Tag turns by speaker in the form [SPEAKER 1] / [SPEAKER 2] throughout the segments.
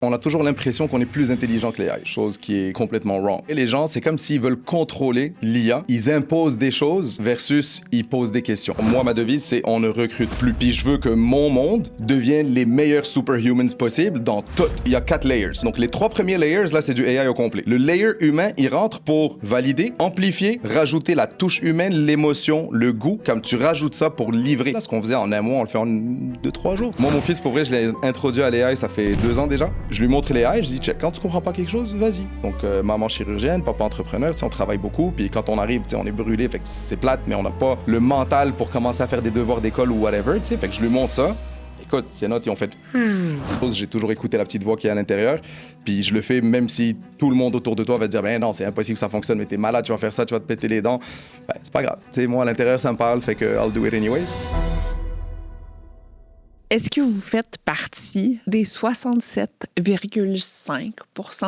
[SPEAKER 1] On a toujours l'impression qu'on est plus intelligent que l'AI, chose qui est complètement wrong. Et les gens, c'est comme s'ils veulent contrôler l'IA. Ils imposent des choses versus ils posent des questions. Moi, ma devise, c'est on ne recrute plus. Puis je veux que mon monde devienne les meilleurs superhumans possibles dans tout. Il y a 4 layers. Donc les 3 premiers layers, là, c'est du AI au complet. Le layer humain, il rentre pour valider, amplifier, rajouter la touche humaine, l'émotion, le goût. Comme tu rajoutes ça pour livrer. Là, ce qu'on faisait en un mois, on le fait en 2-3 jours. Moi, mon fils, pour vrai, je l'ai introduit à l'AI, ça fait 2 ans déjà. Je lui montre les AI, je dis, check, quand tu comprends pas quelque chose, vas-y. Donc, maman chirurgienne, papa entrepreneur, on travaille beaucoup, puis quand on arrive, on est brûlé, fait que c'est plate, mais on n'a pas le mental pour commencer à faire des devoirs d'école ou whatever, fait que je lui montre ça. Écoute, ces notes, ils ont fait... J'ai toujours écouté la petite voix qui est à l'intérieur, puis je le fais même si tout le monde autour de toi va te dire, ben non, c'est impossible que ça fonctionne, mais t'es malade, tu vas faire ça, tu vas te péter les dents. Ben, c'est pas grave. Moi, à l'intérieur, ça me parle, fait que I'll do it anyways.
[SPEAKER 2] Est-ce que vous faites partie des 67,5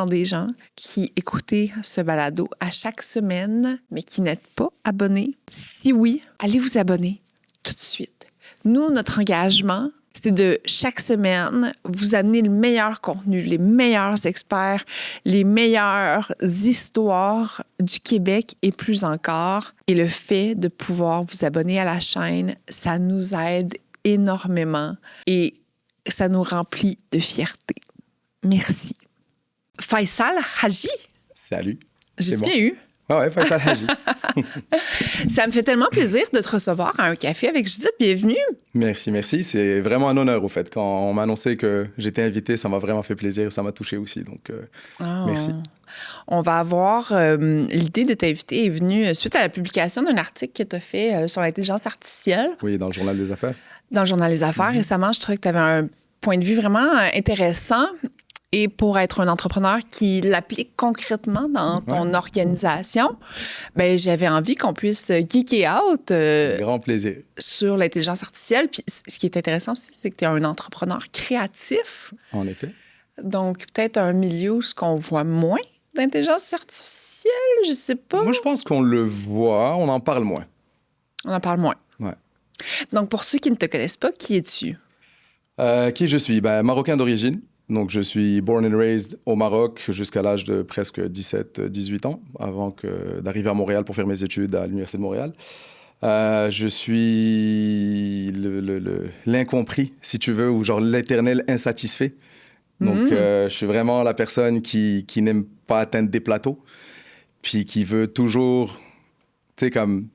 [SPEAKER 2] % des gens qui écoutaient ce balado à chaque semaine, mais qui n'êtes pas abonnés? Si oui, allez vous abonner tout de suite. Nous, notre engagement, c'est de chaque semaine vous amener le meilleur contenu, les meilleurs experts, les meilleures histoires du Québec et plus encore. Et le fait de pouvoir vous abonner à la chaîne, ça nous aide énormément et ça nous remplit de fierté. Merci. Faisal Haji.
[SPEAKER 1] Salut.
[SPEAKER 2] J'ai bien eu.
[SPEAKER 1] Ouais, Faisal Haji.
[SPEAKER 2] Ça me fait tellement plaisir de te recevoir à un café avec Judith. Bienvenue.
[SPEAKER 1] Merci. C'est vraiment un honneur, au fait. Quand on m'a annoncé que j'étais invité, ça m'a vraiment fait plaisir. Ça m'a touché aussi, donc merci.
[SPEAKER 2] On va avoir... l'idée de t'inviter est venue suite à la publication d'un article que tu as fait sur l'intelligence artificielle.
[SPEAKER 1] Oui, dans le Journal des Affaires.
[SPEAKER 2] Dans le Journal des Affaires. Récemment, je trouvais que tu avais un point de vue vraiment intéressant. Et pour être un entrepreneur qui l'applique concrètement dans ton organisation, ben j'avais envie qu'on puisse geeker out
[SPEAKER 1] grand plaisir
[SPEAKER 2] sur l'intelligence artificielle. Puis ce qui est intéressant aussi, c'est que tu es un entrepreneur créatif.
[SPEAKER 1] En effet.
[SPEAKER 2] Donc, peut-être un milieu où on voit moins d'intelligence artificielle, je sais pas.
[SPEAKER 1] Moi, je pense qu'on le voit, on en parle moins.
[SPEAKER 2] On en parle moins.
[SPEAKER 1] Ouais.
[SPEAKER 2] Donc, pour ceux qui ne te connaissent pas, qui es-tu?
[SPEAKER 1] Qui je suis? Marocain d'origine. Donc, je suis born and raised au Maroc jusqu'à l'âge de presque 17-18 ans, avant d'arriver à Montréal pour faire mes études à l'Université de Montréal. Je suis l'incompris, si tu veux, ou genre l'éternel insatisfait. Donc, je suis vraiment la personne qui n'aime pas atteindre des plateaux, puis qui veut toujours, tu sais, comme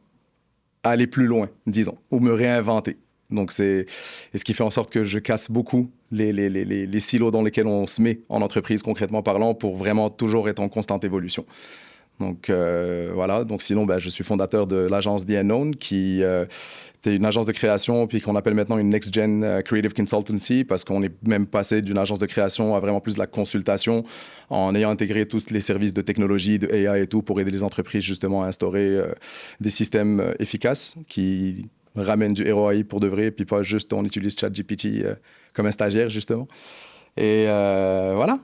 [SPEAKER 1] aller plus loin, disons, ou me réinventer. Donc, c'est ce qui fait en sorte que je casse beaucoup les silos dans lesquels on se met en entreprise, concrètement parlant, pour vraiment toujours être en constante évolution. Donc, voilà. Donc, sinon, je suis fondateur de l'agence The Unknown, qui est une agence de création, puis qu'on appelle maintenant une Next Gen Creative Consultancy, parce qu'on est même passé d'une agence de création à vraiment plus de la consultation, en ayant intégré tous les services de technologie, de AI et tout, pour aider les entreprises, justement, à instaurer des systèmes efficaces qui ramènent du ROI pour de vrai, puis pas juste on utilise ChatGPT comme un stagiaire, justement. Et voilà.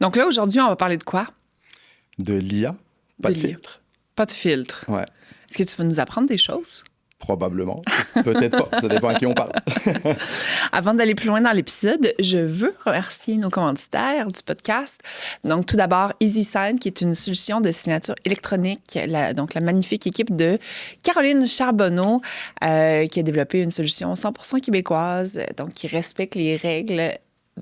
[SPEAKER 2] Donc là, aujourd'hui, on va parler de quoi?
[SPEAKER 1] De l'IA. Pas de filtre.
[SPEAKER 2] Pas de filtre.
[SPEAKER 1] Ouais.
[SPEAKER 2] Est-ce que tu vas nous apprendre des choses?
[SPEAKER 1] Probablement. Peut-être pas. Ça dépend à qui on parle.
[SPEAKER 2] Avant d'aller plus loin dans l'épisode, je veux remercier nos commanditaires du podcast. Donc, tout d'abord, EasySign, qui est une solution de signature électronique. Donc, la magnifique équipe de Caroline Charbonneau, qui a développé une solution 100% québécoise, donc qui respecte les règles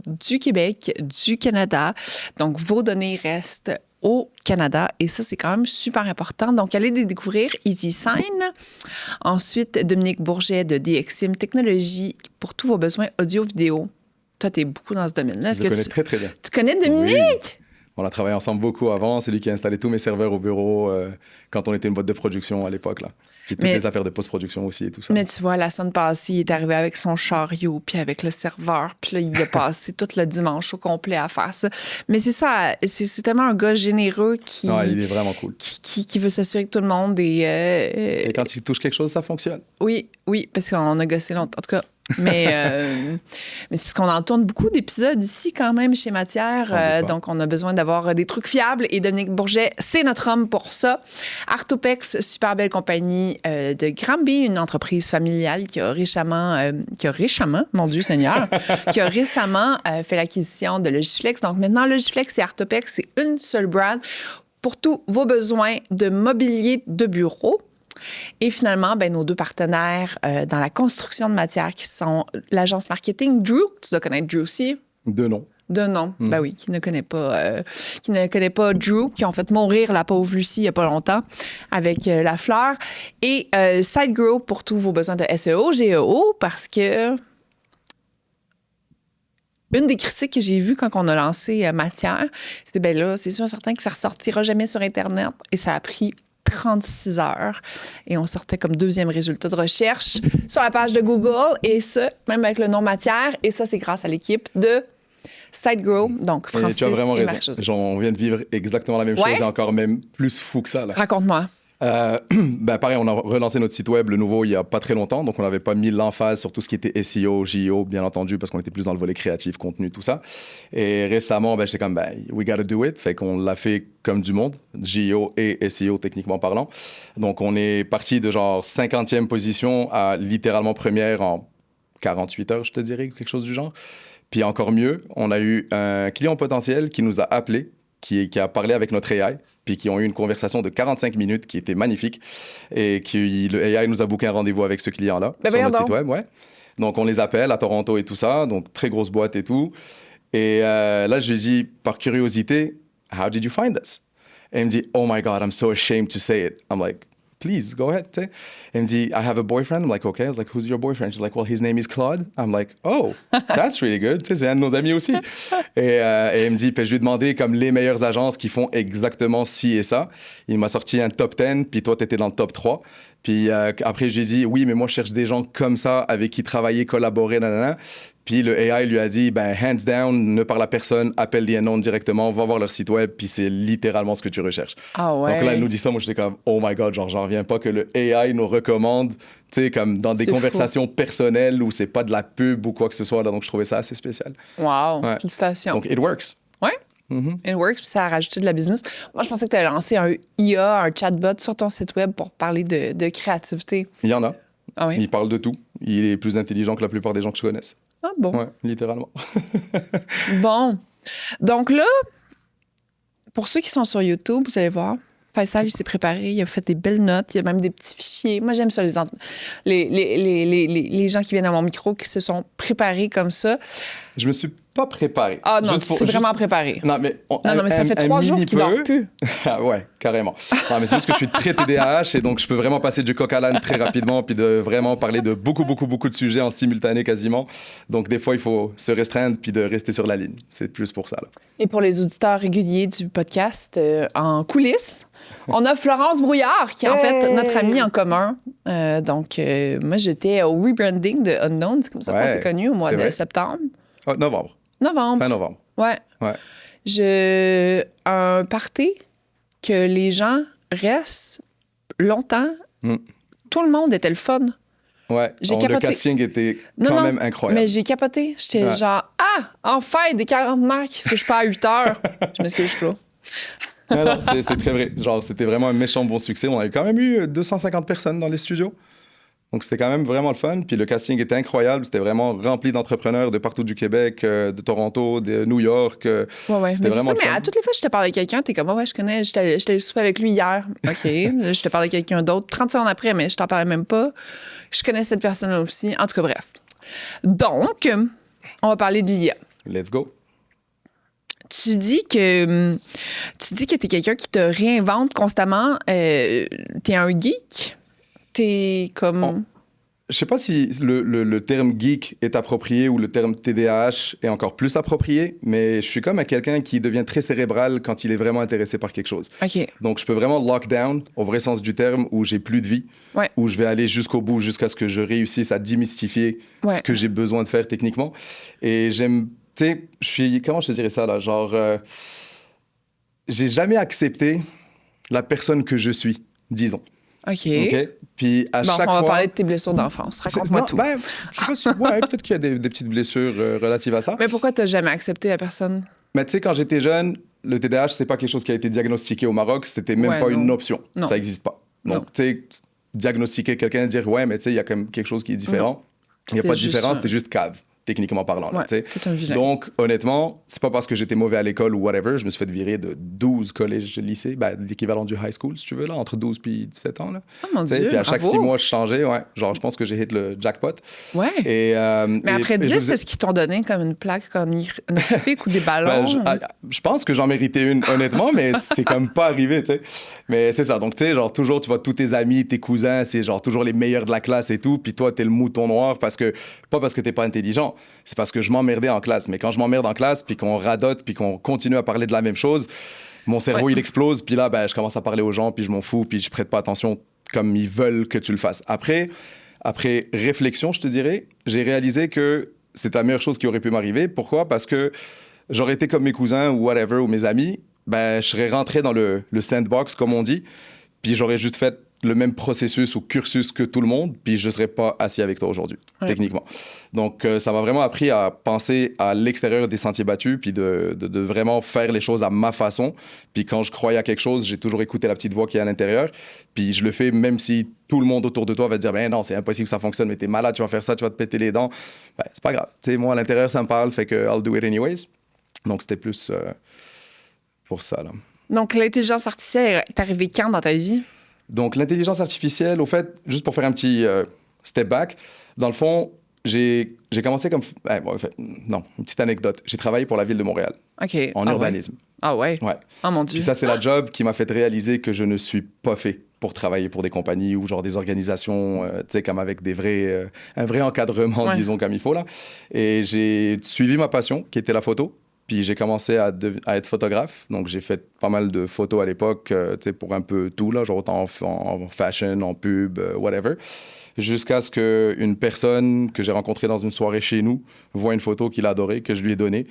[SPEAKER 2] du Québec, du Canada. Donc, vos données restent au Canada. Et ça, c'est quand même super important. Donc, allez découvrir EasySign. Ensuite, Dominique Bourget de DXIM Technologies pour tous vos besoins audio-vidéo. Toi, tu es beaucoup dans ce domaine-là.
[SPEAKER 1] Je le connais très, très bien.
[SPEAKER 2] Tu connais Dominique?
[SPEAKER 1] Oui. On a travaillé ensemble beaucoup avant. C'est lui qui a installé tous mes serveurs au bureau quand on était une boîte de production à l'époque, là. Puis toutes les affaires de post-production aussi et tout ça.
[SPEAKER 2] Mais tu vois, la semaine passée, il est arrivé avec son chariot puis avec le serveur. Puis là, il a passé tout le dimanche au complet à faire ça. Mais c'est ça, c'est tellement un gars généreux qui...
[SPEAKER 1] Ah, il est vraiment cool.
[SPEAKER 2] Qui veut s'assurer que tout le monde est...
[SPEAKER 1] Et quand il touche quelque chose, ça fonctionne.
[SPEAKER 2] Oui, parce qu'on a gossé longtemps. En tout cas, Mais c'est parce qu'on en tourne beaucoup d'épisodes ici quand même chez Matière. Donc, on a besoin d'avoir des trucs fiables. Et Dominique Bourget, c'est notre homme pour ça. Artopex, super belle compagnie de Granby, une entreprise familiale qui a récemment, mon Dieu Seigneur, qui a récemment fait l'acquisition de Logiflex. Donc, maintenant, Logiflex et Artopex, c'est une seule brand pour tous vos besoins de mobilier de bureau. Et finalement, nos deux partenaires dans la construction de matière qui sont l'agence marketing Drew. Tu dois connaître Drew aussi.
[SPEAKER 1] De nom.
[SPEAKER 2] De nom. Ben oui, qui ne connaît pas Drew, qui ont fait mourir la pauvre Lucie il n'y a pas longtemps avec la fleur. Et SiteGrow pour tous vos besoins de SEO, GEO, parce que une des critiques que j'ai vues quand on a lancé Matière, c'est là, c'est sûr et certain que ça ne ressortira jamais sur Internet. Et ça a pris 36 heures. Et on sortait comme deuxième résultat de recherche sur la page de Google. Et ça, même avec le nom Matière. Et ça, c'est grâce à l'équipe de SiteGrow. Donc, Francis
[SPEAKER 1] tu as vraiment
[SPEAKER 2] et
[SPEAKER 1] raison. Genre, on vient de vivre exactement la même chose et encore même plus fou que ça. Là.
[SPEAKER 2] Raconte-moi.
[SPEAKER 1] Pareil, on a relancé notre site web, le nouveau, il n'y a pas très longtemps. Donc, on n'avait pas mis l'emphase sur tout ce qui était SEO, JEO, bien entendu, parce qu'on était plus dans le volet créatif, contenu, tout ça. Et récemment, j'étais comme, we gotta do it. Fait qu'on l'a fait comme du monde, JEO et SEO, techniquement parlant. Donc, on est parti de genre 50e position à littéralement première en 48 heures, je te dirais, quelque chose du genre. Puis encore mieux, on a eu un client potentiel qui nous a appelé, qui a parlé avec notre AI, puis qui ont eu une conversation de 45 minutes qui était magnifique. Et le AI nous a booké un rendez-vous avec ce client-là sur notre site web. Ouais. Donc, on les appelle à Toronto et tout ça. Donc, très grosse boîte et tout. Et là, je lui dis, par curiosité, « How did you find us? » Et il me dit, « Oh my God, I'm so ashamed to say it. » I'm like, « Please, go ahead. » Et il me dit, « I have a boyfriend. » I'm like, « Okay. » I was like, « Who's your boyfriend? » She's like, « Well, his name is Claude. » I'm like, « Oh, that's really good. » C'est un de nos amis aussi. Et il me dit, puis je lui ai demandé comme les meilleures agences qui font exactement ci et ça. Il m'a sorti un top 10, puis toi, tu étais dans le top 3. Puis après, je lui ai dit, oui, mais moi, je cherche des gens comme ça, avec qui travailler, collaborer, nanana. Puis le AI lui a dit, hands down, ne parle à personne, appelle The Unknown directement, va voir leur site web, puis c'est littéralement ce que tu recherches.
[SPEAKER 2] Ah ouais.
[SPEAKER 1] Donc là, elle nous dit ça, moi, j'étais comme, oh my God, genre, j'en reviens pas que le AI nous recommande, tu sais, comme dans des conversations personnelles où c'est pas de la pub ou quoi que ce soit. Là, donc, je trouvais ça assez spécial.
[SPEAKER 2] Wow, félicitations.
[SPEAKER 1] Donc, it works.
[SPEAKER 2] Ouais. It works, puis ça a rajouté de la business. Moi, je pensais que tu avais lancé un IA, un chatbot sur ton site web pour parler de créativité.
[SPEAKER 1] Il y en a.
[SPEAKER 2] Ah oui?
[SPEAKER 1] Il parle de tout. Il est plus intelligent que la plupart des gens que je connaisse.
[SPEAKER 2] Ah bon?
[SPEAKER 1] Ouais, littéralement.
[SPEAKER 2] Bon. Donc là, pour ceux qui sont sur YouTube, vous allez voir, Faisal, il s'est préparé, il a fait des belles notes, il y a même des petits fichiers. Moi, j'aime ça, les gens qui viennent à mon micro qui se sont préparés comme ça.
[SPEAKER 1] Je me suis pas préparé.
[SPEAKER 2] Ah non, tu t'es vraiment préparé.
[SPEAKER 1] Non, mais,
[SPEAKER 2] mais ça fait 3 jours qu'il dort plus.
[SPEAKER 1] Ah ouais, carrément. Non, mais c'est juste que je suis très TDAH et donc je peux vraiment passer du coq à l'âne très rapidement puis de vraiment parler de beaucoup de sujets en simultané quasiment. Donc des fois, il faut se restreindre puis de rester sur la ligne. C'est plus pour ça. Là.
[SPEAKER 2] Et pour les auditeurs réguliers du podcast, en coulisses, on a Florence Brouillard qui est en fait notre amie en commun. Donc, moi, j'étais au rebranding de Unknown. C'est comme ça qu'on s'est connus au mois de septembre.
[SPEAKER 1] Novembre. Fin novembre.
[SPEAKER 2] Ouais. Un party que les gens restent longtemps. Tout le monde était le fun.
[SPEAKER 1] Ouais, le casting était même incroyable.
[SPEAKER 2] Mais j'ai capoté. J'étais genre, enfin, des quarantenaires qui se couchent pas à 8 heures. Je m'excuse, Flo.
[SPEAKER 1] Non, c'est très vrai. Genre, c'était vraiment un méchant bon succès. On avait quand même eu 250 personnes dans les studios. Donc, c'était quand même vraiment le fun. Puis le casting était incroyable. C'était vraiment rempli d'entrepreneurs de partout du Québec, de Toronto, de New York.
[SPEAKER 2] Ouais.
[SPEAKER 1] C'était vraiment le fun.
[SPEAKER 2] Mais à toutes les fois que je te parle de quelqu'un, t'es comme, je connais, j'étais souper avec lui hier. OK. Je te parle de quelqu'un d'autre. 30 secondes après, mais je t'en parlais même pas. Je connais cette personne-là aussi. En tout cas, bref. Donc, on va parler de l'IA.
[SPEAKER 1] Let's go.
[SPEAKER 2] Tu dis que t'es quelqu'un qui te réinvente constamment. T'es un geek. T'es comme...
[SPEAKER 1] Je sais pas si le terme geek est approprié ou le terme TDAH est encore plus approprié, mais je suis comme quelqu'un qui devient très cérébral quand il est vraiment intéressé par quelque chose.
[SPEAKER 2] OK.
[SPEAKER 1] Donc, je peux vraiment lock down, au vrai sens du terme, où j'ai plus de vie, où je vais aller jusqu'au bout, jusqu'à ce que je réussisse à démystifier ce que j'ai besoin de faire techniquement. Et j'aime... Tu sais, je suis... Comment je te dirais ça, là? Genre... j'ai jamais accepté la personne que je suis, disons.
[SPEAKER 2] OK.
[SPEAKER 1] Puis à chaque
[SPEAKER 2] on va
[SPEAKER 1] fois...
[SPEAKER 2] parler de tes blessures d'enfance. Raconte-moi tout.
[SPEAKER 1] Ben, je sais pas si... Ouais, peut-être qu'il y a des petites blessures relatives à ça.
[SPEAKER 2] Mais pourquoi t'as jamais accepté la personne?
[SPEAKER 1] Mais tu sais, quand j'étais jeune, le TDAH, c'est pas quelque chose qui a été diagnostiqué au Maroc. C'était même pas une option.
[SPEAKER 2] Non.
[SPEAKER 1] Ça n'existe pas.
[SPEAKER 2] Non.
[SPEAKER 1] Donc, tu sais, diagnostiquer quelqu'un, dire, ouais, mais tu sais, il y a quand même quelque chose qui est différent. Il n'y a pas de différence, t'es juste cave, techniquement parlant.
[SPEAKER 2] Ouais,
[SPEAKER 1] là,
[SPEAKER 2] c'est un vilain.
[SPEAKER 1] Donc, honnêtement, c'est pas parce que j'étais mauvais à l'école ou whatever, je me suis fait virer de 12 collèges, lycées, ben, l'équivalent du high school, si tu veux, là, entre 12 puis 17 ans. Là.
[SPEAKER 2] Oh mon Dieu,
[SPEAKER 1] Puis à chaque
[SPEAKER 2] bravo.
[SPEAKER 1] 6 mois, je changeais, ouais. Genre, je pense que j'ai hit le jackpot.
[SPEAKER 2] Ouais. Mais après 10, c'est ce qu'ils t'ont donné comme une plaque honorifique ou des ballons?
[SPEAKER 1] Je pense que j'en méritais une, honnêtement, mais c'est comme pas arrivé, tu sais. Mais c'est ça. Donc, tu sais, genre, toujours, tu vois, tous tes amis, tes cousins, c'est genre toujours les meilleurs de la classe et tout. Puis toi, t'es le mouton noir pas parce que t'es pas intelligent, c'est parce que je m'emmerdais en classe. Mais quand je m'emmerde en classe, puis qu'on radote, puis qu'on continue à parler de la même chose, mon cerveau, il explose. Puis là, ben, je commence à parler aux gens, puis je m'en fous, puis je prête pas attention comme ils veulent que tu le fasses. Après réflexion, je te dirais, j'ai réalisé que c'était la meilleure chose qui aurait pu m'arriver. Pourquoi? Parce que j'aurais été comme mes cousins ou whatever, ou mes amis, ben, je serais rentré dans le sandbox, comme on dit, puis j'aurais juste fait le même processus ou cursus que tout le monde, puis je ne serais pas assis avec toi aujourd'hui, techniquement. Donc, ça m'a vraiment appris à penser à l'extérieur des sentiers battus, puis de vraiment faire les choses à ma façon. Puis quand je croyais à quelque chose, j'ai toujours écouté la petite voix qui est à l'intérieur, puis je le fais même si tout le monde autour de toi va te dire « Ben non, c'est impossible que ça fonctionne, mais t'es malade, tu vas faire ça, tu vas te péter les dents. » Ben, c'est pas grave. Tu sais, moi, à l'intérieur, ça me parle, fait que I'll do it anyways. Donc, c'était plus pour ça, là.
[SPEAKER 2] Donc, l'intelligence artificielle est arrivée quand dans ta vie?
[SPEAKER 1] Donc, l'intelligence artificielle, au fait, juste pour faire un petit step back, dans le fond, j'ai commencé comme... une petite anecdote. J'ai travaillé pour la ville de Montréal, en urbanisme.
[SPEAKER 2] Ouais. Ah ouais?
[SPEAKER 1] Ouais.
[SPEAKER 2] Oh mon Dieu.
[SPEAKER 1] Puis ça, c'est la job qui m'a fait réaliser que je ne suis pas fait pour travailler pour des compagnies ou genre des organisations, tu sais, comme avec un vrai encadrement, disons, comme il faut, là. Et j'ai suivi ma passion, qui était la photo. Puis j'ai commencé à être photographe. Donc, j'ai fait pas mal de photos à l'époque, tu sais, pour un peu tout, là, genre autant en fashion, en pub, whatever. Jusqu'à ce qu'une personne que j'ai rencontrée dans une soirée chez nous voit une photo qu'il adorait, que je lui ai donnée,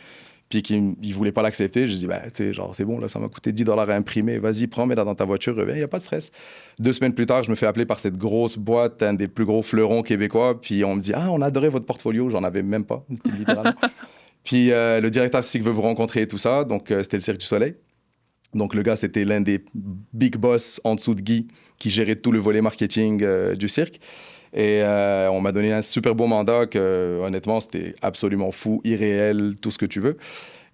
[SPEAKER 1] puis qu'il ne voulait pas l'accepter. Je dis, ben, tu sais, genre, c'est bon, là, ça m'a coûté $10 à imprimer. Vas-y, prends, mets-la dans ta voiture, reviens, il n'y a pas de stress. 2 semaines plus tard, je me fais appeler par cette grosse boîte, un des plus gros fleurons québécois, puis on me dit, ah, on adorait votre portfolio. J'en avais même pas, littéralement. Puis le directeur artistique veut vous rencontrer et tout ça. Donc, c'était le Cirque du Soleil. Donc, le gars, c'était l'un des big boss en dessous de Guy qui gérait tout le volet marketing du cirque. Et on m'a donné un super beau mandat que, honnêtement, c'était absolument fou, irréel, tout ce que tu veux.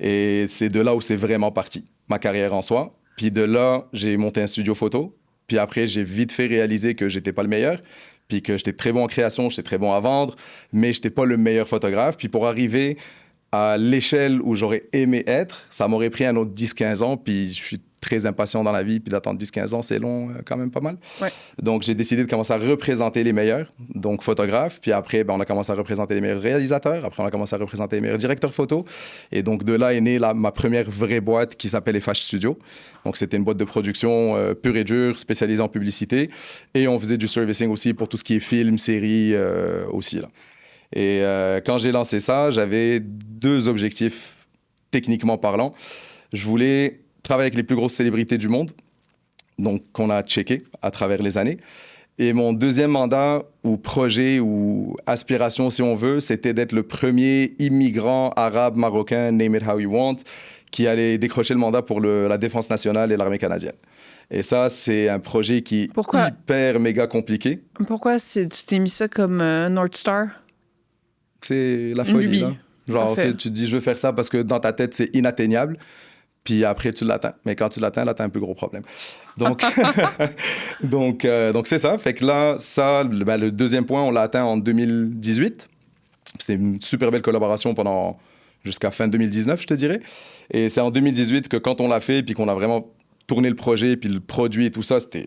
[SPEAKER 1] Et c'est de là où c'est vraiment parti, ma carrière en soi. Puis de là, j'ai monté un studio photo. Puis après, j'ai vite fait réaliser que j'étais pas le meilleur. Puis que j'étais très bon en création, j'étais très bon à vendre, mais j'étais pas le meilleur photographe. Puis pour arriver à l'échelle où j'aurais aimé être, ça m'aurait pris un autre 10-15 ans, puis je suis très impatient dans la vie, puis d'attendre 10-15 ans, c'est long quand même pas mal.
[SPEAKER 2] Ouais.
[SPEAKER 1] Donc, j'ai décidé de commencer à représenter les meilleurs, donc photographes, puis après, ben, on a commencé à représenter les meilleurs réalisateurs, après, on a commencé à représenter les meilleurs directeurs photo, et donc de là est née ma première vraie boîte qui s'appelle FH Studio. Donc, c'était une boîte de production pure et dure, spécialisée en publicité, et on faisait du servicing aussi pour tout ce qui est film, série aussi, là. Et quand j'ai lancé ça, j'avais 2 objectifs, techniquement parlant. Je voulais travailler avec les plus grosses célébrités du monde, donc qu'on a checké à travers les années. Et mon deuxième mandat, ou projet, ou aspiration, si on veut, c'était d'être le premier immigrant arabe, marocain, name it how you want, qui allait décrocher le mandat pour la Défense nationale et l'armée canadienne. Et ça, c'est un projet qui est hyper méga compliqué.
[SPEAKER 2] Pourquoi tu t'es mis ça comme North Star?
[SPEAKER 1] C'est la folie, là. Genre, tu te dis, je veux faire ça parce que dans ta tête, c'est inatteignable. Puis après, tu l'atteins. Mais quand tu l'atteins, là, t'as un plus gros problème. Donc, donc c'est ça. Fait que là, ça, le deuxième point, on l'a atteint en 2018. C'était une super belle collaboration jusqu'à fin 2019, je te dirais. Et c'est en 2018 que quand on l'a fait, puis qu'on a vraiment tourné le projet, puis le produit et tout ça, c'était...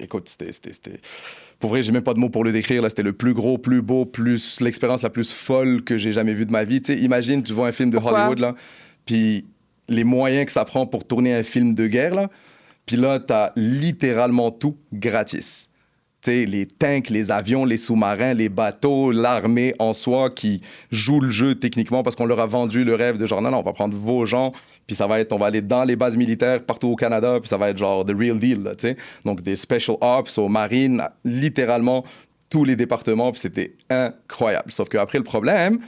[SPEAKER 1] Pour vrai, j'ai même pas de mots pour le décrire. Là, c'était le plus gros, plus beau, plus l'expérience la plus folle que j'ai jamais vue de ma vie. Tu sais, imagine, tu vois un film de Hollywood, là, puis les moyens que ça prend pour tourner un film de guerre, là, puis là, t'as littéralement tout gratis. Tu sais, les tanks, les avions, les sous-marins, les bateaux, l'armée en soi qui joue le jeu techniquement parce qu'on leur a vendu le rêve de genre, non, on va prendre vos gens, Puis ça va être, on va aller dans les bases militaires partout au Canada, puis ça va être genre the real deal, là, tu sais. Donc des special ops aux marines, littéralement tous les départements, puis c'était incroyable. Sauf qu'après, le problème,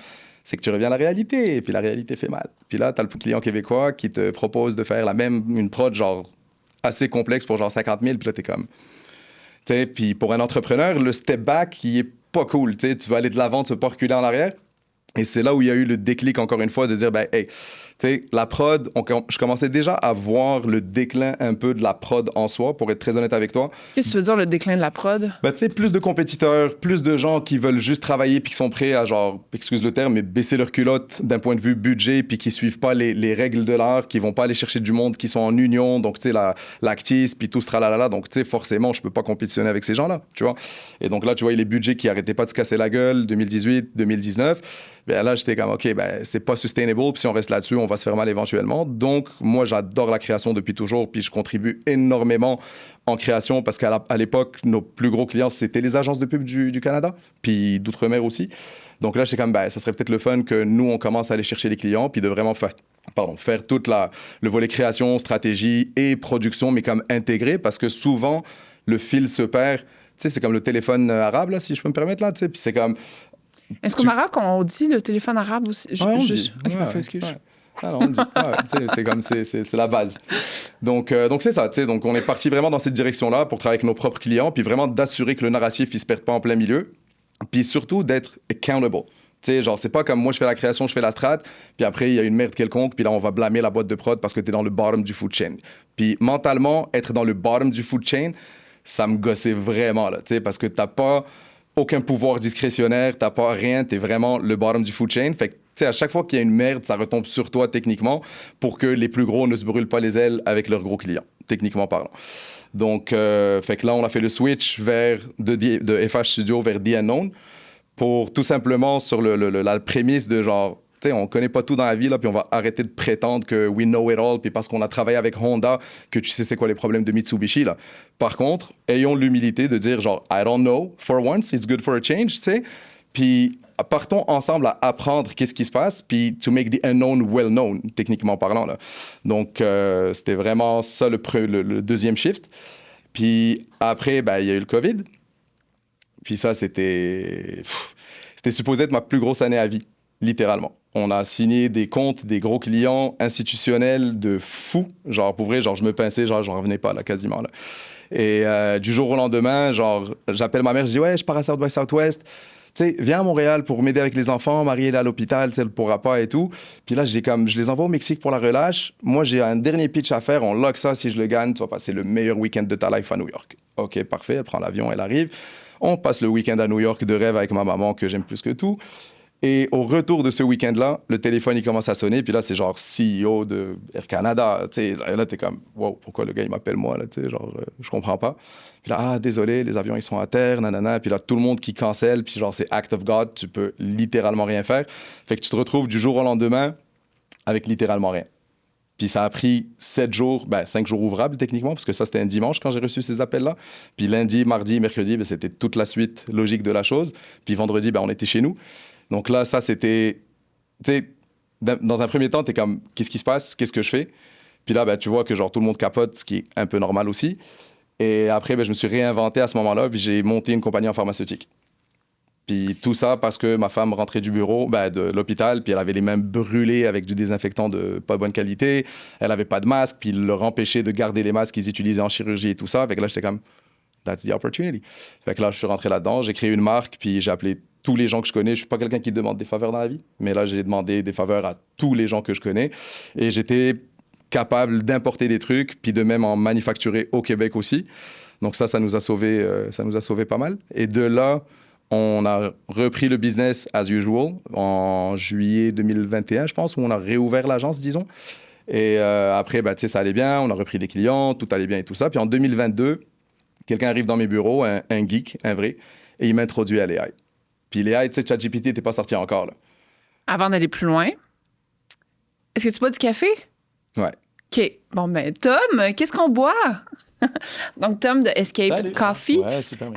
[SPEAKER 1] c'est que tu reviens à la réalité, et puis la réalité fait mal. Puis là, tu as le client québécois qui te propose de faire une prod genre assez complexe pour genre 50 000, puis là, t'es comme... Tu sais, puis pour un entrepreneur, le step back, il est pas cool, tu sais, tu veux aller de l'avant, tu veux pas reculer en arrière. Et c'est là où il y a eu le déclic, encore une fois, de dire, ben, hey, tu sais, la prod, je commençais déjà à voir le déclin un peu de la prod en soi, pour être très honnête avec toi.
[SPEAKER 2] Qu'est-ce que tu veux dire, le déclin de la prod?
[SPEAKER 1] Ben, tu sais, plus de compétiteurs, plus de gens qui veulent juste travailler puis qui sont prêts à, genre, excuse le terme, mais baisser leur culotte d'un point de vue budget puis qui suivent pas les règles de l'art, qui vont pas aller chercher du monde, qui sont en union, donc, tu sais, l'Actis puis tout ce tralala. Donc, tu sais, forcément, je peux pas compétitionner avec ces gens-là, tu vois. Et donc là, tu vois, les budgets qui arrêtaient pas de se casser la gueule, 2018, 2019. Ben là, j'étais comme, OK, ben, c'est pas sustainable, puis si on reste là-dessus, on va se faire mal éventuellement. Donc, moi, j'adore la création depuis toujours, puis je contribue énormément en création parce qu'à l'époque, nos plus gros clients, c'était les agences de pub du Canada, puis d'outre-mer aussi. Donc là, j'étais comme, ben, ça serait peut-être le fun que nous, on commence à aller chercher les clients, puis de vraiment faire toute le volet création, stratégie et production, mais comme intégré, parce que souvent, le fil se perd. Tu sais, c'est comme le téléphone arabe, là, si je peux me permettre, là, tu sais, puis c'est comme...
[SPEAKER 2] Est-ce qu'au Maroc, on dit le téléphone arabe aussi?
[SPEAKER 1] On dit.
[SPEAKER 2] OK, parfait, excuse.
[SPEAKER 1] Ouais. Ah non, on le dit. C'est comme, c'est la base. Donc c'est ça, tu sais. Donc, on est parti vraiment dans cette direction-là pour travailler avec nos propres clients, puis vraiment d'assurer que le narratif, il se perde pas en plein milieu. Puis surtout, d'être accountable. Tu sais, genre, c'est pas comme moi, je fais la création, je fais la strat, puis après, il y a une merde quelconque, puis là, on va blâmer la boîte de prod parce que t'es dans le bottom du food chain. Puis mentalement, être dans le bottom du food chain, ça me gossait vraiment, là, tu sais, parce que t'as pas aucun pouvoir discrétionnaire, t'as pas rien, t'es vraiment le bottom du food chain. Fait que, tu sais, à chaque fois qu'il y a une merde, ça retombe sur toi techniquement pour que les plus gros ne se brûlent pas les ailes avec leurs gros clients, techniquement parlant. Donc, fait que là, on a fait le switch de FH Studio vers The Unknown pour tout simplement sur la prémisse de genre, tu sais, on connaît pas tout dans la vie, là, puis on va arrêter de prétendre que we know it all, puis parce qu'on a travaillé avec Honda, que tu sais c'est quoi les problèmes de Mitsubishi, là. Par contre, ayons l'humilité de dire genre, I don't know, for once, it's good for a change, tu sais. Puis partons ensemble à apprendre qu'est-ce qui se passe, puis to make the unknown well known, techniquement parlant, là. Donc, c'était vraiment ça le deuxième shift. Puis après, ben, il y a eu le COVID. Puis ça, c'était supposé être ma plus grosse année à vie, littéralement. On a signé des comptes, des gros clients institutionnels de fous. Genre, pour vrai, genre, je me pinçais, genre, j'en revenais pas, là, quasiment, là. Et du jour au lendemain, genre, j'appelle ma mère, je dis, ouais, je pars à South by Southwest. Tu sais, viens à Montréal pour m'aider avec les enfants. Marie est à l'hôpital, tu sais, elle pourra pas et tout. Puis là, je les envoie au Mexique pour la relâche. Moi, j'ai un dernier pitch à faire. On lock ça. Si je le gagne, tu vas passer le meilleur week-end de ta life à New York. OK, parfait. Elle prend l'avion, elle arrive. On passe le week-end à New York de rêve avec ma maman que j'aime plus que tout. Et au retour de ce week-end-là, le téléphone, il commence à sonner. Puis là, c'est genre CEO de Air Canada. Tu sais, là, t'es comme, wow, pourquoi le gars, il m'appelle moi, là, tu sais, genre, je comprends pas. Puis là, ah, désolé, les avions, ils sont à terre, nanana. Puis là, tout le monde qui cancelle. Puis genre, c'est act of God. Tu peux littéralement rien faire. Fait que tu te retrouves du jour au lendemain avec littéralement rien. Puis ça a pris 5 jours ouvrables techniquement, parce que ça, c'était un dimanche quand j'ai reçu ces appels-là. Puis lundi, mardi, mercredi, ben, c'était toute la suite logique de la chose. Puis vendredi, ben, on était chez nous. Donc là, ça, c'était... Tu sais, dans un premier temps, t'es comme, qu'est-ce qui se passe? Qu'est-ce que je fais? Puis là, ben, tu vois que genre tout le monde capote, ce qui est un peu normal aussi. Et après, ben, je me suis réinventé à ce moment-là, puis j'ai monté une compagnie en pharmaceutique. Puis tout ça parce que ma femme rentrait du bureau, de l'hôpital, puis elle avait les mains brûlées avec du désinfectant de pas bonne qualité. Elle avait pas de masque, puis il leur empêchait de garder les masques qu'ils utilisaient en chirurgie et tout ça. Fait que là, j'étais comme, that's the opportunity. Fait que là, je suis rentré là-dedans, j'ai créé une marque, puis j'ai appelé tous les gens que je connais. Je suis pas quelqu'un qui demande des faveurs dans la vie, mais là, j'ai demandé des faveurs à tous les gens que je connais. Et j'étais capable d'importer des trucs, puis de même en manufacturer au Québec aussi. Donc ça nous a sauvé pas mal. Et de là, on a repris le business as usual en juillet 2021, je pense, où on a réouvert l'agence, disons. Et après, tu sais, ça allait bien, on a repris des clients, tout allait bien et tout ça. Puis en 2022, quelqu'un arrive dans mes bureaux, un geek, un vrai, et il m'introduit à l'AI. Puis l'AI, tu sais, ChatGPT n'était pas sorti encore, là.
[SPEAKER 2] Avant d'aller plus loin, est-ce que tu bois du café?
[SPEAKER 1] Ouais.
[SPEAKER 2] OK. Bon, ben, Tom, qu'est-ce qu'on boit? Donc, Tom de Escape Coffee,
[SPEAKER 1] ouais, super,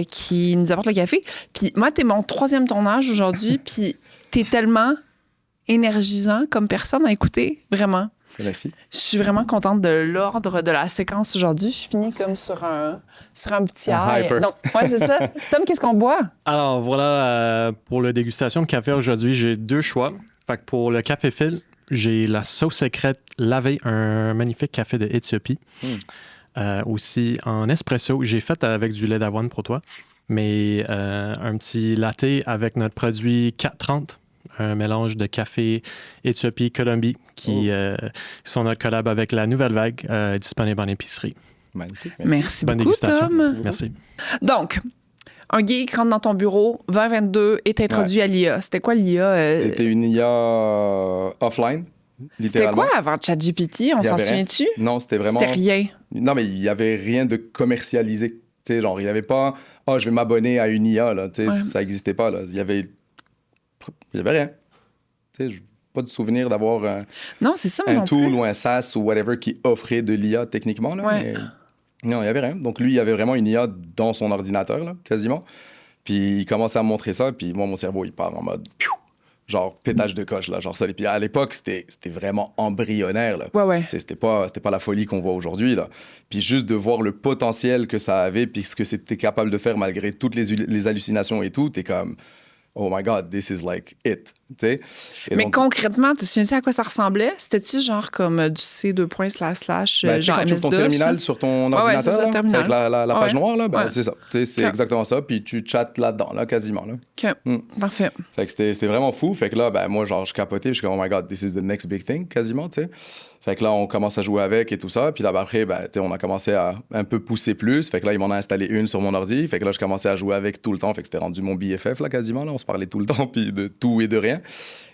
[SPEAKER 2] qui nous apporte le café. Puis moi, t'es mon 3e tournage aujourd'hui, puis t'es tellement énergisant comme personne à écouter, vraiment.
[SPEAKER 1] Merci.
[SPEAKER 2] Je suis vraiment contente de l'ordre de la séquence aujourd'hui. Je finis comme sur un petit
[SPEAKER 1] Un
[SPEAKER 2] air.
[SPEAKER 1] hyper.
[SPEAKER 2] Donc, ouais, c'est ça. Tom, qu'est-ce qu'on boit?
[SPEAKER 3] Alors voilà, pour la dégustation de café aujourd'hui, j'ai 2 choix. Fait que pour le café fil, j'ai la sauce secrète lavée, un magnifique café de Éthiopie. Aussi en espresso, j'ai fait avec du lait d'avoine pour toi, mais un petit latte avec notre produit 430, un mélange de café Éthiopie, Colombie, qui sont notre collab avec la Nouvelle Vague, disponible en épicerie.
[SPEAKER 1] Magnifique.
[SPEAKER 2] Merci
[SPEAKER 3] Bonne
[SPEAKER 2] beaucoup,
[SPEAKER 3] dégustation.
[SPEAKER 2] Tom.
[SPEAKER 3] Merci.
[SPEAKER 2] Donc, un geek rentre dans ton bureau, 2022, est introduit à l'IA. C'était quoi l'IA?
[SPEAKER 1] C'était une IA offline,
[SPEAKER 2] C'était
[SPEAKER 1] littéralement.
[SPEAKER 2] quoi avant ChatGPT? On
[SPEAKER 1] Il y
[SPEAKER 2] s'en
[SPEAKER 1] avait rien.
[SPEAKER 2] souvient-tu?
[SPEAKER 1] Non, c'était vraiment...
[SPEAKER 2] C'était rien.
[SPEAKER 1] Non, mais il n'y avait rien de commercialisé. Tu sais, genre, il n'y avait pas « Ah, je vais m'abonner à une IA », là. Tu sais,
[SPEAKER 2] Ouais.
[SPEAKER 1] ça n'existait pas, là. Il y avait rien. Tu sais, pas de souvenir d'avoir
[SPEAKER 2] Non, c'est ça, moi
[SPEAKER 1] un
[SPEAKER 2] non
[SPEAKER 1] tool
[SPEAKER 2] plus.
[SPEAKER 1] ou un SaaS ou whatever qui offrait de l'IA techniquement, là.
[SPEAKER 2] Ouais.
[SPEAKER 1] Mais non, il n'y avait rien. Donc, lui, il y avait vraiment une IA dans son ordinateur, là, quasiment. Puis, il commençait à me montrer ça. Puis, moi, mon cerveau, il part en mode... piou, genre, pétage de coche, là. Genre ça. Et puis, à l'époque, c'était vraiment embryonnaire, là.
[SPEAKER 2] Ouais.
[SPEAKER 1] Tu sais, c'était pas la folie qu'on voit aujourd'hui, là. Puis juste de voir le potentiel que ça avait, puis ce que c'était capable de faire malgré toutes les hallucinations et tout, t'es comme, oh my God, this is like it, tu sais. Et
[SPEAKER 2] Mais
[SPEAKER 1] donc,
[SPEAKER 2] concrètement, tu te souviens à quoi ça ressemblait? C'était-tu genre comme du C, deux points, slash,
[SPEAKER 1] ben, tu sais,
[SPEAKER 2] genre
[SPEAKER 1] quand tu ouvres ton
[SPEAKER 2] MS-DOS,
[SPEAKER 1] terminal
[SPEAKER 2] là?
[SPEAKER 1] sur ton
[SPEAKER 2] Ouais,
[SPEAKER 1] ordinateur,
[SPEAKER 2] c'est ça,
[SPEAKER 1] là,
[SPEAKER 2] terminal.
[SPEAKER 1] avec la page
[SPEAKER 2] Ouais.
[SPEAKER 1] noire, là, ben,
[SPEAKER 2] Ouais.
[SPEAKER 1] c'est ça. Tu sais, c'est
[SPEAKER 2] Ok.
[SPEAKER 1] exactement ça. Puis tu chattes là-dedans, là, quasiment. Là.
[SPEAKER 2] OK, parfait.
[SPEAKER 1] Fait que c'était vraiment fou. Fait que là, ben, moi, genre, je capotais. Je suis comme, oh my God, this is the next big thing, quasiment, tu sais. Fait que là, on commence à jouer avec et tout ça. Puis là, ben, après, ben, tu sais, on a commencé à un peu pousser plus. Fait que là, ils m'en ont installé une sur mon ordi. Fait que là, je commençais à jouer avec tout le temps. Fait que c'était rendu mon BFF, là, quasiment. Là. On se parlait tout le temps, puis de tout et de rien.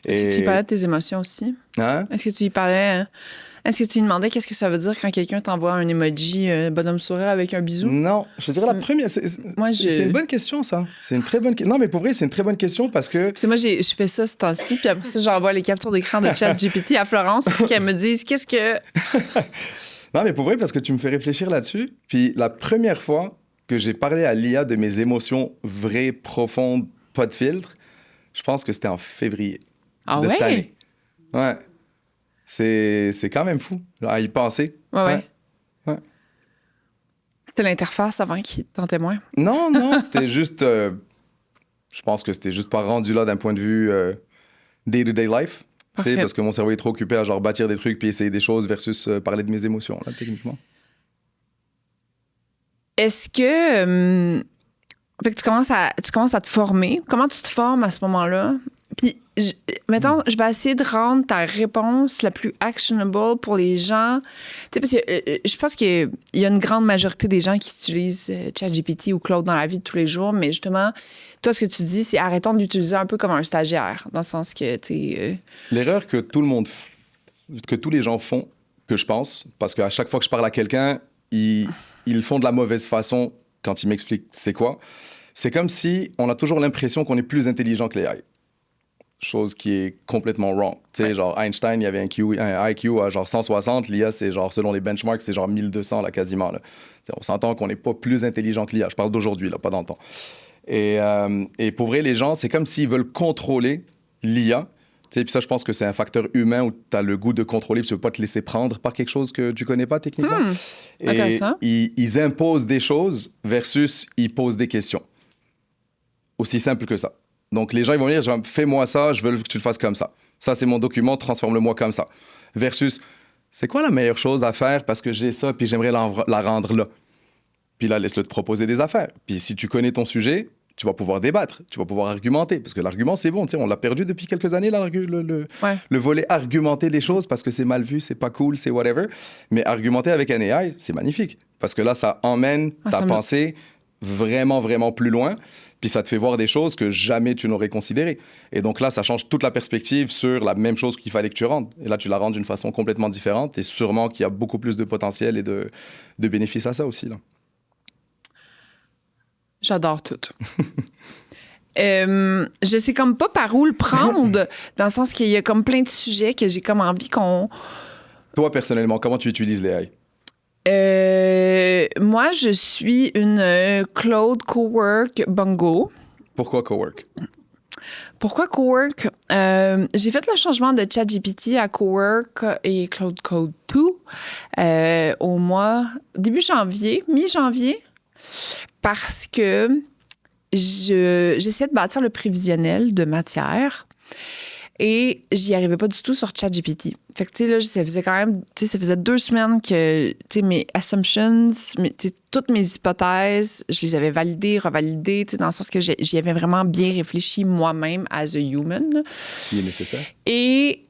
[SPEAKER 2] Est-ce que tu y parlais de tes émotions aussi?
[SPEAKER 1] Hein?
[SPEAKER 2] Est-ce que tu y parlais... Est-ce que tu lui demandais qu'est-ce que ça veut dire quand quelqu'un t'envoie un emoji bonhomme sourire avec un bisou?
[SPEAKER 1] Non, je te dirais la première.
[SPEAKER 2] Moi,
[SPEAKER 1] c'est une bonne question, ça. C'est une très bonne question. Non, mais pour vrai, c'est une très bonne question parce que.
[SPEAKER 2] Parce que moi, je fais ça ce temps-ci, puis après ça, j'envoie les captures d'écran de ChatGPT à Florence pour qu'elle me dise qu'est-ce que...
[SPEAKER 1] Non, mais pour vrai, parce que tu me fais réfléchir là-dessus. Puis la première fois que j'ai parlé à l'IA de mes émotions vraies, profondes, pas de filtre, je pense que c'était en février
[SPEAKER 2] Ah
[SPEAKER 1] de cette
[SPEAKER 2] ouais?
[SPEAKER 1] année. Ouais. C'est quand même fou à y penser.
[SPEAKER 2] Ouais.
[SPEAKER 1] Ouais.
[SPEAKER 2] C'était l'interface avant qui t'en témoigne.
[SPEAKER 1] Non, c'était juste. Je pense que c'était juste pas rendu là d'un point de vue day-to-day life. Tu sais,
[SPEAKER 2] Parfait.
[SPEAKER 1] parce que mon cerveau est trop occupé à genre bâtir des trucs puis essayer des choses versus parler de mes émotions, là, techniquement.
[SPEAKER 2] Est-ce que... fait que tu commences à te former. Comment tu te formes à ce moment-là? Puis, mettons, je vais essayer de rendre ta réponse la plus actionable pour les gens. Tu sais, parce que je pense qu'il y a une grande majorité des gens qui utilisent ChatGPT ou Claude dans la vie de tous les jours, mais justement, toi, ce que tu dis, c'est arrêtons d'utiliser un peu comme un stagiaire, dans le sens que, tu sais...
[SPEAKER 1] L'erreur que que tous les gens font, que je pense, parce qu'à chaque fois que je parle à quelqu'un, ils le font de la mauvaise façon quand ils m'expliquent c'est quoi. C'est comme si on a toujours l'impression qu'on est plus intelligent que les AI. Chose qui est complètement wrong. Tu sais, genre Einstein, il y avait un IQ à genre 160, l'IA, c'est genre, selon les benchmarks, c'est genre 1200, là, quasiment. Là. On s'entend qu'on n'est pas plus intelligent que l'IA. Je parle d'aujourd'hui, là, pas dans le temps. Et pour vrai, les gens, c'est comme s'ils veulent contrôler l'IA. Puis ça, je pense que c'est un facteur humain où tu as le goût de contrôler, puis tu ne veux pas te laisser prendre par quelque chose que tu connais pas techniquement. Et
[SPEAKER 2] Intéressant.
[SPEAKER 1] ils imposent des choses versus ils posent des questions. Aussi simple que ça. Donc, les gens, ils vont dire, fais-moi ça, je veux que tu le fasses comme ça. Ça, c'est mon document, transforme-le-moi comme ça. Versus, c'est quoi la meilleure chose à faire parce que j'ai ça, puis j'aimerais la rendre là. Puis là, laisse-le te proposer des affaires. Puis si tu connais ton sujet, tu vas pouvoir débattre, tu vas pouvoir argumenter. Parce que l'argument, c'est bon. Tu sais, on l'a perdu depuis quelques années, là, le volet argumenter les choses parce que c'est mal vu, c'est pas cool, c'est whatever. Mais argumenter avec un AI, c'est magnifique. Parce que là, ça emmène ta pensée vraiment, vraiment plus loin. Puis ça te fait voir des choses que jamais tu n'aurais considérées. Et donc là, ça change toute la perspective sur la même chose qu'il fallait que tu rendes. Et là, tu la rends d'une façon complètement différente. Et sûrement qu'il y a beaucoup plus de potentiel et de bénéfices à ça aussi, là.
[SPEAKER 2] J'adore tout. Je sais comme pas par où le prendre, dans le sens qu'il y a comme plein de sujets que j'ai comme envie qu'on...
[SPEAKER 1] Toi, personnellement, comment tu utilises les AI?
[SPEAKER 2] Moi, je suis une Claude Cowork Bongo.
[SPEAKER 1] Pourquoi Cowork?
[SPEAKER 2] Pourquoi Cowork? J'ai fait le changement de ChatGPT à Cowork et Cloud Code 2 au début janvier, mi-janvier, parce que j'essayais de bâtir le prévisionnel de matière et j'y arrivais pas du tout sur ChatGPT. Fait que, tu sais, là, ça faisait quand même, tu sais, ça faisait 2 semaines que, tu sais, mes assumptions, toutes mes hypothèses, je les avais validées, revalidées, tu sais, dans le sens que j'y avais vraiment bien réfléchi moi-même as a human. Là.
[SPEAKER 1] Il est nécessaire.
[SPEAKER 2] Et,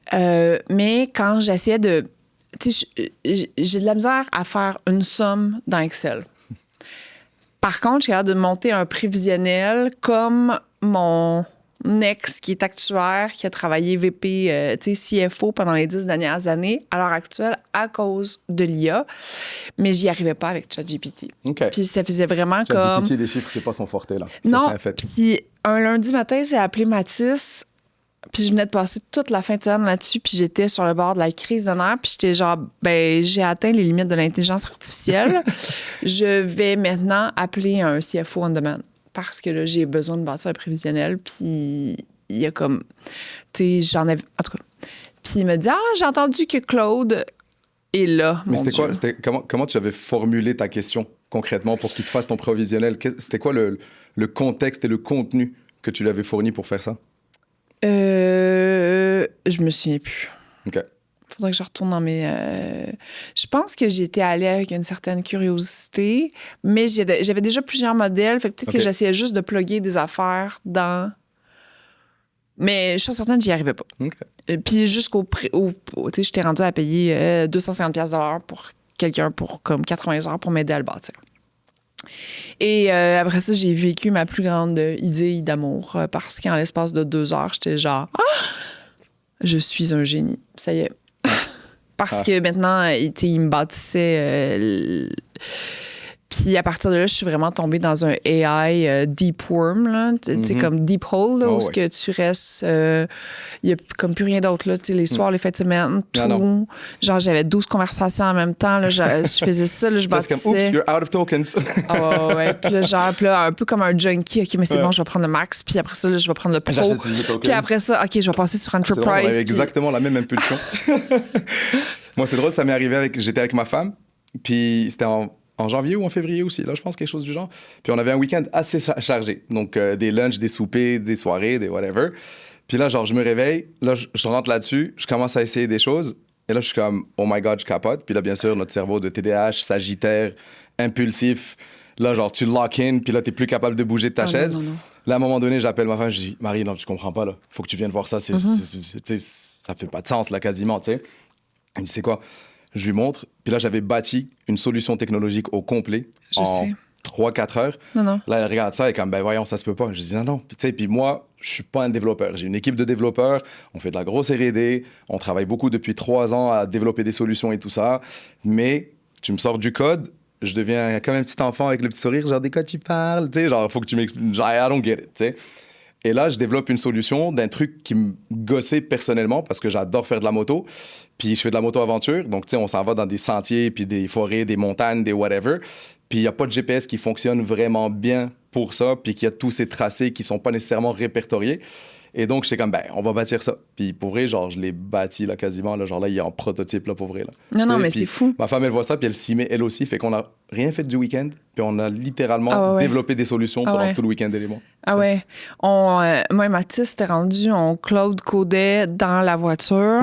[SPEAKER 2] mais quand j'essayais de, tu sais, j'ai de la misère à faire une somme dans Excel. Par contre, je suis capable de monter un prévisionnel comme mon ex qui est actuaire, qui a travaillé VP, CFO pendant les 10 dernières années, à l'heure actuelle, à cause de l'IA. Mais j'y arrivais pas avec ChatGPT.
[SPEAKER 1] OK.
[SPEAKER 2] Puis ça faisait vraiment comme...
[SPEAKER 1] ChatGPT, les chiffres, c'est pas son forté, là.
[SPEAKER 2] Non,
[SPEAKER 1] Ça, c'est un fait.
[SPEAKER 2] puis un lundi matin, j'ai appelé Mathis, puis je venais de passer toute la fin de semaine là-dessus, puis j'étais sur le bord de la crise de nerfs, puis j'étais genre, j'ai atteint les limites de l'intelligence artificielle. Je vais maintenant appeler un CFO on demand parce que là, j'ai besoin de bâtir un prévisionnel, puis il y a comme, tu sais, j'en avais, en tout cas. Puis il me dit, j'ai entendu que Claude est là,
[SPEAKER 1] Mais
[SPEAKER 2] mon
[SPEAKER 1] c'était
[SPEAKER 2] Dieu.
[SPEAKER 1] quoi, comment tu avais formulé ta question concrètement pour qu'il te fasse ton prévisionnel? C'était quoi le contexte et le contenu que tu lui avais fourni pour faire ça?
[SPEAKER 2] Je me souviens plus.
[SPEAKER 1] OK.
[SPEAKER 2] Faudrait que je retourne dans mes... Je pense que j'étais allée avec une certaine curiosité, mais j'avais déjà plusieurs modèles, fait que peut-être que j'essayais juste de plugger des affaires dans... Mais je suis certaine que j'y arrivais pas.
[SPEAKER 1] OK.
[SPEAKER 2] Puis jusqu'au prix... Tu sais, j'étais rendue à payer 250$ de l'heure pour quelqu'un pour comme 80 heures pour m'aider à le bâtir. Et après ça, j'ai vécu ma plus grande idée d'amour parce qu'en l'espace de 2 heures, j'étais genre je suis un génie. Ça y est. Parce que maintenant, il me bâtissait. Puis à partir de là, je suis vraiment tombée dans un AI deep worm, là, comme deep hole, là, où ce que tu restes, il n'y a comme plus rien d'autre, là, les soirs, les fêtes de semaine, tout.
[SPEAKER 1] Non.
[SPEAKER 2] Genre, j'avais 12 conversations en même temps, là, je faisais ça, là, je bâtissais.
[SPEAKER 1] C'est comme, oups, you're out of tokens.
[SPEAKER 2] Ouais. Puis là, genre, un peu comme un junkie, OK, mais c'est bon, je vais prendre le max, puis après ça, là, je vais prendre le pro.
[SPEAKER 1] J'achète plus de tokens.
[SPEAKER 2] Puis après ça, OK, je vais passer sur Enterprise.
[SPEAKER 1] On avait exactement la même impulsion. Moi, c'est drôle, ça m'est arrivé j'étais avec ma femme, puis c'était en janvier ou en février aussi, là, je pense, quelque chose du genre. Puis on avait un week-end assez chargé. Donc, des lunchs, des soupers, des soirées, des whatever. Puis là, genre, je me réveille, là, je rentre là-dessus, je commence à essayer des choses. Et là, je suis comme, oh my God, je capote. Puis là, bien sûr, notre cerveau de TDAH, sagittaire, impulsif, là, genre, tu lock in, puis là, t'es plus capable de bouger de ta chaise.
[SPEAKER 2] Non.
[SPEAKER 1] Là, à un moment donné, j'appelle ma femme, je dis, Marie, non, tu comprends pas, là. Faut que tu viennes voir ça. Ça fait pas de sens, là, quasiment, tu sais. Elle me dit, c'est quoi? Je lui montre. Puis là, j'avais bâti une solution technologique au complet en 3-4 heures.
[SPEAKER 2] Non.
[SPEAKER 1] Là, elle regarde ça et comme, voyons, ça se peut pas. Je dis, non. Puis moi, je suis pas un développeur. J'ai une équipe de développeurs. On fait de la grosse R&D. On travaille beaucoup depuis 3 ans à développer des solutions et tout ça. Mais tu me sors du code, je deviens comme un petit enfant avec le petit sourire. Genre, de quoi tu parles? Tu sais, genre, faut que tu m'expliques. Genre, I don't get it, tu sais. Et là, je développe une solution d'un truc qui me gossait personnellement parce que j'adore faire de la moto. Puis je fais de la moto-aventure. Donc, tu sais, on s'en va dans des sentiers, puis des forêts, des montagnes, des whatever. Puis il n'y a pas de GPS qui fonctionne vraiment bien pour ça, puis qu'il y a tous ces tracés qui ne sont pas nécessairement répertoriés. Et donc, j'étais comme, on va bâtir ça. Puis pour vrai, genre, je l'ai bâti là, quasiment. Là, genre là, il est en prototype là, pour vrai. Là.
[SPEAKER 2] Non, mais c'est fou.
[SPEAKER 1] Ma femme, elle voit ça, puis elle s'y met elle aussi. Fait qu'on n'a rien fait du week-end, puis on a littéralement développé des solutions pendant tout le week-end et les mois.
[SPEAKER 2] Ah ouais. Moi et Mathis, c'était rendu, on cloud codait dans la voiture.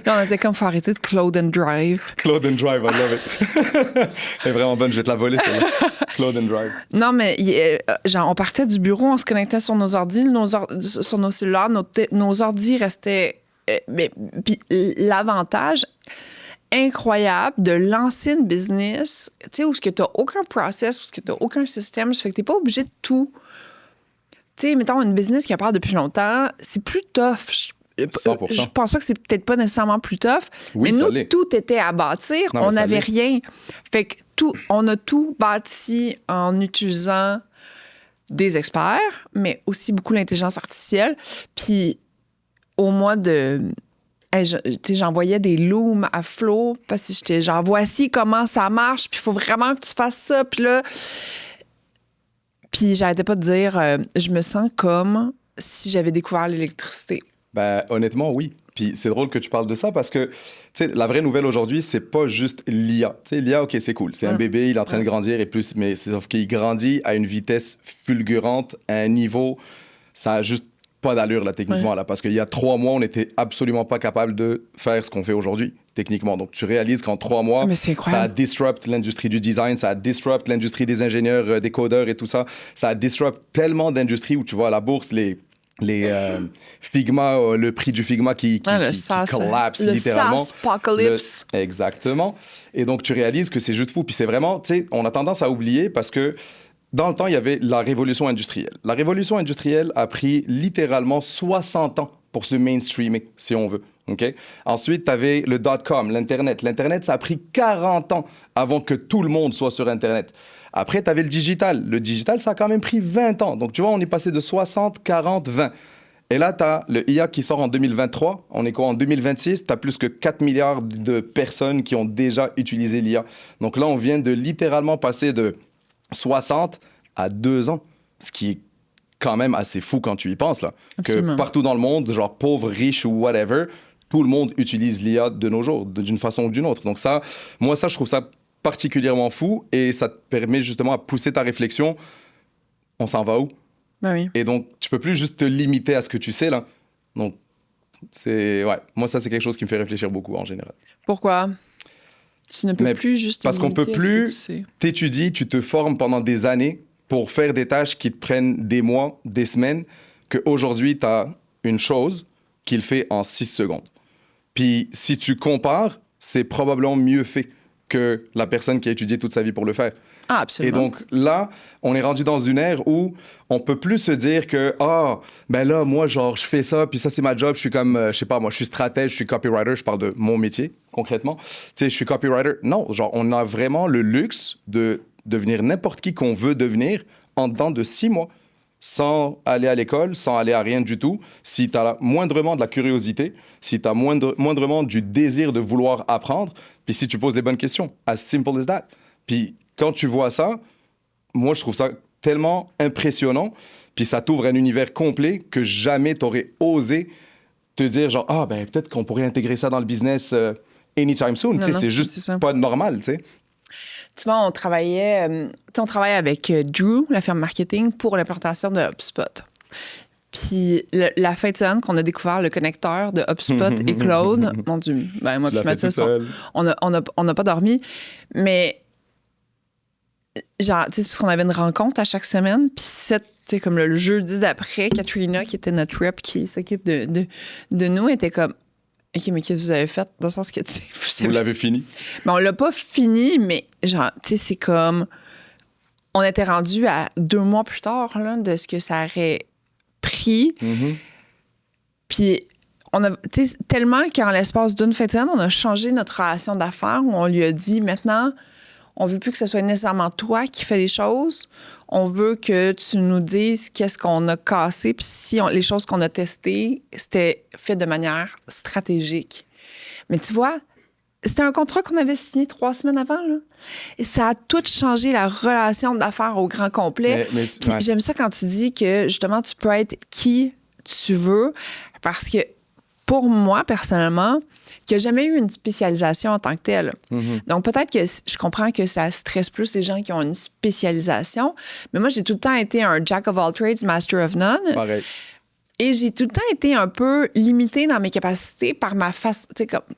[SPEAKER 2] Là, on était comme, faut arrêter de cloud and drive.
[SPEAKER 1] Cloud and drive, I love it. Elle est vraiment bonne, je vais te la voler, celle-là. Cloud and drive.
[SPEAKER 2] Non, mais genre, on partait du bureau, on se connectait sur nos ordi, sur nos cellulaires, nos ordis restaient... Puis l'avantage incroyable de lancer une business, tu sais, où tu n'as aucun process, où tu n'as aucun système, ça fait que tu n'es pas obligé de tout... Tu sais, mettons, une business qui a part depuis longtemps, c'est plus tough.
[SPEAKER 1] 100%.
[SPEAKER 2] Je pense pas que c'est peut-être pas nécessairement plus tough, mais nous, tout était à bâtir. On n'avait rien. Fait que on a tout bâti en utilisant des experts, mais aussi beaucoup l'intelligence artificielle. Puis, au mois de... j'envoyais des looms à Flo parce que j'étais genre, voici comment ça marche, puis il faut vraiment que tu fasses ça. Puis là... Puis j'arrêtais pas de dire, je me sens comme si j'avais découvert l'électricité?
[SPEAKER 1] Ben, honnêtement, oui. Puis c'est drôle que tu parles de ça parce que, tu sais, la vraie nouvelle aujourd'hui, c'est pas juste l'IA. Tu sais, l'IA, OK, c'est cool. C'est un bébé, il est en train de grandir et plus, mais sauf qu'il grandit à une vitesse fulgurante, à un niveau, ça a juste pas d'allure, là, techniquement, là. Parce qu'il y a 3 mois, on n'était absolument pas capable de faire ce qu'on fait aujourd'hui, techniquement. Donc, tu réalises qu'en 3 mois, ça a disrupt l'industrie du design, ça a disrupt l'industrie des ingénieurs, des codeurs et tout ça. Ça a disrupt tellement d'industries où tu vois à la bourse, les Figma, le prix du Figma qui collapse littéralement.
[SPEAKER 2] Le SaaS-apocalypse.
[SPEAKER 1] Exactement. Et donc, tu réalises que c'est juste fou. Puis c'est vraiment, tu sais, on a tendance à oublier parce que dans le temps, il y avait la révolution industrielle. La révolution industrielle a pris littéralement 60 ans pour se mainstreamer, si on veut. Okay? Ensuite, tu avais le dot-com, l'Internet. L'Internet, ça a pris 40 ans avant que tout le monde soit sur Internet. Après, tu avais le digital. Le digital, ça a quand même pris 20 ans. Donc, tu vois, on est passé de 60, 40, 20. Et là, tu as le IA qui sort en 2023. On est quoi, en 2026? Tu as plus que 4 milliards de personnes qui ont déjà utilisé l'IA. Donc là, on vient de littéralement passer de 60 à 2 ans. Ce qui est quand même assez fou quand tu y penses, là.
[SPEAKER 2] Absolument.
[SPEAKER 1] Que partout dans le monde, genre pauvre, riche ou whatever, tout le monde utilise l'IA de nos jours, d'une façon ou d'une autre. Donc ça, moi, ça, je trouve ça particulièrement fou et ça te permet justement à pousser ta réflexion. On s'en va où?
[SPEAKER 2] Ben oui.
[SPEAKER 1] Et donc, tu peux plus juste te limiter à ce que tu sais, là. Donc, c'est... Ouais, moi, ça, c'est quelque chose qui me fait réfléchir beaucoup, en général.
[SPEAKER 2] Pourquoi? Tu ne peux plus juste...
[SPEAKER 1] Parce qu'on peut plus... T'étudies, tu te formes pendant des années pour faire des tâches qui te prennent des mois, des semaines, qu'aujourd'hui, tu as une chose qu'il fait en 6 secondes. Puis, si tu compares, c'est probablement mieux fait que la personne qui a étudié toute sa vie pour le faire.
[SPEAKER 2] Ah, absolument.
[SPEAKER 1] Et donc là, on est rendu dans une ère où on peut plus se dire que ben là, moi, genre, je fais ça, puis ça, c'est ma job, je suis comme, je sais pas, moi, je suis stratège, je suis copywriter, je parle de mon métier, concrètement. Tu sais, je suis copywriter. Non, genre, on a vraiment le luxe de devenir n'importe qui qu'on veut devenir en dedans de 6 mois, sans aller à l'école, sans aller à rien du tout. Si tu as moindrement de la curiosité, si tu as moindrement du désir de vouloir apprendre, puis si tu poses les bonnes questions. As simple as that. Puis quand tu vois ça, moi, je trouve ça tellement impressionnant, puis ça t'ouvre un univers complet que jamais tu aurais osé te dire genre, ben peut-être qu'on pourrait intégrer ça dans le business anytime soon. C'est juste pas normal, tu sais.
[SPEAKER 2] Tu vois, on travaille avec Drew, la firme marketing, pour l'implantation de HubSpot. Puis la fin de semaine qu'on a découvert le connecteur de HubSpot et Claude, mon Dieu, ben moi puis Mathias, on n'a pas dormi, mais genre, tu sais, c'est parce qu'on avait une rencontre à chaque semaine, puis tu sais, comme le jeudi d'après, Katrina, qui était notre rep, qui s'occupe de nous, était comme, OK, mais qu'est-ce que vous avez fait? Dans le sens que, tu sais...
[SPEAKER 1] Vous l'avez fini?
[SPEAKER 2] Mais on l'a pas fini, mais genre, tu sais, c'est comme... On était rendu à 2 mois plus tard, là, de ce que ça aurait pris.
[SPEAKER 1] Mm-hmm.
[SPEAKER 2] Puis, on a, tu sais, tellement qu'en l'espace d'une fin de semaine, on a changé notre relation d'affaires où on lui a dit, maintenant, on veut plus que ce soit nécessairement toi qui fais les choses. On veut que tu nous dises qu'est-ce qu'on a cassé, puis si les choses qu'on a testées, c'était fait de manière stratégique. Mais tu vois, c'était un contrat qu'on avait signé 3 semaines avant, là. Et ça a tout changé la relation d'affaires au grand complet. Puis j'aime ça quand tu dis que, justement, tu peux être qui tu veux, parce que pour moi, personnellement, qui n'a jamais eu une spécialisation en tant que telle. Mm-hmm. Donc, peut-être que je comprends que ça stresse plus les gens qui ont une spécialisation, mais moi, j'ai tout le temps été un jack of all trades, master of none.
[SPEAKER 1] Pareil.
[SPEAKER 2] Et j'ai tout le temps été un peu limitée dans mes capacités par ma face,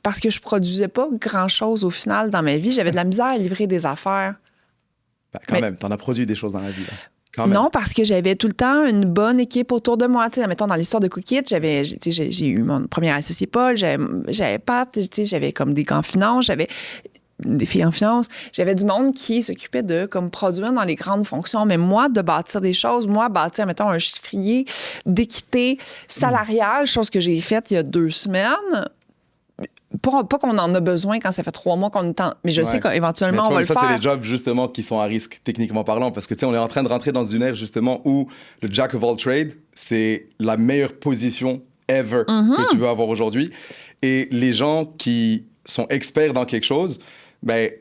[SPEAKER 2] parce que je produisais pas grand-chose au final dans ma vie. J'avais de la misère à livrer des affaires.
[SPEAKER 1] Ben, quand même, t'en as produit des choses dans la vie, là.
[SPEAKER 2] Non, parce que j'avais tout le temps une bonne équipe autour de moi. T'sais, mettons, dans l'histoire de Cookit, j'ai eu mon premier associé Paul, j'avais Pat, j'avais comme des gars en finance, j'avais des filles en finance. J'avais du monde qui s'occupait de comme produire dans les grandes fonctions. Mais moi, de bâtir des choses, bâtir, mettons, un chiffrier d'équité salariale, chose que j'ai faite il y a 2 semaines... Pas qu'on en a besoin quand ça fait 3 mois qu'on est en... Mais je sais qu'éventuellement, on va le faire.
[SPEAKER 1] Ça, c'est les jobs, justement, qui sont à risque, techniquement parlant. Parce que, tu sais, on est en train de rentrer dans une ère, justement, où le jack of all trades, c'est la meilleure position ever que tu veux avoir aujourd'hui. Et les gens qui sont experts dans quelque chose, ben,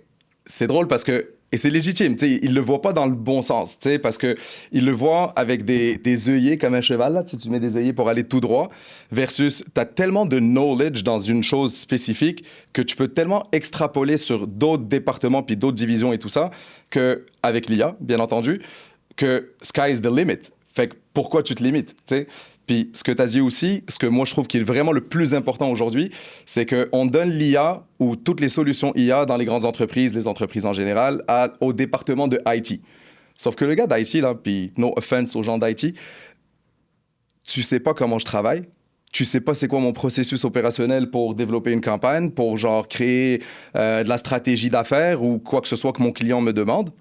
[SPEAKER 1] c'est drôle parce que Et c'est légitime, tu sais, il le voit pas dans le bon sens, tu sais, parce que il le voit avec des œillets comme un cheval, là, tu mets des œillets pour aller tout droit, versus tu as tellement de knowledge dans une chose spécifique que tu peux tellement extrapoler sur d'autres départements puis d'autres divisions et tout ça, que avec l'IA, bien entendu, que sky is the limit. Fait que pourquoi tu te limites, tu sais? Puis ce que tu as dit aussi, ce que moi je trouve qui est vraiment le plus important aujourd'hui, c'est qu'on donne l'IA ou toutes les solutions IA dans les grandes entreprises, les entreprises en général, au département de IT. Sauf que le gars d'IT, là, puis no offense aux gens d'IT, tu sais pas comment je travaille, tu sais pas c'est quoi mon processus opérationnel pour développer une campagne, pour genre créer de la stratégie d'affaires ou quoi que ce soit que mon client me demande.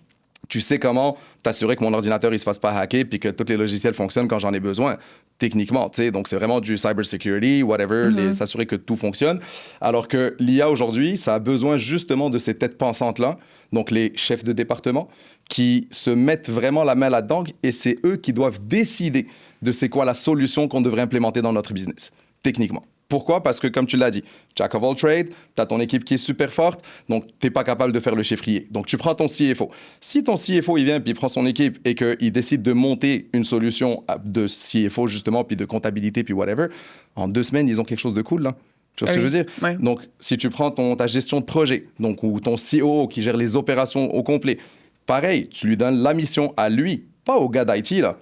[SPEAKER 1] Tu sais comment t'assurer que mon ordinateur il se fasse pas hacker puis que tous les logiciels fonctionnent quand j'en ai besoin, techniquement, tu sais. Donc, c'est vraiment du cybersecurity, whatever, s'assurer que tout fonctionne. Alors que l'IA, aujourd'hui, ça a besoin justement de ces têtes pensantes-là, donc les chefs de département, qui se mettent vraiment la main là-dedans et c'est eux qui doivent décider de c'est quoi la solution qu'on devrait implémenter dans notre business, techniquement. Pourquoi? Parce que, comme tu l'as dit, Jack of all trades, tu as ton équipe qui est super forte, donc tu n'es pas capable de faire le chiffrier. Donc, tu prends ton CFO. Si ton CFO, il vient puis il prend son équipe et qu'il décide de monter une solution de CFO, justement, puis de comptabilité, puis whatever, en 2 semaines, ils ont quelque chose de cool, là. Tu vois ce que je veux dire?
[SPEAKER 2] Ouais.
[SPEAKER 1] Donc, si tu prends ta gestion de projet, donc, ou ton CEO qui gère les opérations au complet, pareil, tu lui donnes la mission à lui, pas au gars d'IT, là,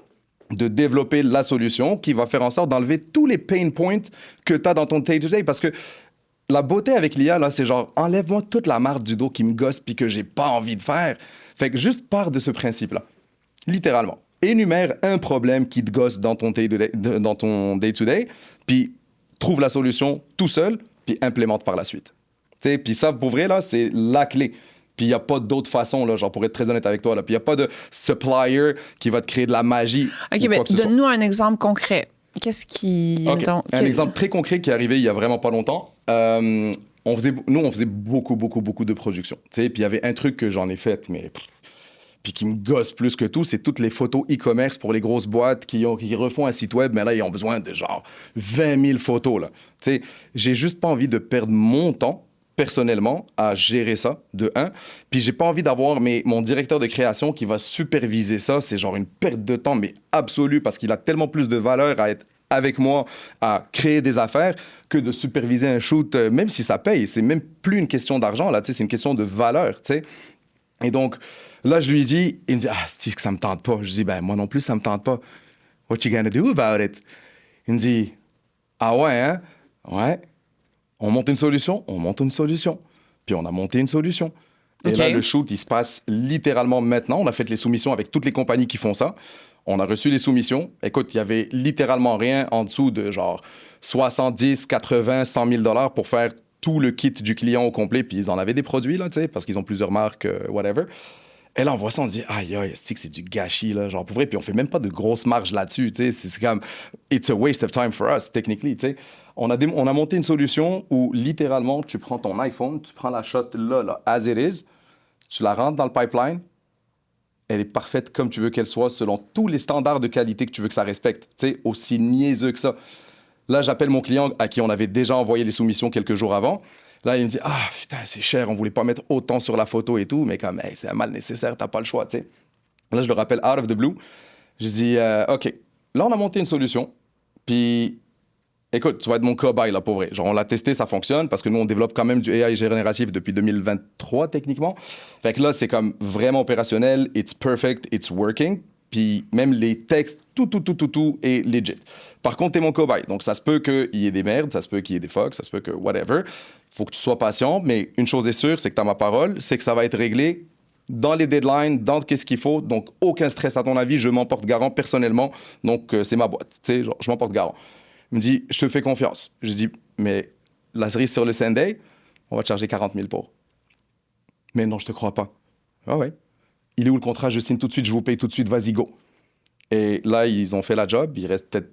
[SPEAKER 1] de développer la solution qui va faire en sorte d'enlever tous les pain points que tu as dans ton day-to-day. Parce que la beauté avec l'IA, là, c'est genre, enlève-moi toute la marde du dos qui me gosse puis que j'ai pas envie de faire. Fait que juste pars de ce principe-là. Littéralement. Énumère un problème qui te gosse dans ton day-to-day, puis trouve la solution tout seul, puis implémente par la suite. Puis ça, pour vrai, là, c'est la clé. Puis il n'y a pas d'autre façon, là, genre pour être très honnête avec toi. Puis il n'y a pas de supplier qui va te créer de la magie.
[SPEAKER 2] OK, mais donne-nous un exemple concret. Qu'est-ce qui...
[SPEAKER 1] Okay. Un exemple très concret qui est arrivé il n'y a vraiment pas longtemps. Nous, on faisait beaucoup de production. Puis il y avait un truc que j'en ai fait, mais... Puis qui me gosse plus que tout, c'est toutes les photos e-commerce pour les grosses boîtes qui refont un site web, mais là, ils ont besoin de genre 20 000 photos. Là. J'ai juste pas envie de perdre mon temps personnellement à gérer ça, de un. Puis j'ai pas envie d'avoir mon directeur de création qui va superviser ça. C'est genre une perte de temps, mais absolue, parce qu'il a tellement plus de valeur à être avec moi, à créer des affaires, que de superviser un shoot, même si ça paye. C'est même plus une question d'argent, là, c'est une question de valeur, tu sais. Et donc, là, je lui dis, il me dit, c'est que ça me tente pas. Je dis, ben, moi non plus, ça me tente pas. What you gonna do about it? Il me dit, ah ouais, hein? Ouais. On monte une solution, Puis on a monté une solution. Et là, le shoot, il se passe littéralement maintenant. On a fait les soumissions avec toutes les compagnies qui font ça. On a reçu les soumissions. Écoute, il y avait littéralement rien en dessous de genre 70, 80, 100 000 $ pour faire tout le kit du client au complet. Puis ils en avaient des produits, là, tu sais, parce qu'ils ont plusieurs marques, whatever. Et là, on voit ça, on dit, aïe, c'est du gâchis, là, genre, pour vrai. Puis on fait même pas de grosses marges là-dessus, tu sais. C'est comme, it's a waste of time for us, technically, tu sais. On a monté une solution où, littéralement, tu prends ton iPhone, tu prends la shot là, as it is, tu la rentres dans le pipeline, elle est parfaite comme tu veux qu'elle soit, selon tous les standards de qualité que tu veux que ça respecte, tu sais, aussi niaiseux que ça. Là, j'appelle mon client à qui on avait déjà envoyé les soumissions quelques jours avant. Là, il me dit, putain, c'est cher, on voulait pas mettre autant sur la photo et tout, mais comme, hey, c'est un mal nécessaire, t'as pas le choix, tu sais. Là, je le rappelle out of the blue. Je dis, OK, là, on a monté une solution, puis écoute, tu vas être mon cobaye, là, pour vrai. Genre, on l'a testé, ça fonctionne, parce que nous, on développe quand même du AI génératif depuis 2023, techniquement. Fait que là, c'est comme vraiment opérationnel, it's perfect, it's working. Puis même les textes, tout est legit. Par contre, t'es mon cobaye. Donc, ça se peut qu'il y ait des merdes, ça se peut qu'il y ait des fucks, ça se peut que whatever. Faut que tu sois patient, mais une chose est sûre, c'est que t'as ma parole, c'est que ça va être réglé dans les deadlines, dans qu'est-ce qu'il faut. Donc, aucun stress à ton avis, je m'en porte garant personnellement. Donc, c'est ma boîte. Tu sais, genre, je m'en porte garant. Il me dit, je te fais confiance. Je dis, mais la cerise sur le Sunday, on va te charger 40 000 pour. Mais non, je te crois pas. Ah ouais. Il est où le contrat? Je signe tout de suite, je vous paye tout de suite, vas-y, go. Et là, ils ont fait la job. Il reste peut-être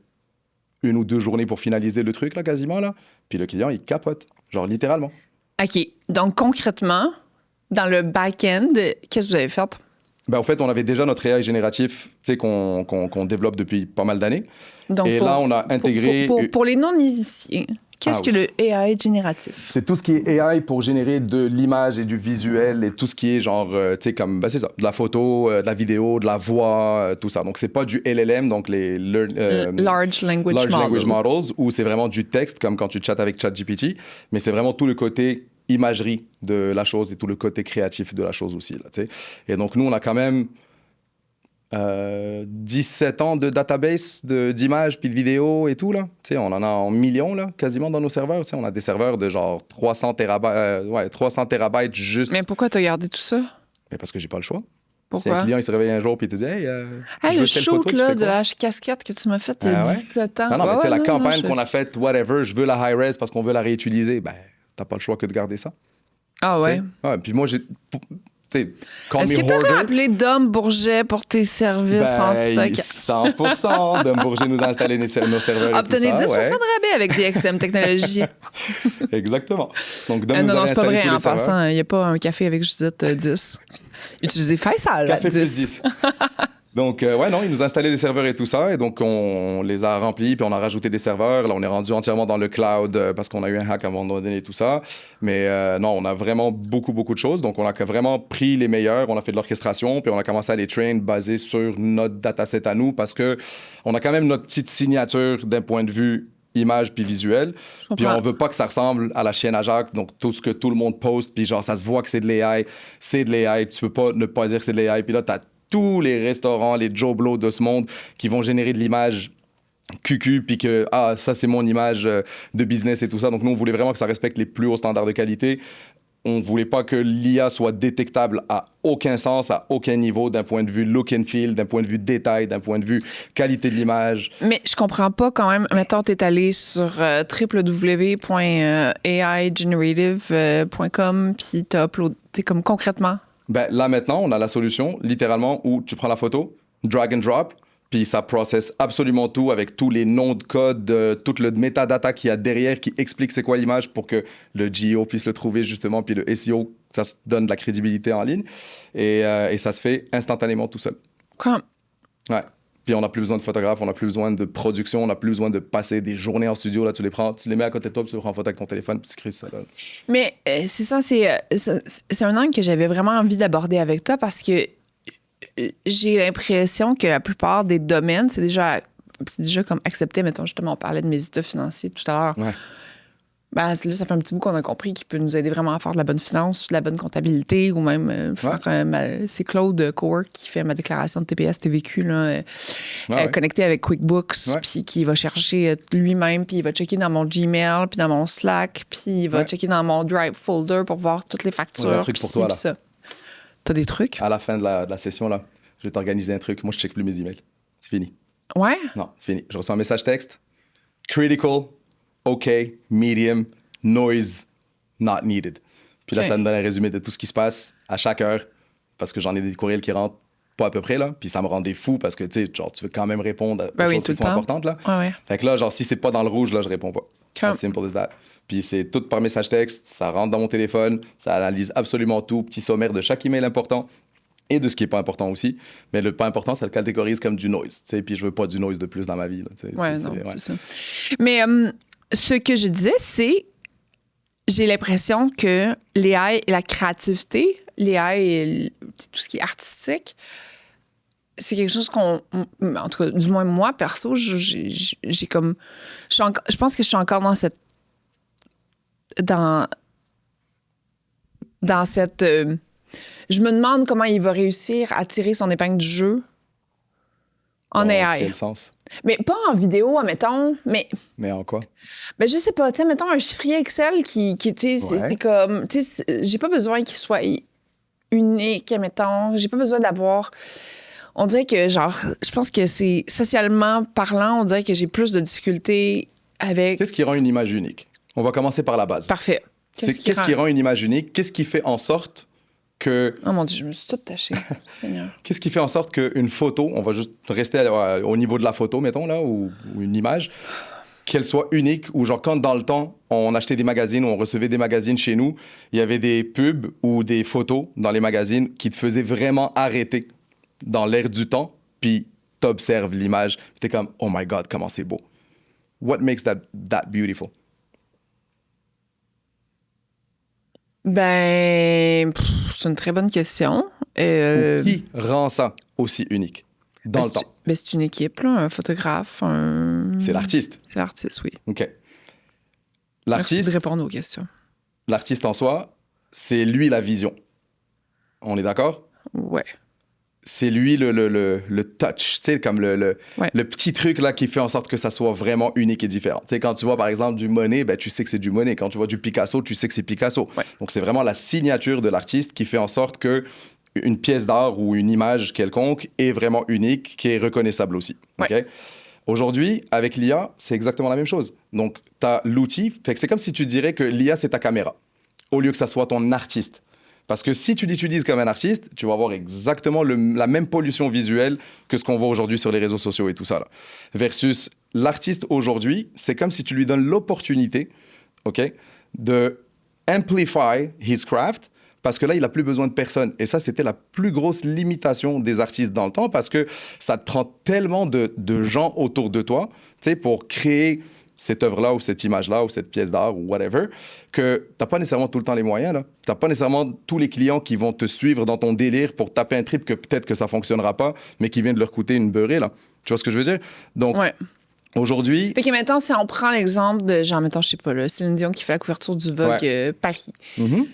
[SPEAKER 1] 1 ou 2 journées pour finaliser le truc, là, quasiment, là. Puis le client, il capote. Genre, littéralement.
[SPEAKER 2] OK. Donc, concrètement, dans le back-end, qu'est-ce que vous avez fait?
[SPEAKER 1] Ben, en fait, on avait déjà notre AI génératif, tu sais, qu'on développe depuis pas mal d'années.
[SPEAKER 2] Donc,
[SPEAKER 1] et là, on a intégré...
[SPEAKER 2] Pour les non-initiés, Qu'est-ce que le AI génératif?
[SPEAKER 1] C'est tout ce qui est AI pour générer de l'image et du visuel et tout ce qui est genre, tu sais, comme, ben c'est ça, de la photo, de la vidéo, de la voix, tout ça. Donc, c'est pas du LLM, donc les
[SPEAKER 2] Large Language
[SPEAKER 1] Models, où c'est vraiment du texte, comme quand tu chattes avec ChatGPT, mais c'est vraiment tout le côté imagerie de la chose et tout le côté créatif de la chose aussi, là, tu sais. Et donc, nous, on a quand même 17 ans de database d'images puis de vidéos et tout, là. Tu sais, on en a en millions, là, quasiment dans nos serveurs. Tu sais, on a des serveurs de genre 300 terabytes juste...
[SPEAKER 2] Mais pourquoi t'as gardé tout ça?
[SPEAKER 1] Mais parce que j'ai pas le choix. Si
[SPEAKER 2] Pourquoi?
[SPEAKER 1] un client, il se réveille un jour puis il te dit « Hey,
[SPEAKER 2] Hey,
[SPEAKER 1] je
[SPEAKER 2] le
[SPEAKER 1] veux telle photo,
[SPEAKER 2] shoot
[SPEAKER 1] tu
[SPEAKER 2] là,
[SPEAKER 1] fais
[SPEAKER 2] de
[SPEAKER 1] quoi?
[SPEAKER 2] la casquette que tu m'as faite il y a
[SPEAKER 1] Ah ouais?
[SPEAKER 2] 17 ans.
[SPEAKER 1] Non, mais
[SPEAKER 2] Ouais,
[SPEAKER 1] tu sais,
[SPEAKER 2] ouais,
[SPEAKER 1] la campagne
[SPEAKER 2] je-
[SPEAKER 1] qu'on a faite, whatever, je veux la high-res parce qu'on veut la réutiliser, ben, t'as pas le choix que de garder ça.
[SPEAKER 2] Ah ouais.
[SPEAKER 1] Tu sais. Ouais, puis moi, j'ai... Tu sais, call
[SPEAKER 2] Est-ce
[SPEAKER 1] me
[SPEAKER 2] que tu aurais
[SPEAKER 1] hoarder.
[SPEAKER 2] appelé Dom Bourget pour tes services en stock?
[SPEAKER 1] 100%. Dom Bourget nous a installé nos serveurs
[SPEAKER 2] Obtenez
[SPEAKER 1] et tout
[SPEAKER 2] 10
[SPEAKER 1] ça. Ouais.
[SPEAKER 2] de rabais avec DXM Technologies.
[SPEAKER 1] Exactement. Donc, Dom nous
[SPEAKER 2] Non,
[SPEAKER 1] a
[SPEAKER 2] non, c'est pas
[SPEAKER 1] installé
[SPEAKER 2] vrai.
[SPEAKER 1] tous
[SPEAKER 2] En
[SPEAKER 1] les serveurs.
[SPEAKER 2] passant, il n'y a pas un café avec Judith 10. Utilisez Faisal
[SPEAKER 1] Café
[SPEAKER 2] 10.
[SPEAKER 1] plus 10. Donc, ouais, non, il nous a installé les serveurs et tout ça. Et donc, on les a remplis, puis on a rajouté des serveurs. Là, on est rendu entièrement dans le cloud parce qu'on a eu un hack à un moment donné et tout ça. Mais non, on a vraiment beaucoup, beaucoup de choses. Donc, on a vraiment pris les meilleurs. On a fait de l'orchestration, puis on a commencé à les train basés sur notre dataset à nous parce que on a quand même notre petite signature d'un point de vue image puis visuel. Puis on veut pas que ça ressemble à la chienne à Jacques. Donc, tout ce que tout le monde poste, puis genre, ça se voit que c'est de l'AI. C'est de l'AI. Tu peux pas ne pas dire que c'est de l'AI. Puis là, t'as tous les restaurants, les Joe Blow de ce monde qui vont générer de l'image QQ, puis que, ah, ça, c'est mon image de business et tout ça. Donc, nous, on voulait vraiment que ça respecte les plus hauts standards de qualité. On voulait pas que l'IA soit détectable à aucun sens, à aucun niveau, d'un point de vue look and feel, d'un point de vue détail, d'un point de vue qualité de l'image.
[SPEAKER 2] Mais je comprends pas quand même. Mettons, t'es allé sur www.aigenerative.com puis t'as uploadé, comme concrètement.
[SPEAKER 1] Ben, là, maintenant, on a la solution, littéralement, où tu prends la photo, drag and drop, puis ça processe absolument tout avec tous les noms de code, tout le metadata qu'il y a derrière qui explique c'est quoi l'image pour que le GEO puisse le trouver justement, puis le SEO, ça se donne de la crédibilité en ligne. Et ça se fait instantanément tout seul.
[SPEAKER 2] Quand...
[SPEAKER 1] Ouais. Puis on n'a plus besoin de photographe, on n'a plus besoin de production, on n'a plus besoin de passer des journées en studio. Là, tu les prends, tu les mets à côté de toi, puis tu les prends en photo avec ton téléphone, puis tu crées ça. Là.
[SPEAKER 2] Mais c'est ça, c'est un angle que j'avais vraiment envie d'aborder avec toi parce que j'ai l'impression que la plupart des domaines, c'est déjà comme accepté. Mettons, justement, on parlait de mes états financiers tout à l'heure.
[SPEAKER 1] Ouais.
[SPEAKER 2] Ben, là, ça fait un petit bout qu'on a compris qu'il peut nous aider vraiment à faire de la bonne finance, de la bonne comptabilité ou même faire... c'est Claude Cowork qui fait ma déclaration de TPS TVQ, là, connecté avec QuickBooks, puis qui va chercher lui-même, puis il va checker dans mon Gmail, puis dans mon Slack, puis il va checker dans mon Drive folder pour voir toutes les factures.
[SPEAKER 1] Ouais, un truc pour toi, là.
[SPEAKER 2] Ça. T'as des trucs?
[SPEAKER 1] À la fin de la session, là, je vais t'organiser un truc. Moi, je check plus mes emails. C'est fini.
[SPEAKER 2] Ouais?
[SPEAKER 1] Non, fini. Je reçois un message texte. Critical, OK, medium, noise, not needed. Puis là,
[SPEAKER 2] OK.
[SPEAKER 1] ça me donne un résumé de tout ce qui se passe à chaque heure parce que j'en ai des courriels qui rentrent pas à peu près, là. Puis ça me rend des fous parce que, tu sais, genre, tu veux quand même répondre à des choses
[SPEAKER 2] tout
[SPEAKER 1] qui
[SPEAKER 2] le
[SPEAKER 1] sont
[SPEAKER 2] temps.
[SPEAKER 1] importantes, là.
[SPEAKER 2] Ouais.
[SPEAKER 1] Fait que là, genre, si c'est pas dans le rouge, là, je réponds pas. As simple as that. Puis c'est tout par message texte, ça rentre dans mon téléphone, ça analyse absolument tout, petit sommaire de chaque email important et de ce qui est pas important aussi. Mais le pas important, ça le catégorise comme du noise, tu sais. Puis je veux pas du noise de plus dans ma vie, là, tu sais.
[SPEAKER 2] Ouais, non, c'est ça. Mais ce que je disais, c'est j'ai l'impression que l'AI et la créativité, l'AI et tout ce qui est artistique, c'est quelque chose qu'on... En tout cas, du moins moi, perso, j'ai comme... Je pense que je suis encore dans cette... Dans cette... je me demande comment il va réussir à tirer son épingle du jeu en
[SPEAKER 1] Dans
[SPEAKER 2] AI.
[SPEAKER 1] quel sens?
[SPEAKER 2] Mais pas en vidéo, admettons, mais...
[SPEAKER 1] Mais en quoi?
[SPEAKER 2] Ben, je sais pas, tu sais, mettons un chiffrier Excel qui tu sais, c'est comme, tu sais, j'ai pas besoin qu'il soit unique, mettons, j'ai pas besoin d'avoir, on dirait que, genre, je pense que c'est, socialement parlant, on dirait que j'ai plus de difficultés avec...
[SPEAKER 1] Qu'est-ce qui rend une image unique? On va commencer par la base.
[SPEAKER 2] Parfait.
[SPEAKER 1] Qu'est-ce qui rend une image unique? Qu'est-ce qui fait en sorte que...
[SPEAKER 2] Oh mon Dieu, je me suis toute tachée, Seigneur.
[SPEAKER 1] Qu'est-ce qui fait en sorte qu'une photo, on va juste rester au niveau de la photo, mettons, là, ou une image, qu'elle soit unique, ou genre quand dans le temps, on achetait des magazines, ou on recevait des magazines chez nous, il y avait des pubs ou des photos dans les magazines qui te faisaient vraiment arrêter dans l'air du temps, puis t'observes l'image, puis t'es comme, oh my God, comment c'est beau. What makes that beautiful?
[SPEAKER 2] C'est une très bonne question.
[SPEAKER 1] Ou qui rend ça aussi unique dans le temps?
[SPEAKER 2] C'est une équipe, là, un photographe,
[SPEAKER 1] C'est l'artiste.
[SPEAKER 2] C'est l'artiste, oui.
[SPEAKER 1] OK.
[SPEAKER 2] Merci de répondre aux questions.
[SPEAKER 1] L'artiste en soi, c'est lui la vision. On est d'accord?
[SPEAKER 2] Ouais.
[SPEAKER 1] C'est lui le touch, tu sais, comme le petit truc là qui fait en sorte que ça soit vraiment unique et différent. Tu sais, quand tu vois par exemple du Monet, ben, tu sais que c'est du Monet. Quand tu vois du Picasso, tu sais que c'est Picasso.
[SPEAKER 2] Ouais.
[SPEAKER 1] Donc c'est vraiment la signature de l'artiste qui fait en sorte que une pièce d'art ou une image quelconque est vraiment unique, qui est reconnaissable aussi.
[SPEAKER 2] Ouais.
[SPEAKER 1] OK? Aujourd'hui, avec l'IA, c'est exactement la même chose. Donc, tu as l'outil, fait que c'est comme si tu dirais que l'IA, c'est ta caméra, au lieu que ça soit ton artiste. Parce que si tu l'utilises comme un artiste, tu vas avoir exactement la même pollution visuelle que ce qu'on voit aujourd'hui sur les réseaux sociaux et tout ça. Là. Versus l'artiste aujourd'hui, c'est comme si tu lui donnes l'opportunité, OK, de amplify his craft, parce que là, il n'a plus besoin de personne. Et ça, c'était la plus grosse limitation des artistes dans le temps, parce que ça te prend tellement de gens autour de toi, tu sais, pour créer cette œuvre-là ou cette image-là ou cette pièce d'art ou whatever, que tu n'as pas nécessairement tout le temps les moyens. Tu n'as pas nécessairement tous les clients qui vont te suivre dans ton délire pour taper un trip que peut-être que ça ne fonctionnera pas, mais qui vient de leur coûter une beurrée. Là. Tu vois ce que je veux dire? Donc, aujourd'hui...
[SPEAKER 2] Fait que maintenant, si on prend l'exemple de, genre, mettons, je sais pas, là, Céline Dion qui fait la couverture du Vogue Paris.
[SPEAKER 1] Mm-hmm.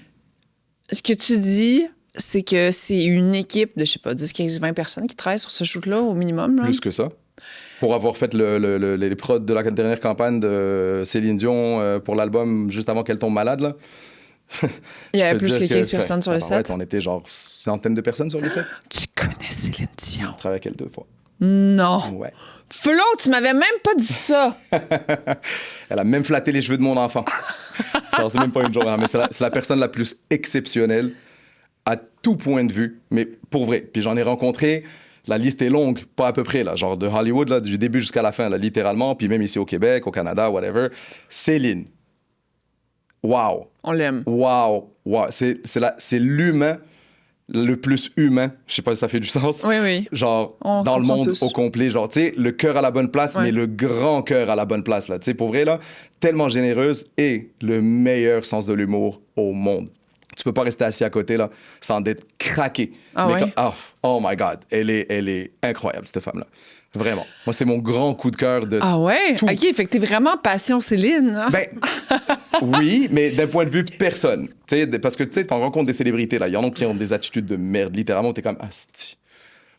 [SPEAKER 2] Ce que tu dis, c'est que c'est une équipe de, je sais pas, 10, 15, 20 personnes qui travaillent sur ce shoot-là au minimum. Là.
[SPEAKER 1] Plus que ça. Pour avoir fait les prods de la dernière campagne de Céline Dion pour l'album juste avant qu'elle tombe malade, là.
[SPEAKER 2] Il y avait plus que 15 personnes sur le set.
[SPEAKER 1] On était genre centaines de personnes sur le set.
[SPEAKER 2] Tu connais Céline Dion?
[SPEAKER 1] On travaille avec elle 2 fois.
[SPEAKER 2] Non.
[SPEAKER 1] Ouais.
[SPEAKER 2] Flo, tu m'avais même pas dit ça.
[SPEAKER 1] Elle a même flatté les cheveux de mon enfant. Alors, c'est même pas une joke, mais c'est la personne la plus exceptionnelle à tout point de vue, mais pour vrai. Puis j'en ai rencontré... La liste est longue, pas à peu près, là, genre de Hollywood, là, du début jusqu'à la fin, là, littéralement, puis même ici au Québec, au Canada, whatever. Céline. Wow.
[SPEAKER 2] On l'aime.
[SPEAKER 1] Wow. Wow. C'est l'humain le plus humain. Je sais pas si ça fait du sens.
[SPEAKER 2] Oui, oui.
[SPEAKER 1] Genre,
[SPEAKER 2] on
[SPEAKER 1] dans le monde
[SPEAKER 2] tous.
[SPEAKER 1] au complet. Genre, tu sais, le cœur à la bonne place, mais le grand cœur à la bonne place, là. Tu sais, pour vrai, là, tellement généreuse et le meilleur sens de l'humour au monde. Tu peux pas rester assis à côté, là, sans être craqué.
[SPEAKER 2] Ah
[SPEAKER 1] mais
[SPEAKER 2] ouais?
[SPEAKER 1] Oh my God, elle est incroyable, cette femme-là. Vraiment. Moi, c'est mon grand coup de cœur de
[SPEAKER 2] Ah ouais?
[SPEAKER 1] tout.
[SPEAKER 2] OK, fait que t'es vraiment passion Céline. Hein?
[SPEAKER 1] Ben, oui, mais d'un point de vue personne. Parce que, tu sais, t'en rencontres des célébrités, là. Il y en a qui ont des attitudes de merde. Littéralement, t'es comme, asti,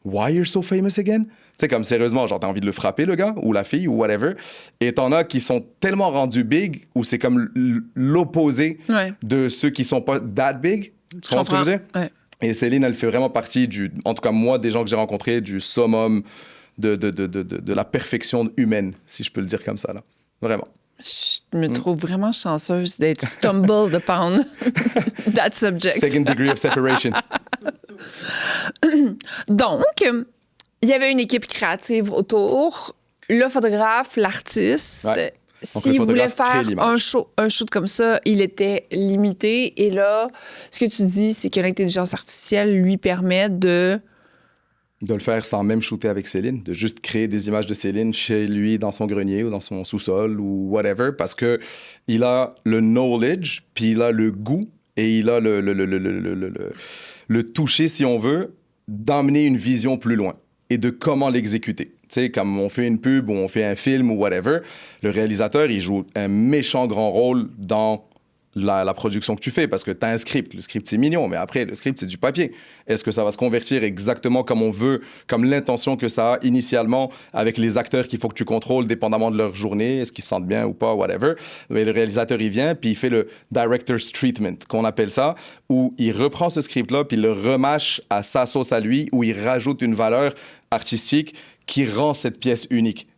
[SPEAKER 1] why you're so famous again? Tu sais, comme sérieusement, genre, t'as envie de le frapper, le gars, ou la fille, ou whatever. Et t'en as qui sont tellement rendus big, ou c'est comme l'opposé de ceux qui sont pas that big. Tu comprends ce que je veux dire?
[SPEAKER 2] Ouais.
[SPEAKER 1] Et Céline, elle fait vraiment partie en tout cas, moi, des gens que j'ai rencontrés, du summum de la perfection humaine, si je peux le dire comme ça, là. Vraiment.
[SPEAKER 2] Je me trouve vraiment chanceuse d'être stumbled upon that subject.
[SPEAKER 1] Second degree of separation.
[SPEAKER 2] Donc, il y avait une équipe créative autour, le photographe, l'artiste.
[SPEAKER 1] Ouais.
[SPEAKER 2] S'il voulait faire un shoot comme ça, il était limité. Et là, ce que tu dis, c'est que l'intelligence artificielle lui permet de
[SPEAKER 1] le faire sans même shooter avec Céline, de juste créer des images de Céline chez lui, dans son grenier ou dans son sous-sol ou whatever, parce que il a le knowledge, puis il a le goût et il a le toucher, si on veut, d'emmener une vision plus loin et de comment l'exécuter. Tu sais, comme on fait une pub ou on fait un film ou whatever, le réalisateur, il joue un méchant grand rôle dans la production que tu fais, parce que tu as un script. Le script, c'est mignon, mais après, le script, c'est du papier. Est-ce que ça va se convertir exactement comme on veut, comme l'intention que ça a initialement avec les acteurs qu'il faut que tu contrôles dépendamment de leur journée, est-ce qu'ils se sentent bien ou pas, whatever. Mais le réalisateur, il vient, puis il fait le director's treatment, qu'on appelle ça, où il reprend ce script-là, puis il le remâche à sa sauce à lui, où il rajoute une valeur artistique qui rend cette pièce unique.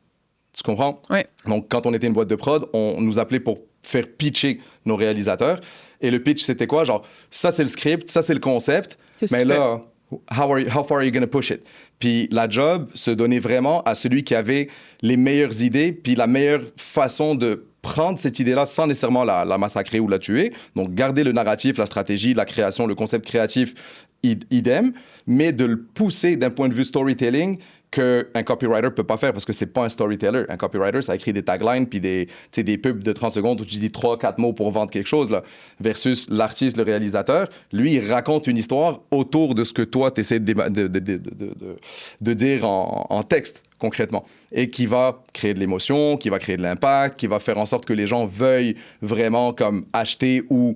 [SPEAKER 1] Tu comprends?
[SPEAKER 2] Oui.
[SPEAKER 1] Donc, quand on était une boîte de prod, on nous appelait pour faire pitcher nos réalisateurs. Et le pitch, c'était quoi? Genre, ça, c'est le script, ça, c'est le concept. Mais là, how far are you going to push it? Puis la job se donnait vraiment à celui qui avait les meilleures idées, puis la meilleure façon de prendre cette idée-là sans nécessairement la massacrer ou la tuer. Donc, garder le narratif, la stratégie, la création, le concept créatif, idem, mais de le pousser d'un point de vue storytelling qu'un copywriter peut pas faire parce que c'est pas un storyteller. Un copywriter, ça écrit des taglines puis des pubs de 30 secondes où tu dis 3-4 mots pour vendre quelque chose, là, versus l'artiste, le réalisateur. Lui, il raconte une histoire autour de ce que toi, tu essaies de dire en texte, concrètement, et qui va créer de l'émotion, qui va créer de l'impact, qui va faire en sorte que les gens veuillent vraiment comme acheter ou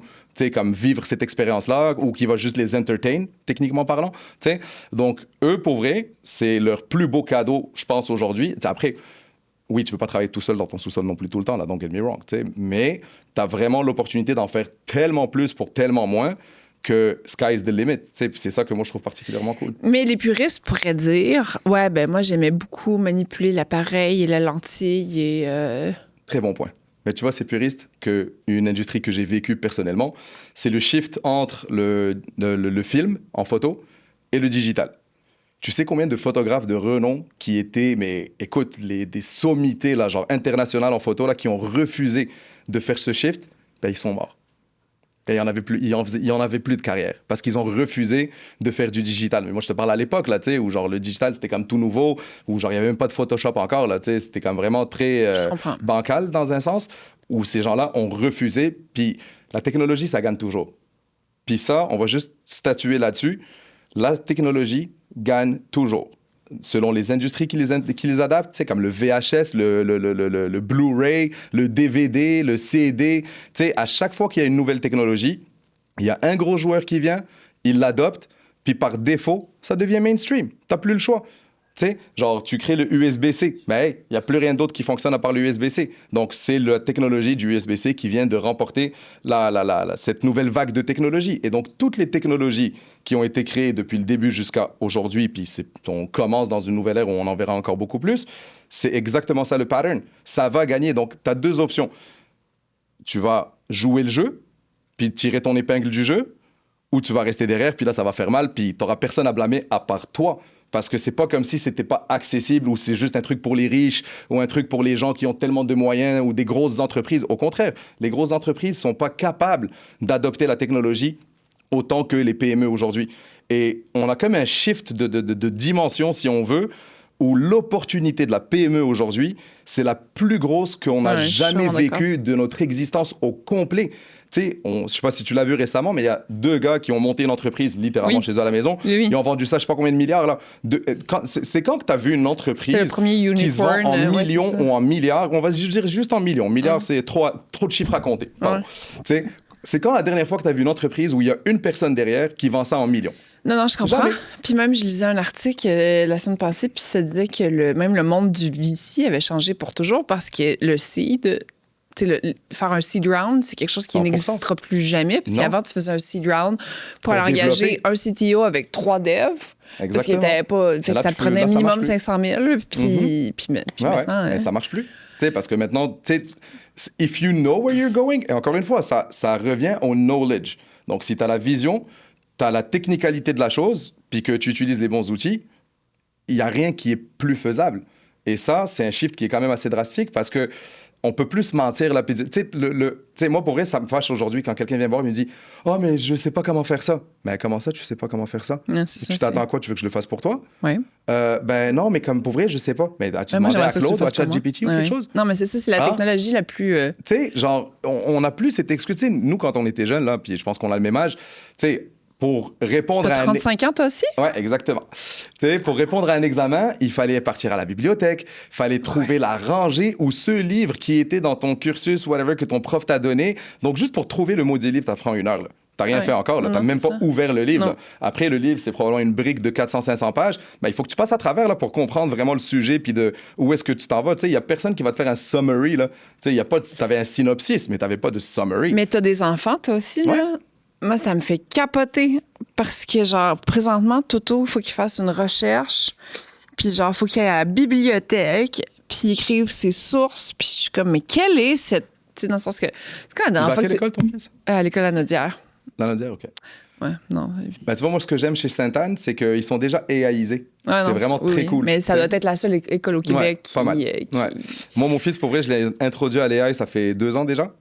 [SPEAKER 1] comme vivre cette expérience-là, ou qui va juste les entertain, techniquement parlant. T'sais. Donc, eux, pour vrai, c'est leur plus beau cadeau, je pense, aujourd'hui. T'sais, après, oui, tu ne veux pas travailler tout seul dans ton sous-sol non plus tout le temps, là, don't get me wrong. Mais tu as vraiment l'opportunité d'en faire tellement plus pour tellement moins que sky's the limit. C'est ça que moi, je trouve particulièrement cool.
[SPEAKER 2] Mais les puristes pourraient dire, ouais, ben moi, j'aimais beaucoup manipuler l'appareil et la lentille et...
[SPEAKER 1] Très bon point. Mais tu vois, c'est puriste qu'une industrie que j'ai vécue personnellement, c'est le shift entre le film en photo et le digital. Tu sais combien de photographes de renom qui étaient, mais écoute, des sommités là, genre internationales en photo là, qui ont refusé de faire ce shift, ben, ils sont morts. Et il y en avait plus de carrière parce qu'ils ont refusé de faire du digital. Mais moi, je te parle à l'époque, là, tu sais, où genre le digital, c'était comme tout nouveau, où genre il n'y avait même pas de Photoshop encore, là, tu sais, c'était comme vraiment très bancal dans un sens, où ces gens-là ont refusé. Puis la technologie, ça gagne toujours. Puis ça, on va juste statuer là-dessus. La technologie gagne toujours. Selon les industries qui les adaptent, comme le VHS, le Blu-ray, le DVD, le CD. À chaque fois qu'il y a une nouvelle technologie, il y a un gros joueur qui vient, il l'adopte, puis par défaut, ça devient mainstream. Tu n'as plus le choix. Genre, tu crées le USB-C, mais il n'y a plus rien d'autre qui fonctionne à part le USB-C. Donc, c'est la technologie du USB-C qui vient de remporter cette nouvelle vague de technologie. Et donc, toutes les technologies qui ont été créées depuis le début jusqu'à aujourd'hui, puis on commence dans une nouvelle ère où on en verra encore beaucoup plus, c'est exactement ça le pattern. Ça va gagner. Donc, tu as deux options. Tu vas jouer le jeu, puis tirer ton épingle du jeu, ou tu vas rester derrière, puis là, ça va faire mal, puis tu n'auras personne à blâmer à part toi. Parce que c'est pas comme si c'était pas accessible ou c'est juste un truc pour les riches ou un truc pour les gens qui ont tellement de moyens ou des grosses entreprises. Au contraire, les grosses entreprises sont pas capables d'adopter la technologie autant que les PME aujourd'hui. Et on a comme un shift de dimension, si on veut, où l'opportunité de la PME aujourd'hui, c'est la plus grosse qu'on a jamais vécue de notre existence au complet. Tu sais, je ne sais pas si tu l'as vu récemment, mais il y a 2 gars qui ont monté une entreprise littéralement chez eux à la maison. Oui. Ils ont vendu ça, je ne sais pas combien de milliards. Là. C'est quand que tu as vu une entreprise qui se vend en millions ou en milliards? On va dire juste en millions. Milliards, c'est trop de chiffres à compter. C'est quand la dernière fois que tu as vu une entreprise où il y a une personne derrière qui vend ça en millions?
[SPEAKER 2] Non, je comprends. Jamais. Puis même, je lisais un article la semaine passée, puis ça disait que même le monde du VC avait changé pour toujours parce que le seed... faire un seed round, c'est quelque chose qui 100%. N'existera plus jamais. Puis si avant, tu faisais un seed round pour aller engager un CTO avec 3 devs, exactement. Parce qu'il n'était pas... Fait que ça te prenait minimum 500 000. Puis maintenant...
[SPEAKER 1] Mais ça ne marche plus. Parce que maintenant, if you know where you're going, et encore une fois, ça revient au knowledge. Donc, si tu as la vision, tu as la technicalité de la chose, puis que tu utilises les bons outils, il n'y a rien qui est plus faisable. Et ça, c'est un shift qui est quand même assez drastique parce que on peut plus se mentir là. Tu sais, moi, pour vrai, ça me fâche aujourd'hui quand quelqu'un vient me voir et me dit « Oh, mais je sais pas comment faire ça. » Mais comment ça, tu sais pas comment faire ça? Non, tu t'attends à quoi? Tu veux que je le fasse pour toi?
[SPEAKER 2] Oui.
[SPEAKER 1] Ben non, mais comme pour vrai, je sais pas. Mais as-tu demandé à Claude ou à ChatGPT ou quelque chose?
[SPEAKER 2] Non, mais c'est ça, c'est la technologie la plus...
[SPEAKER 1] Tu sais, genre, on n'a plus cette excuse. Tu sais, nous, quand on était jeunes, là, puis je pense qu'on a le même âge, tu sais, pour répondre
[SPEAKER 2] à 35 ans, toi aussi?
[SPEAKER 1] Oui, exactement. Tu sais, pour répondre à un examen, il fallait partir à la bibliothèque, il fallait trouver la rangée ou ce livre qui était dans ton cursus, whatever, que ton prof t'a donné. Donc, juste pour trouver le mot du livre, ça prend 1 heure. Tu n'as rien fait encore. Tu n'as même pas ouvert le livre. Après, le livre, c'est probablement une brique de 400-500 pages. Ben, il faut que tu passes à travers là, pour comprendre vraiment le sujet puis de où est-ce que tu t'en vas. Il n'y a personne qui va te faire un summary. Tu avais un synopsis, mais tu n'avais pas de summary.
[SPEAKER 2] Mais tu as des enfants, toi aussi, là? Moi, ça me fait capoter parce que, genre, présentement, Toto, il faut qu'il fasse une recherche, puis genre, il faut qu'il aille à la bibliothèque, puis il écrive ses sources, puis je suis comme, mais quelle est cette... Tu sais, dans le sens que... C'est quand la dernière fois
[SPEAKER 1] à quelle école, ton fils?
[SPEAKER 2] À l'école Lanaudière.
[SPEAKER 1] Lanaudière, OK.
[SPEAKER 2] Ouais, non.
[SPEAKER 1] Ben, tu vois, moi, ce que j'aime chez Sainte-Anne, c'est qu'ils sont déjà AIisés. C'est vraiment très cool.
[SPEAKER 2] Mais ça doit être la seule école au Québec qui...
[SPEAKER 1] Pas mal. Moi, mon fils, pour vrai, je l'ai introduit à l'AI, ça fait 2 ans déjà.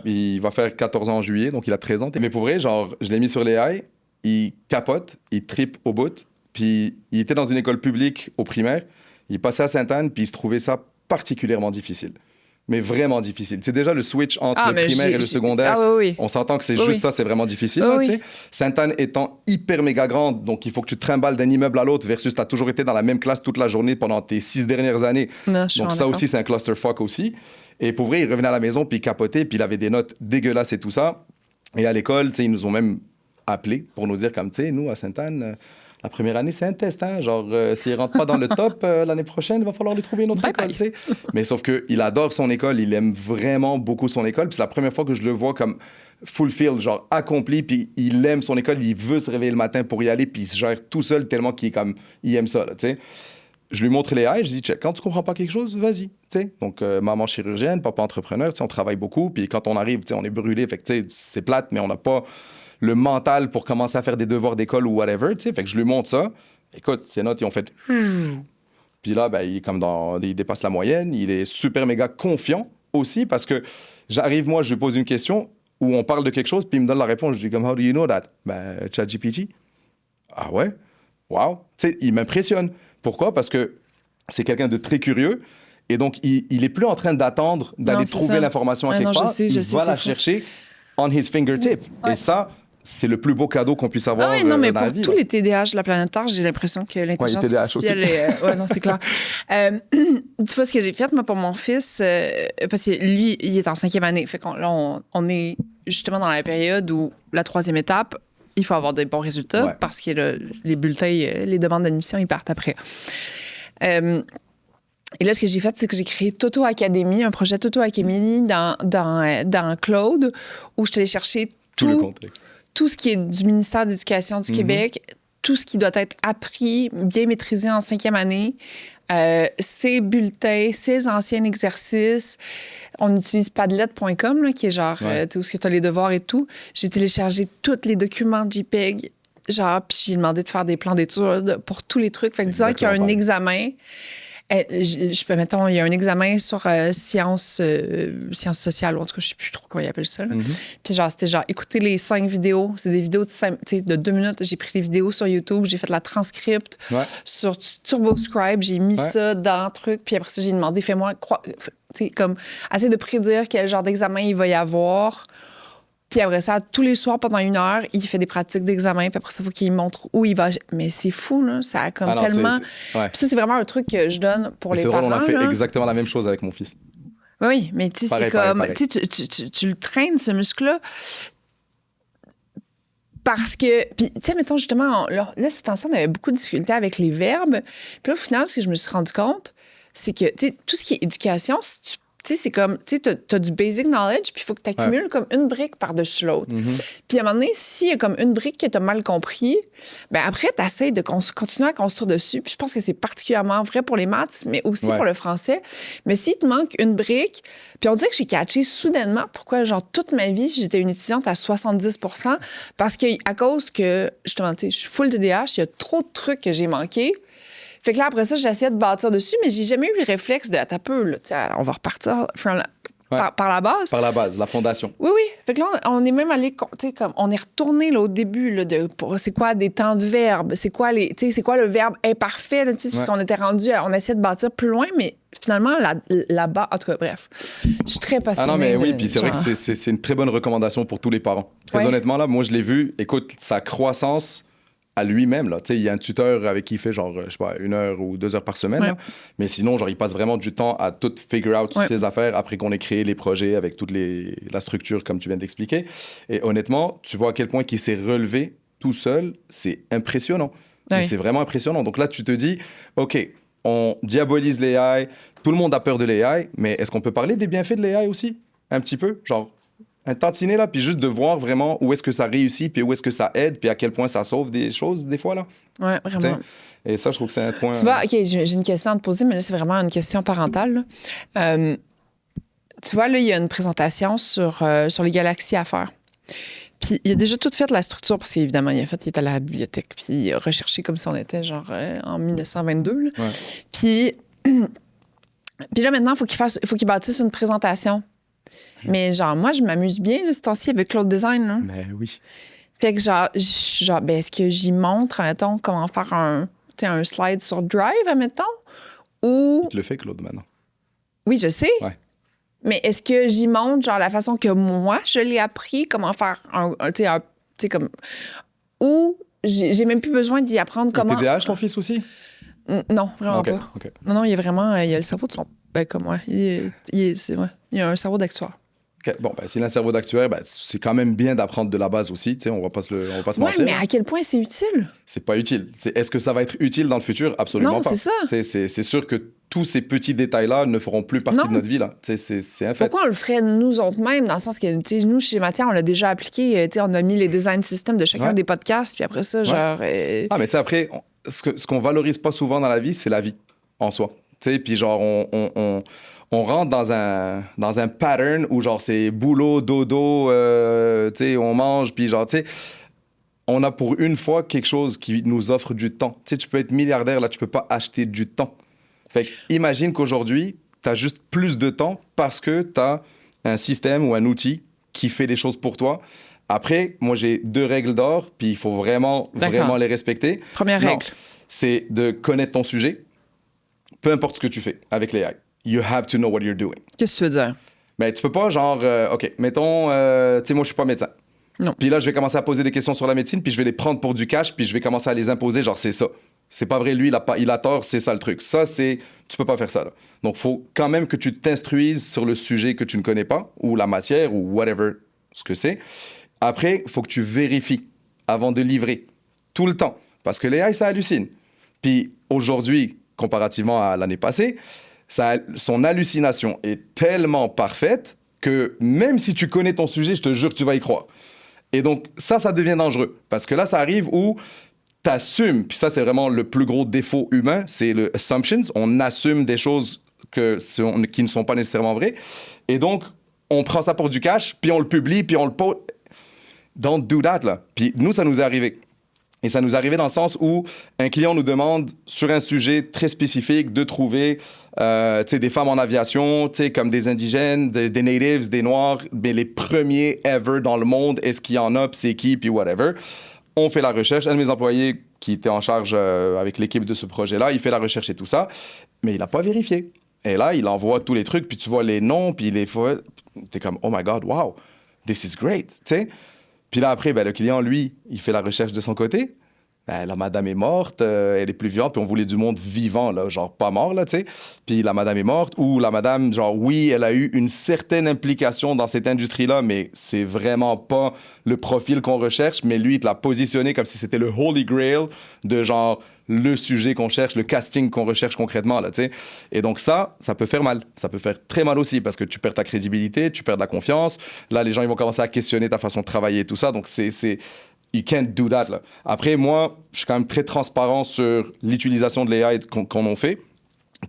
[SPEAKER 1] Il va faire 14 ans en juillet, donc il a 13 ans. Mais pour vrai, genre, je l'ai mis sur l'AI, il capote, il trippe au bout. puis il était dans une école publique au primaire. Il passait à Sainte-Anne, puis il se trouvait ça particulièrement difficile. Mais vraiment difficile. C'est déjà le switch entre le primaire et le secondaire.
[SPEAKER 2] Ah, oui.
[SPEAKER 1] On s'entend que c'est
[SPEAKER 2] Oui,
[SPEAKER 1] juste
[SPEAKER 2] oui.
[SPEAKER 1] ça, c'est vraiment difficile.
[SPEAKER 2] Oui,
[SPEAKER 1] là,
[SPEAKER 2] oui.
[SPEAKER 1] tu sais. Sainte-Anne étant hyper méga grande, donc il faut que tu te trimbales d'un immeuble à l'autre versus tu as toujours été dans la même classe toute la journée pendant tes 6 dernières années.
[SPEAKER 2] Non, je suis
[SPEAKER 1] Donc ça
[SPEAKER 2] d'accord.
[SPEAKER 1] aussi, c'est un clusterfuck aussi. Et pour vrai, il revenait à la maison, puis il capotait, puis il avait des notes dégueulasses et tout ça. Et à l'école, tu sais, ils nous ont même appelés pour nous dire comme, tu sais, nous, à Sainte-Anne... la première année, c'est un test. Hein? Genre, s'il ne rentre pas dans le top, l'année prochaine, il va falloir lui trouver une autre
[SPEAKER 2] Bye
[SPEAKER 1] école.
[SPEAKER 2] bye.
[SPEAKER 1] Tu sais. Mais sauf qu'il adore son école. Il aime vraiment beaucoup son école. Puis c'est la première fois que je le vois comme fulfilled, genre accompli. Puis il aime son école. Il veut se réveiller le matin pour y aller. Puis il se gère tout seul tellement qu'il est comme, il aime ça. Là, tu sais. Je lui montre les haies. Je dis, check, quand tu comprends pas quelque chose, vas-y. Tu sais. Donc, maman chirurgienne, papa entrepreneur. Tu sais, on travaille beaucoup. Puis quand on arrive, tu sais, on est brûlé. Fait que, tu sais, c'est plate, mais on n'a pas le mental pour commencer à faire des devoirs d'école ou whatever. Tu sais. Fait que je lui montre ça. Écoute, ses notes, ils ont fait... Puis là, ben, il dépasse la moyenne. Il est super méga confiant aussi parce que j'arrive, moi, je lui pose une question où on parle de quelque chose, puis il me donne la réponse. Je dis comme, how do you know that? Ben, ChatGPT. Ah ouais? Wow. Tu sais, il m'impressionne. Pourquoi? Parce que c'est quelqu'un de très curieux. Et donc, il est plus en train d'attendre d'aller
[SPEAKER 2] Non, c'est
[SPEAKER 1] trouver
[SPEAKER 2] ça.
[SPEAKER 1] l'information à
[SPEAKER 2] Ah
[SPEAKER 1] quelque
[SPEAKER 2] non, je
[SPEAKER 1] part.
[SPEAKER 2] sais,
[SPEAKER 1] il va
[SPEAKER 2] c'est
[SPEAKER 1] la
[SPEAKER 2] fou.
[SPEAKER 1] chercher on his fingertip.
[SPEAKER 2] Ouais.
[SPEAKER 1] Et ça, c'est le plus beau cadeau qu'on puisse avoir
[SPEAKER 2] Ah oui, non, mais
[SPEAKER 1] dans
[SPEAKER 2] pour
[SPEAKER 1] la vie.
[SPEAKER 2] tous
[SPEAKER 1] là.
[SPEAKER 2] les TDAH de la planète Terre, j'ai l'impression que l'intelligence
[SPEAKER 1] TDAH
[SPEAKER 2] artificielle est... ouais, non, c'est clair. Tu vois ce que j'ai fait, moi, pour mon fils, parce que lui, il est en 5e année. Fait qu'on là, on est justement dans la période où la 3e étape, il faut avoir des bons résultats
[SPEAKER 1] Ouais.
[SPEAKER 2] parce que les bulletins, les demandes d'admission, ils partent après. Et là, ce que j'ai fait, c'est que j'ai créé Toto Academy, un projet Toto Academy dans Claude, où je suis allée chercher
[SPEAKER 1] Tout le contexte.
[SPEAKER 2] tout ce qui est du ministère de l'Éducation du Québec, tout ce qui doit être appris, bien maîtrisé en 5e année, ses bulletins, ses anciens exercices. On utilise Padlet.com, là, qui est genre,
[SPEAKER 1] Ouais.
[SPEAKER 2] tu sais, où est-ce que tu as les devoirs et tout. J'ai téléchargé tous les documents JPEG, genre, puis j'ai demandé de faire des plans d'études pour tous les trucs. Fait que disons qu'il y a un
[SPEAKER 1] Exactement pareil.
[SPEAKER 2] examen. Mettons, il y a un examen sur sciences sociales, ou en tout cas, je sais plus trop comment ils appellent ça. Là. Puis genre, c'était genre, écoutez les 5 vidéos. C'est des vidéos de 2 minutes. J'ai pris les vidéos sur YouTube, j'ai fait la transcript
[SPEAKER 1] Ouais.
[SPEAKER 2] sur TurboScribe, j'ai mis
[SPEAKER 1] Ouais.
[SPEAKER 2] ça dans le truc. Puis après ça, j'ai demandé, fais-moi, comme, essayer de prédire quel genre d'examen il va y avoir. Puis après ça, tous les soirs, pendant 1 heure, il fait des pratiques d'examen. Puis après ça, il faut qu'il montre où il va. Mais c'est fou, là. Ça a comme
[SPEAKER 1] Ah non,
[SPEAKER 2] tellement...
[SPEAKER 1] ouais.
[SPEAKER 2] Puis ça, c'est vraiment un truc que je donne pour
[SPEAKER 1] Mais
[SPEAKER 2] les
[SPEAKER 1] c'est drôle,
[SPEAKER 2] parents.
[SPEAKER 1] on a fait
[SPEAKER 2] là.
[SPEAKER 1] exactement la même chose avec mon fils.
[SPEAKER 2] Oui, mais tu sais, c'est
[SPEAKER 1] Pareil,
[SPEAKER 2] comme...
[SPEAKER 1] pareil.
[SPEAKER 2] Tu sais, tu le traînes, ce muscle-là, parce que... Puis, tu sais, mettons, justement, là, cette temps-ci, on avait beaucoup de difficultés avec les verbes. Puis là, au final, ce que je me suis rendu compte, c'est que, tu sais, tout ce qui est éducation, si tu sais, c'est comme, tu sais, t'as du basic knowledge, puis il faut que tu accumules comme une brique par-dessus l'autre. Puis à un moment donné, s'il y a comme une brique que tu as mal compris, ben après, tu essaies de continuer à construire dessus. Puis je pense que c'est particulièrement vrai pour les maths, mais aussi
[SPEAKER 1] Ouais.
[SPEAKER 2] pour le français. Mais s'il te manque une brique, puis on dirait que j'ai catché soudainement pourquoi, genre, toute ma vie, j'étais une étudiante à 70 parce qu'à cause que, justement, tu sais, je suis full TDAH, il y a trop de trucs que j'ai manqués. Fait que là, après ça, j'essayais de bâtir dessus, mais j'ai jamais eu le réflexe de, attends un peu, là, on va repartir par la base.
[SPEAKER 1] Par la base, la fondation.
[SPEAKER 2] Oui, oui. Fait que là, on est même allé, tu sais, comme, on est retourné là, au début, là, c'est quoi des temps de verbe, c'est quoi le verbe imparfait, là, tu sais, parce qu'on était rendu, on essayait de bâtir plus loin, mais finalement, là-bas, en tout cas, bref, je suis très passionnée.
[SPEAKER 1] Ah non, mais oui,
[SPEAKER 2] de-
[SPEAKER 1] puis c'est vrai que
[SPEAKER 2] genre-
[SPEAKER 1] c'est une très bonne recommandation pour tous les parents. Très
[SPEAKER 2] Ouais.
[SPEAKER 1] honnêtement, là, moi, je l'ai vu. Écoute, sa croissance à lui-même, là. Tu sais, il y a un tuteur avec qui il fait, genre, je sais pas, 1 heure ou 2 heures par semaine,
[SPEAKER 2] Ouais.
[SPEAKER 1] là. Mais sinon, genre, il passe vraiment du temps à tout figure out
[SPEAKER 2] Ouais.
[SPEAKER 1] ses affaires après qu'on ait créé les projets avec toute la structure, comme tu viens d'expliquer. Et honnêtement, tu vois à quel point il s'est relevé tout seul. C'est impressionnant.
[SPEAKER 2] Ouais.
[SPEAKER 1] Mais c'est vraiment impressionnant. Donc là, tu te dis, OK, on diabolise l'AI, tout le monde a peur de l'AI, mais est-ce qu'on peut parler des bienfaits de l'AI aussi? Un petit peu? Genre, un tantinet, là, puis juste de voir vraiment où est-ce que ça réussit, puis où est-ce que ça aide, puis à quel point ça sauve des choses, des fois, là.
[SPEAKER 2] Ouais,
[SPEAKER 1] Tu sais?
[SPEAKER 2] vraiment.
[SPEAKER 1] Et ça, je trouve que c'est un point...
[SPEAKER 2] Tu vois, OK, j'ai une question à te poser, mais là, c'est vraiment une question parentale. là. Tu vois, là, il y a une présentation sur les galaxies à faire. Puis il a déjà tout fait la structure, parce qu'évidemment, il est allé à la bibliothèque, puis il a recherché comme si on était genre en 1922. Là.
[SPEAKER 1] Ouais.
[SPEAKER 2] Puis là, maintenant, il faut qu'il bâtisse une présentation. Mais genre, moi, je m'amuse bien, là, ce temps-ci, avec Claude Design. Là.
[SPEAKER 1] Mais oui.
[SPEAKER 2] Fait que genre ben, est-ce que j'y montre, admettons, comment faire un slide sur Drive, admettons? Ou...
[SPEAKER 1] Il te le fait, Claude, maintenant.
[SPEAKER 2] Oui, je sais.
[SPEAKER 1] Ouais.
[SPEAKER 2] Mais est-ce que j'y montre, genre, la façon que moi, je l'ai appris, comment faire tu sais, comme... Ou j'ai même plus besoin d'y apprendre comment...
[SPEAKER 1] TDAH, ton fils aussi?
[SPEAKER 2] Non, vraiment
[SPEAKER 1] OK,
[SPEAKER 2] pas.
[SPEAKER 1] OK.
[SPEAKER 2] Non, il y a vraiment... il y a le cerveau de son... Ben, comme moi. Il y a un cerveau d'actuaire.
[SPEAKER 1] OK. Bon, ben, s'il a un cerveau d'actuaire, ben, c'est quand même bien d'apprendre de la base aussi. Tu sais, on va pas se
[SPEAKER 2] Ouais,
[SPEAKER 1] mentir.
[SPEAKER 2] mais à quel point c'est utile?
[SPEAKER 1] C'est pas utile. Est-ce que ça va être utile dans le futur? Absolument
[SPEAKER 2] Non,
[SPEAKER 1] pas.
[SPEAKER 2] c'est ça.
[SPEAKER 1] Tu sais, c'est sûr que tous ces petits détails-là ne feront plus partie
[SPEAKER 2] Non.
[SPEAKER 1] de notre vie. Là. Tu sais, c'est un fait.
[SPEAKER 2] Pourquoi on le ferait nous autres mêmes, dans le sens que, tu sais, nous, chez Matière, on l'a déjà appliqué, tu sais, on a mis les design systems de chacun
[SPEAKER 1] Ouais.
[SPEAKER 2] des podcasts, puis après ça, genre...
[SPEAKER 1] Ah, mais tu sais, après, ce qu'on valorise pas souvent dans la vie, c'est la vie en soi. Tu sais, puis genre, on rentre dans un pattern où genre c'est boulot, dodo, tu sais, on mange, puis genre, tu sais, on a pour une fois quelque chose qui nous offre du temps. Tu sais, tu peux être milliardaire, là, tu peux pas acheter du temps. Fait que imagine qu'aujourd'hui, tu as juste plus de temps parce que tu as un système ou un outil qui fait des choses pour toi. Après, moi, j'ai 2 règles d'or, puis il faut vraiment les respecter.
[SPEAKER 2] Première
[SPEAKER 1] Non,
[SPEAKER 2] règle.
[SPEAKER 1] c'est de connaître ton sujet, peu importe ce que tu fais avec l'AI. You have to know what you're doing.
[SPEAKER 2] Qu'est-ce que tu veux dire?
[SPEAKER 1] Mais tu peux pas, genre, OK, mettons, tu sais, moi, je suis pas médecin.
[SPEAKER 2] Non.
[SPEAKER 1] Puis là, je vais commencer à poser des questions sur la médecine, puis je vais les prendre pour du cash, puis je vais commencer à les imposer, genre, c'est ça. C'est pas vrai, lui, il a tort, c'est ça le truc. Ça, c'est... Tu peux pas faire ça, là. Donc, faut quand même que tu t'instruises sur le sujet que tu ne connais pas, ou la matière, ou whatever, ce que c'est. Après, il faut que tu vérifies avant de livrer. Tout le temps. Parce que l'AI, ça hallucine. Puis aujourd'hui, comparativement à l'année passée, son hallucination est tellement parfaite que même si tu connais ton sujet, je te jure que tu vas y croire. Et donc, ça devient dangereux. Parce que là, ça arrive où tu assumes, puis ça, c'est vraiment le plus gros défaut humain, c'est le assumptions. On assume des choses qui ne sont pas nécessairement vraies. Et donc, on prend ça pour du cash, puis on le publie, puis on le pose. Don't do that, là. Puis nous, ça nous est arrivé. Et ça nous est arrivé dans le sens où un client nous demande, sur un sujet très spécifique, de trouver des femmes en aviation, comme des indigènes, des natives, des noirs, mais les premiers ever dans le monde, est-ce qu'il y en a, puis c'est qui, puis whatever. On fait la recherche. Un de mes employés qui était en charge avec l'équipe de ce projet-là, il fait la recherche et tout ça, mais il n'a pas vérifié. Et là, il envoie tous les trucs, puis tu vois les noms, puis les fois, t'es comme, oh my God, wow, this is great, tu sais. Puis là, après, le client, lui, il fait la recherche de son côté. La madame est morte, elle est plus vivante, puis on voulait du monde vivant, là, genre pas mort, là, tu sais. Puis la madame est morte, ou la madame, genre, oui, elle a eu une certaine implication dans cette industrie-là, mais c'est vraiment pas le profil qu'on recherche, mais lui, il te l'a positionné comme si c'était le holy grail de, genre, le sujet qu'on cherche, le casting qu'on recherche concrètement, là, tu sais. Et donc ça peut faire mal. Ça peut faire très mal aussi, parce que tu perds ta crédibilité, tu perds de la confiance. Là, les gens, ils vont commencer à questionner ta façon de travailler et tout ça, donc c'est you can't do that, là. Après, moi, je suis quand même très transparent sur l'utilisation de l'AI qu'on en fait.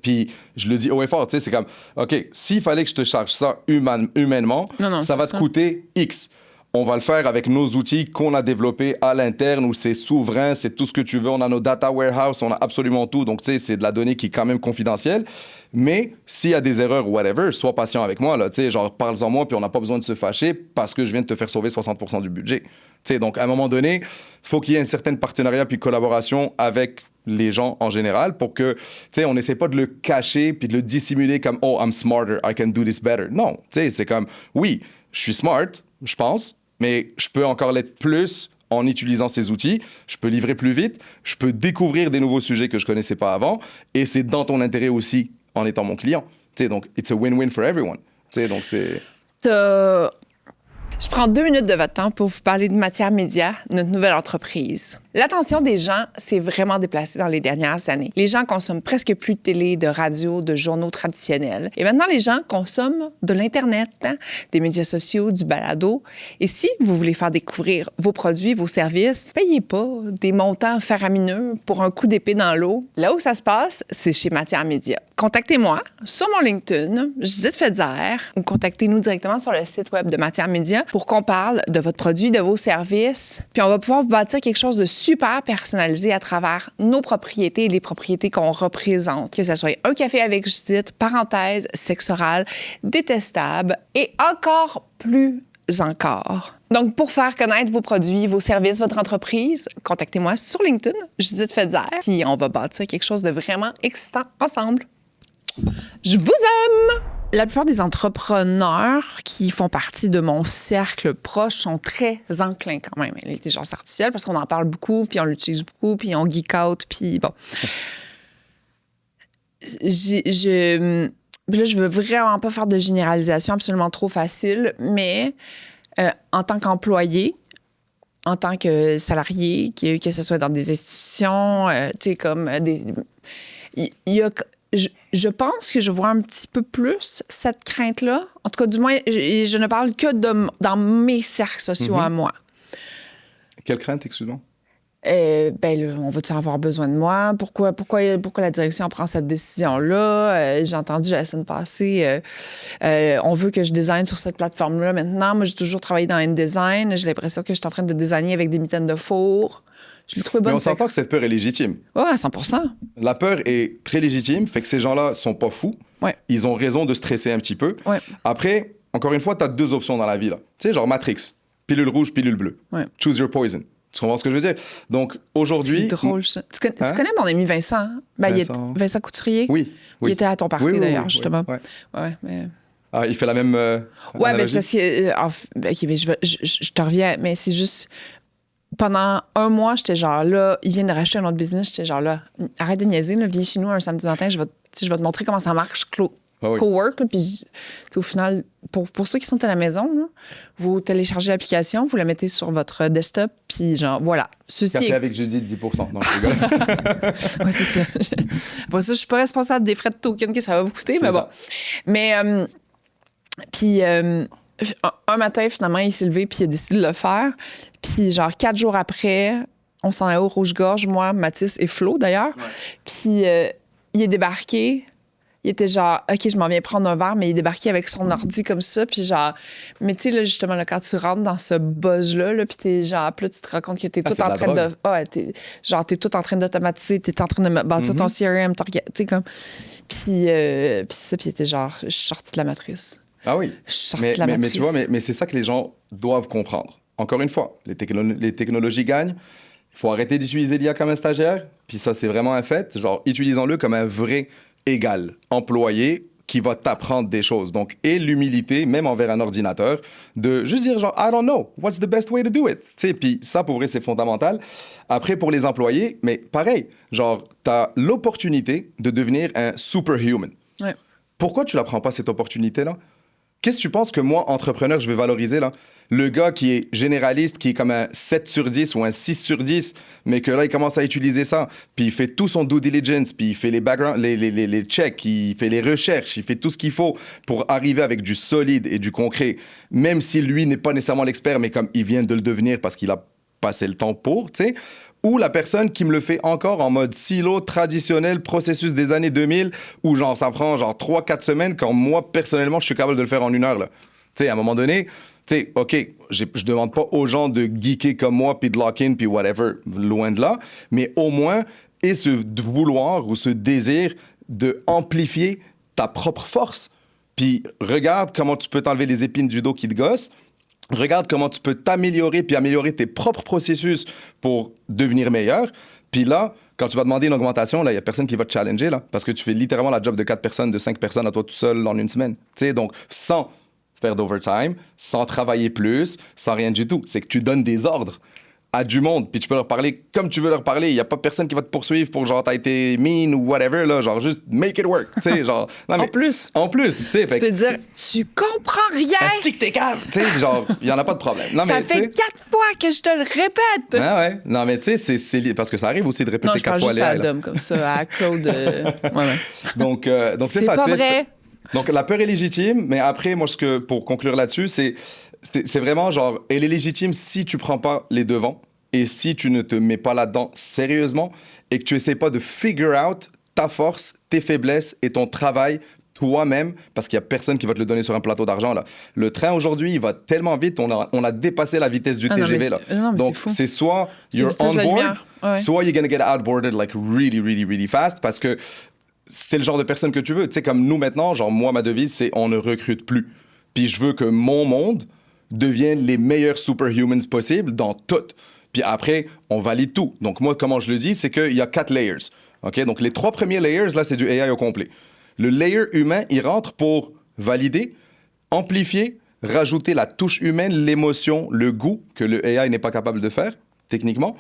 [SPEAKER 1] Puis, je le dis haut et fort, tu sais, c'est comme, OK, s'il fallait que je te charge ça humainement,
[SPEAKER 2] Non,
[SPEAKER 1] ça va te coûter X. On va le faire avec nos outils qu'on a développés à l'interne, où c'est souverain, c'est tout ce que tu veux. On a nos data warehouse, on a absolument tout. Donc, tu sais, c'est de la donnée qui est quand même confidentielle. Mais s'il y a des erreurs ou whatever, sois patient avec moi, là. Tu sais, genre, parle-en moi, puis on n'a pas besoin de se fâcher parce que je viens de te faire sauver 60% du budget. Tu sais, donc, à un moment donné, il faut qu'il y ait une certaine partenariat puis collaboration avec les gens en général pour que, tu sais, on n'essaie pas de le cacher puis de le dissimuler comme « Oh, I'm smarter, I can do this better ». Non, tu sais, c'est comme « Oui, je suis smart, je pense, mais je peux encore l'être plus en utilisant ces outils, je peux livrer plus vite, je peux découvrir des nouveaux sujets que je connaissais pas avant, et c'est dans ton intérêt aussi en étant mon client. Tu sais, donc, it's a win-win for everyone. Tu sais, donc c'est...
[SPEAKER 2] Je prends 2 minutes de votre temps pour vous parler de Matière Média, notre nouvelle entreprise. L'attention des gens s'est vraiment déplacée dans les dernières années. Les gens consomment presque plus de télé, de radio, de journaux traditionnels. Et maintenant, les gens consomment de l'Internet, des médias sociaux, du balado. Et si vous voulez faire découvrir vos produits, vos services, payez pas des montants faramineux pour un coup d'épée dans l'eau. Là où ça se passe, c'est chez Matière Média. Contactez-moi sur mon LinkedIn, Judith Fetzer, ou contactez-nous directement sur le site web de Matière Média pour qu'on parle de votre produit, de vos services. Puis on va pouvoir vous bâtir quelque chose de super personnalisé à travers nos propriétés et les propriétés qu'on représente. Que ce soit un café avec Judith, parenthèse, sexe oral, détestable et encore plus encore. Donc, pour faire connaître vos produits, vos services, votre entreprise, contactez-moi sur LinkedIn, Judith Fetzer, puis on va bâtir quelque chose de vraiment excitant ensemble. Je vous aime! La plupart des entrepreneurs qui font partie de mon cercle proche sont très enclins quand même à l'intelligence artificielle parce qu'on en parle beaucoup, puis on l'utilise beaucoup, puis on geek out, puis bon. Là, je veux vraiment pas faire de généralisation absolument trop facile, mais en tant qu'employé, en tant que salarié, que ce soit dans des institutions, tu sais, comme des... Il y a... Je pense que je vois un petit peu plus cette crainte-là. En tout cas, du moins, je ne parle que dans mes cercles sociaux à moi.
[SPEAKER 1] Quelle crainte, excuse-moi?
[SPEAKER 2] Ben là, on va-tu avoir besoin de moi? Pourquoi la direction prend cette décision-là? J'ai entendu la semaine passée, on veut que je design sur cette plateforme-là maintenant. Moi, j'ai toujours travaillé dans InDesign. J'ai l'impression que je suis en train de designer avec des mitaines de four. Je l'ai trouvé bonne.
[SPEAKER 1] Mais on s'entend que cette peur est légitime.
[SPEAKER 2] Oui, à 100%.
[SPEAKER 1] La peur est très légitime, fait que ces gens-là sont pas fous.
[SPEAKER 2] Ouais.
[SPEAKER 1] Ils ont raison de stresser un petit peu.
[SPEAKER 2] Ouais.
[SPEAKER 1] Après, encore une fois, tu as 2 options dans la vie. Tu sais, genre Matrix. Pilule rouge, pilule bleue.
[SPEAKER 2] Ouais.
[SPEAKER 1] Choose your poison. Tu comprends ce que je veux dire? Donc, aujourd'hui...
[SPEAKER 2] C'est drôle, ça. Tu connais mon ami Vincent? Hein? Ben, Vincent Couturier?
[SPEAKER 1] Oui.
[SPEAKER 2] Il était à ton party, d'ailleurs,
[SPEAKER 1] oui,
[SPEAKER 2] justement.
[SPEAKER 1] Oui.
[SPEAKER 2] Ouais, mais...
[SPEAKER 1] Ah, il fait la même
[SPEAKER 2] ouais, mais
[SPEAKER 1] analogie?
[SPEAKER 2] c'est parce que... OK, mais je te reviens, mais c'est juste... Pendant un mois, j'étais genre là, il vient de racheter un autre business, j'étais genre là, arrête de niaiser, là, viens chez nous un samedi matin, je vais te montrer comment ça marche, co-work, puis au final, pour ceux qui sont à la maison, là, vous téléchargez l'application, vous la mettez sur votre desktop, puis genre, voilà.
[SPEAKER 1] Café avec Judith, 10%. Non, je rigole.
[SPEAKER 2] Ouais, c'est ça. Bon, ça, je suis pas responsable des frais de token que ça va vous coûter, mais bon. Mais, puis... un matin, finalement, il s'est levé puis il a décidé de le faire. Puis genre 4 jours après, on s'en est au Rouge-Gorge, moi, Mathis et Flo, d'ailleurs. Ouais. Puis il est débarqué. Il était genre, OK, je m'en viens prendre un verre, mais il est débarqué avec son ordi comme ça. Puis genre, mais tu sais, là, justement, là, quand tu rentres dans ce buzz-là, là, puis t'es genre, puis là, tu te rends compte que t'es tout en train de... Ouais, t'es tout en train d'automatiser, t'es en train de bâtir ton CRM, tu sais, comme... Puis ça, puis il était genre, je suis sortie de la matrice.
[SPEAKER 1] Ah oui, mais tu vois, mais c'est ça que les gens doivent comprendre. Encore une fois, les technologies gagnent. Il faut arrêter d'utiliser l'IA comme un stagiaire. Puis ça, c'est vraiment un fait. Genre, utilisons-le comme un vrai égal employé qui va t'apprendre des choses. Donc, et l'humilité, même envers un ordinateur, de juste dire genre, I don't know, what's the best way to do it? Tu sais, puis ça, pour vrai, c'est fondamental. Après, pour les employés, mais pareil, genre, t'as l'opportunité de devenir un superhuman.
[SPEAKER 2] Ouais.
[SPEAKER 1] Pourquoi tu la prends pas, cette opportunité-là? Qu'est-ce que tu penses que moi, entrepreneur, je vais valoriser, là? Le gars qui est généraliste, qui est comme un 7 sur 10 ou un 6 sur 10, mais que là, il commence à utiliser ça, puis il fait tout son due diligence, puis il fait les background, les checks, il fait les recherches, il fait tout ce qu'il faut pour arriver avec du solide et du concret, même si lui n'est pas nécessairement l'expert, mais comme il vient de le devenir parce qu'il a passé le temps pour, tu sais. Ou la personne qui me le fait encore en mode silo traditionnel, processus des années 2000, où genre ça prend genre 3-4 semaines, quand moi, personnellement, je suis capable de le faire en 1 heure, là. Tu sais, à un moment donné, tu sais, OK, je demande pas aux gens de geeker comme moi, puis de lock-in, puis whatever, loin de là, mais au moins, et ce vouloir ou ce désir de amplifier ta propre force. Puis regarde comment tu peux t'enlever les épines du dos qui te gossent. Regarde comment tu peux t'améliorer puis améliorer tes propres processus pour devenir meilleur. Puis là, quand tu vas demander une augmentation, là, il n'y a personne qui va te challenger, là, parce que tu fais littéralement la job de 4 personnes, de 5 personnes à toi tout seul en 1 semaine. Tu sais, donc, sans faire d'overtime, sans travailler plus, sans rien du tout. C'est que tu donnes des ordres à du monde, puis tu peux leur parler comme tu veux leur parler. Il n'y a pas personne qui va te poursuivre pour genre t'as été mean ou whatever, là, genre juste make it work, tu sais, genre... Non, mais, en plus, tu sais...
[SPEAKER 2] Tu peux dire, tu comprends rien!
[SPEAKER 1] Asti que t'es calme! Tu sais, genre, il n'y en a pas de problème. Non,
[SPEAKER 2] ça fait 4 fois que je te le répète!
[SPEAKER 1] Ah ouais, non mais tu sais, c'est parce que ça arrive aussi de répéter 4 fois
[SPEAKER 2] les... Non, je parle juste à Dom, comme ça, à Claude... Ouais.
[SPEAKER 1] Donc c'est ça,
[SPEAKER 2] tu sais... C'est pas vrai!
[SPEAKER 1] Donc la peur est légitime, mais après, moi, pour conclure là-dessus, c'est vraiment genre, elle est légitime si tu prends pas les devants et si tu ne te mets pas là-dedans sérieusement et que tu essaies pas de figure out ta force, tes faiblesses et ton travail toi-même, parce qu'il y a personne qui va te le donner sur un plateau d'argent, là. Le train aujourd'hui, il va tellement vite, on a dépassé la vitesse du TGV, là. Donc c'est soit you're on board, soit you're gonna get outboarded like really, really, really fast, parce que c'est le genre de personne que tu veux. Tu sais, comme nous maintenant, genre moi, ma devise, c'est on ne recrute plus. Puis je veux que mon monde deviennent les meilleurs superhumans possibles dans tout. Puis après, on valide tout. Donc moi, comment je le dis, c'est qu'il y a 4 layers. Okay? Donc les 3 premiers layers, là, c'est du AI au complet. Le layer humain, il rentre pour valider, amplifier, rajouter la touche humaine, l'émotion, le goût que le AI n'est pas capable de faire, techniquement.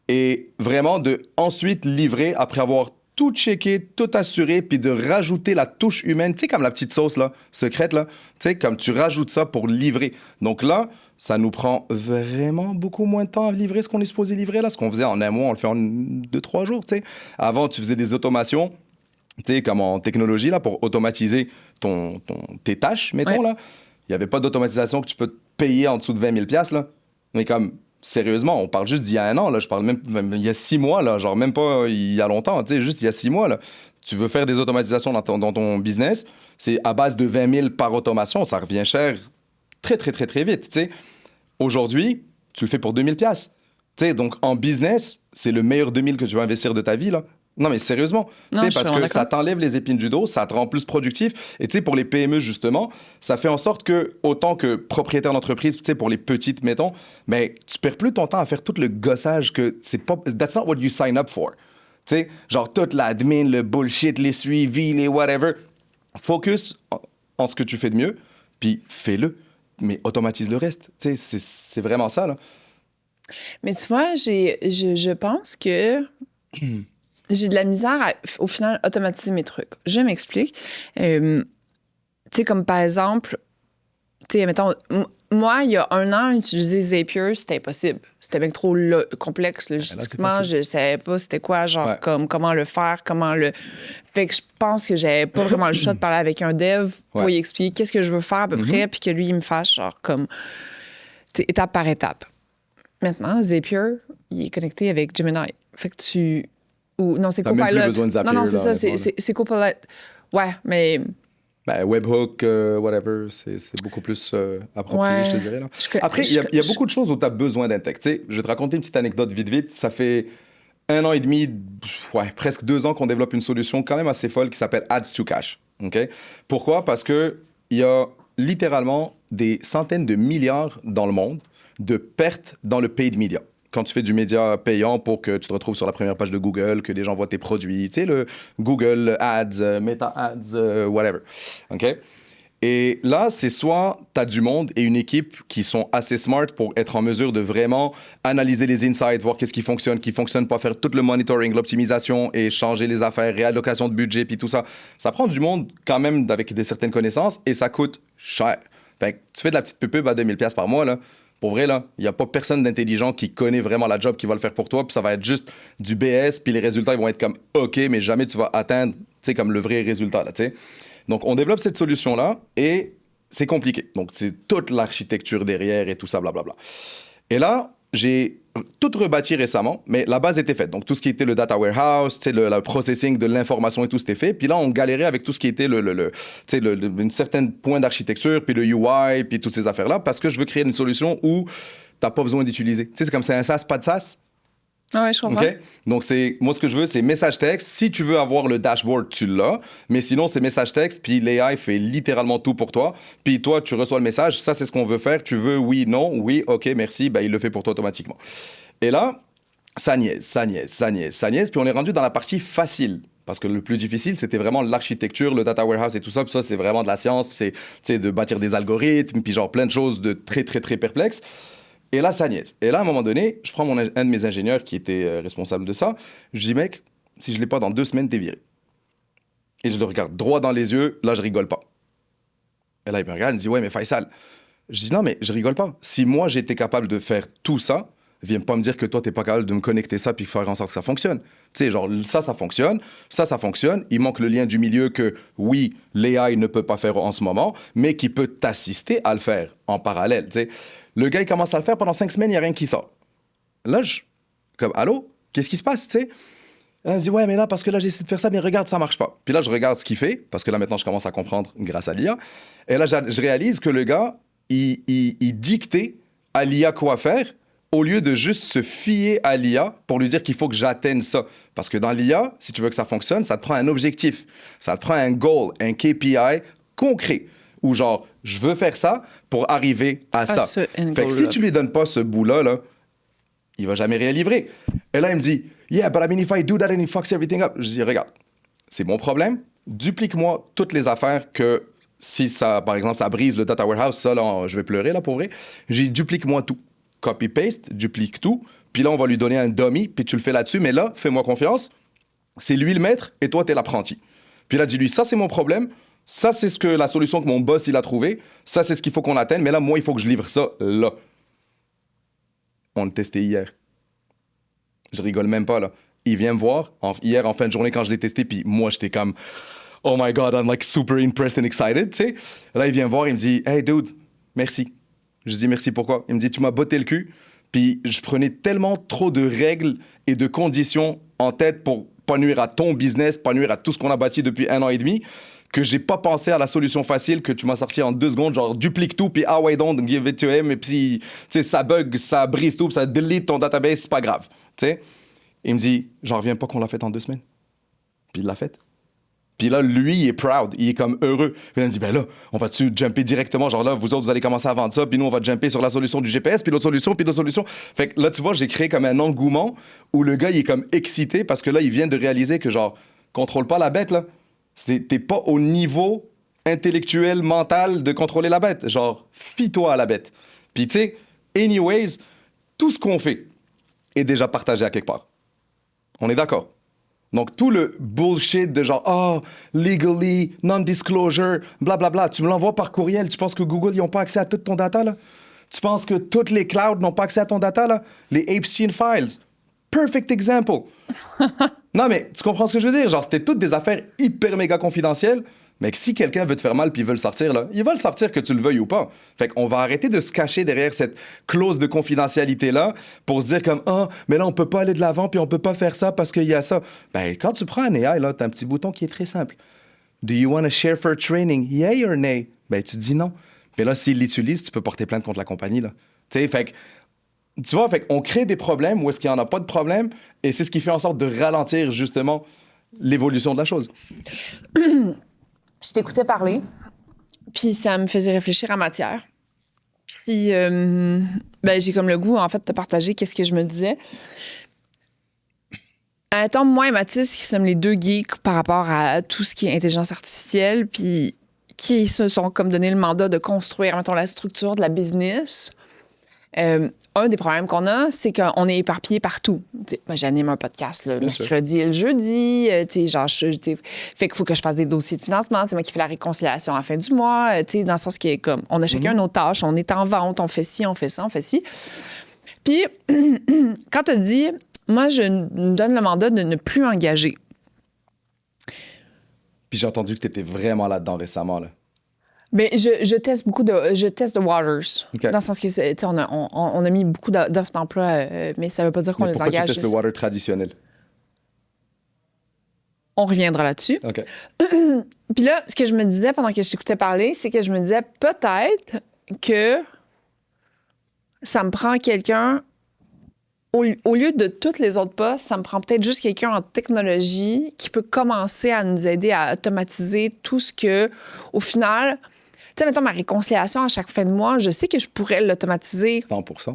[SPEAKER 1] Et vraiment de ensuite livrer, après avoir tout checké, tout assuré, puis de rajouter la touche humaine, tu sais, comme la petite sauce, là, secrète, là, tu sais, comme tu rajoutes ça pour livrer. Donc là, ça nous prend vraiment beaucoup moins de temps à livrer ce qu'on est supposé livrer, là. Ce qu'on faisait en un mois, on le fait en 2-3 jours, tu sais. Avant, tu faisais des automations, tu sais, comme en technologie, là, pour automatiser tes tâches, mettons, là. Il n'y avait pas d'automatisation que tu peux te payer en dessous de 20 000 $, là. Mais comme... Sérieusement, on parle juste d'il y a un an, là. Je parle même il y a 6 mois, là. Genre même pas il y a longtemps, tu sais, juste il y a 6 mois, là. Tu veux faire des automatisations dans ton business, c'est à base de 20 000 par automation, ça revient cher très, très, très, très vite, tu sais. Aujourd'hui, tu le fais pour 2 000 $. Tu sais, donc en business, c'est le meilleur 2 000 que tu vas investir de ta vie, là. Non, mais sérieusement, parce que ça t'enlève les épines du dos, ça te rend plus productif. Et tu sais, pour les PME, justement, ça fait en sorte que, autant que propriétaire d'entreprise, tu sais, pour les petites, mettons, mais tu perds plus ton temps à faire tout le gossage que c'est pas... That's not what you sign up for. Tu sais, genre toute l'admin, le bullshit, les suivis, les whatever. Focus en ce que tu fais de mieux, puis fais-le, mais automatise le reste. Tu sais, c'est vraiment ça, là.
[SPEAKER 2] Mais tu vois, je pense que... J'ai de la misère à, au final, automatiser mes trucs. Je m'explique. Tu sais, comme par exemple, tu sais, mettons, moi, il y a 1 an, utiliser Zapier, c'était impossible. C'était bien trop complexe logistiquement.
[SPEAKER 1] Là,
[SPEAKER 2] je savais pas c'était quoi, genre, comme comment le faire, comment le... Fait que je pense que j'avais pas vraiment le choix de parler avec un dev pour lui expliquer qu'est-ce que je veux faire à peu près, puis que lui, il me fasse, genre, comme, tu sais, étape par étape. Maintenant, Zapier, il est connecté avec Gemini. Fait que tu... Ou, non, c'est Copilot.
[SPEAKER 1] Même plus besoin de Zapier,
[SPEAKER 2] non, c'est
[SPEAKER 1] là,
[SPEAKER 2] ça, c'est Copilot. Ouais, mais...
[SPEAKER 1] Ben, Webhook, whatever, c'est beaucoup plus approprié, je te dirais. Là. Après, il y a beaucoup de choses où tu as besoin d'un tech. Tu sais, je vais te raconter une petite anecdote vite. Ça fait 1 an et demi, presque 2 ans qu'on développe une solution quand même assez folle qui s'appelle Ads to Cash. Okay? Pourquoi? Parce qu'il y a littéralement des centaines de milliards dans le monde de pertes dans le paid media. Quand tu fais du média payant pour que tu te retrouves sur la première page de Google, que les gens voient tes produits, tu sais, le Google Ads, Meta Ads, whatever. OK? Et là, c'est soit tu as du monde et une équipe qui sont assez smart pour être en mesure de vraiment analyser les insights, voir qu'est-ce qui fonctionne pas, faire tout le monitoring, l'optimisation et changer les affaires, réallocation de budget, puis tout ça. Ça prend du monde quand même avec certaines connaissances et ça coûte cher. Fait que tu fais de la petite pub à 2 000 $ par mois, là. Pour vrai, là, il n'y a pas personne d'intelligent qui connaît vraiment la job qui va le faire pour toi, puis ça va être juste du BS, puis les résultats, ils vont être comme OK, mais jamais tu vas atteindre, tu sais, comme le vrai résultat, là, tu sais. Donc, on développe cette solution-là, et c'est compliqué. Donc, c'est toute l'architecture derrière et tout ça, blablabla. Et là, j'ai tout rebâti récemment, mais la base était faite. Donc, tout ce qui était le data warehouse, tu sais, le processing de l'information et tout, c'était fait. Puis là, on galérait avec tout ce qui était une certaine point d'architecture, puis le UI, puis toutes ces affaires-là, parce que je veux créer une solution où tu n'as pas besoin d'utiliser. Tu sais, c'est comme c'est un SaaS, pas de SaaS.
[SPEAKER 2] Ah ouais, je comprends.
[SPEAKER 1] Okay? Donc, moi, ce que je veux, c'est message texte. Si tu veux avoir le dashboard, tu l'as. Mais sinon, c'est message texte, puis l'AI fait littéralement tout pour toi. Puis toi, tu reçois le message. Ça, c'est ce qu'on veut faire. Tu veux oui, non, oui, OK, merci. Ben, il le fait pour toi automatiquement. Et là, ça niaise. Puis on est rendu dans la partie facile. Parce que le plus difficile, c'était vraiment l'architecture, le data warehouse et tout ça. Puis ça, c'est vraiment de la science. C'est de bâtir des algorithmes, puis genre plein de choses de très, très, très perplexes. Et là, ça niaise. Et là, à un moment donné, je prends un de mes ingénieurs qui était responsable de ça. Je dis, mec, si je ne l'ai pas dans 2 semaines, t'es viré. Et je le regarde droit dans les yeux. Là, je rigole pas. Et là, il me regarde, il me dit, ouais, mais Faisal. Je dis, non, mais je rigole pas. Si moi, j'étais capable de faire tout ça, viens pas me dire que toi, t'es pas capable de me connecter ça puis faire en sorte que ça fonctionne. Tu sais, genre, ça fonctionne. Ça fonctionne. Il manque le lien du milieu que, oui, l'AI ne peut pas faire en ce moment, mais qui peut t'assister à le faire en parallèle, tu sais. Le gars, il commence à le faire pendant 5 semaines, il n'y a rien qui sort. Là, comme, allô? Qu'est-ce qui se passe, tu sais? Là, il me dit, ouais, mais là, parce que là, j'essaie de faire ça, mais regarde, ça marche pas. Puis là, je regarde ce qu'il fait, parce que là, maintenant, je commence à comprendre grâce à l'IA. Et là, je réalise que le gars, il dictait à l'IA quoi faire, au lieu de juste se fier à l'IA pour lui dire qu'il faut que j'atteigne ça. Parce que dans l'IA, si tu veux que ça fonctionne, ça te prend un objectif. Ça te prend un goal, un KPI concret. ou genre, je veux faire ça pour arriver à ça.
[SPEAKER 2] ce end
[SPEAKER 1] Fait que si
[SPEAKER 2] goal-là.
[SPEAKER 1] tu lui donnes pas ce bout-là, là, il va jamais rien livrer. Et là, il me dit, yeah, but I mean, if I do that and he fucks everything up. Je dis, regarde, c'est mon problème. Duplique-moi toutes les affaires que si ça, par exemple, ça brise le data warehouse, ça, là, je vais pleurer, là, pour vrai. J'ai duplique-moi tout. Copy-paste, duplique tout. Puis là, on va lui donner un dummy, puis tu le fais là-dessus. Mais là, fais-moi confiance. C'est lui le maître et toi, t'es l'apprenti. Puis là, dis-lui, ça, c'est mon problème. Ça, c'est la solution que mon boss, il a trouvée. Ça, c'est ce qu'il faut qu'on atteigne. Mais là, moi, il faut que je livre ça là. On le testait hier. Je rigole même pas, là. Il vient me voir hier en fin de journée quand je l'ai testé, puis moi, j'étais comme, oh my God, I'm like super impressed and excited, tu sais. Là, il vient me voir, il me dit, hey dude, merci. Je dis merci pourquoi? Il me dit, tu m'as botté le cul, puis je prenais tellement trop de règles et de conditions en tête pour pas nuire à ton business, pas nuire à tout ce qu'on a bâti depuis 1 an et demi, que j'ai pas pensé à la solution facile que tu m'as sorti en 2 secondes, genre duplique tout, puis why don't give it to him, et puis, tu sais, ça bug, ça brise tout, puis ça delete ton database, c'est pas grave, tu sais. Il me dit, j'en reviens pas qu'on l'a fait en 2 semaines. Puis il l'a fait. Puis là, lui, il est proud, il est comme heureux. Puis là, il me dit, ben là, on va-tu jumper directement, genre là, vous autres, vous allez commencer à vendre ça, puis nous, on va jumper sur la solution du GPS, puis l'autre solution, puis l'autre solution. Fait que là, tu vois, j'ai créé comme un engouement où le gars, il est comme excité parce que là, il vient de réaliser que, genre, contrôle pas la bête, là. T'es pas au niveau intellectuel, mental de contrôler la bête. Genre, fie-toi à la bête. Puis tu sais, anyways, tout ce qu'on fait est déjà partagé à quelque part. On est d'accord? Donc, tout le bullshit de genre, oh, legally, non-disclosure, blablabla, tu me l'envoies par courriel. Tu penses que Google, ils n'ont pas accès à tout ton data, là? Tu penses que toutes les clouds n'ont pas accès à ton data, là? Les Epstein Files. Perfect example. Non, mais tu comprends ce que je veux dire? Genre, c'était toutes des affaires hyper méga confidentielles, mais que si quelqu'un veut te faire mal puis veut le sortir, là, il va le sortir que tu le veuilles ou pas. Fait qu'on va arrêter de se cacher derrière cette clause de confidentialité-là pour se dire comme, ah, mais là, on peut pas aller de l'avant puis on peut pas faire ça parce qu'il y a ça. Ben, quand tu prends un AI, là, t'as un petit bouton qui est très simple. Do you want to share for training? Yay or nay? Ben, tu dis non. Mais là, s'il l'utilise, tu peux porter plainte contre la compagnie, là. Tu sais, fait que, tu vois, fait qu'on crée des problèmes où est-ce qu'il n'y en a pas de problème et c'est ce qui fait en sorte de ralentir, justement, l'évolution de la chose.
[SPEAKER 2] Je t'écoutais parler, puis ça me faisait réfléchir à matière. Puis, ben, j'ai comme le goût, en fait, de te partager qu'est-ce que je me disais. Attends, moi et Mathis, qui sommes les deux geeks par rapport à tout ce qui est intelligence artificielle, puis qui se sont comme donné le mandat de construire, mettons, la structure de la business. Un des problèmes qu'on a, c'est qu'on est éparpillé partout. Moi, j'anime un podcast le mercredi et le jeudi. Fait qu'il faut que je fasse des dossiers de financement. C'est moi qui fais la réconciliation à la fin du mois. Dans le sens que, comme, on a chacun nos tâches. On est en vente, on fait ci, on fait ça, on fait ci. Puis, quand tu as dit, moi, je me donne le mandat de ne plus engager.
[SPEAKER 1] Puis j'ai entendu que tu étais vraiment là-dedans récemment, là.
[SPEAKER 2] Bien, je teste beaucoup je teste de waters.
[SPEAKER 1] Okay.
[SPEAKER 2] Dans le sens que, on a mis beaucoup d'offres d'emploi, mais ça ne veut pas dire qu'on les engage.
[SPEAKER 1] Pourquoi tu testes le water traditionnel?
[SPEAKER 2] On reviendra là-dessus.
[SPEAKER 1] OK.
[SPEAKER 2] Puis là, ce que je me disais pendant que je t'écoutais parler, c'est que je me disais peut-être que ça me prend quelqu'un, au lieu de tous les autres postes, ça me prend peut-être juste quelqu'un en technologie qui peut commencer à nous aider à automatiser tout ce que, au final... Tu sais, mettons, ma réconciliation à chaque fin de mois, je sais que je pourrais l'automatiser.
[SPEAKER 1] 100%.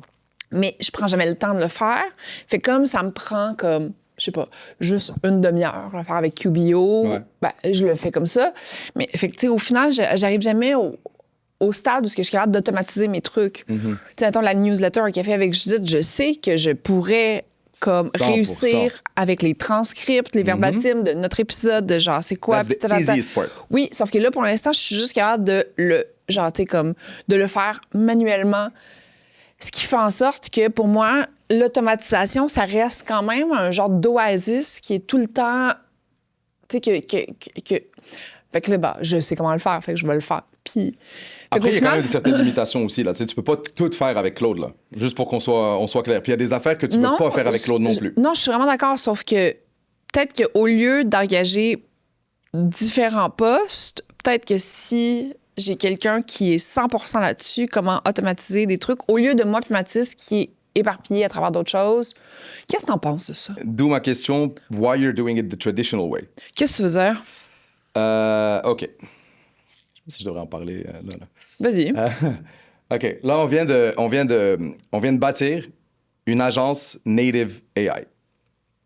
[SPEAKER 2] Mais je prends jamais le temps de le faire. Fait comme ça me prend comme, je sais pas, juste une demi-heure à le faire avec QBO.
[SPEAKER 1] Ouais.
[SPEAKER 2] Ben, je le fais comme ça. Mais fait que, tu sais, au final, j'arrive jamais au stade où je suis capable d'automatiser mes trucs. Tu sais, mettons, la newsletter Un café avec Judith, je sais que je pourrais comme
[SPEAKER 1] 100%.
[SPEAKER 2] réussir avec les transcripts, les verbatims de notre épisode, de genre, c'est quoi?
[SPEAKER 1] That's the easiest part.
[SPEAKER 2] Oui, sauf que là, pour l'instant, je suis juste capable de le faire manuellement. Ce qui fait en sorte que, pour moi, l'automatisation, ça reste quand même un genre d'oasis qui est tout le temps... Tu sais, Fait que là, bah, je sais comment le faire, fait que je vais le faire. Puis...
[SPEAKER 1] Après, il y a quand même certaines limitations aussi. Là. Tu sais, tu peux pas tout faire avec Claude, là. Juste pour qu'on soit clair. Puis il y a des affaires que tu ne peux pas faire avec Claude non plus.
[SPEAKER 2] Non, je suis vraiment d'accord, sauf que peut-être qu'au lieu d'engager différents postes, peut-être que si j'ai quelqu'un qui est 100% là-dessus, comment automatiser des trucs, au lieu de moi puis Mathis qui est éparpillé à travers d'autres choses, qu'est-ce que t'en penses de ça?
[SPEAKER 1] D'où ma question, why you're doing it the traditional way?
[SPEAKER 2] Qu'est-ce que tu veux dire?
[SPEAKER 1] OK. si je devrais en parler là.
[SPEAKER 2] Vas-y.
[SPEAKER 1] OK. Là, on vient de bâtir une agence native AI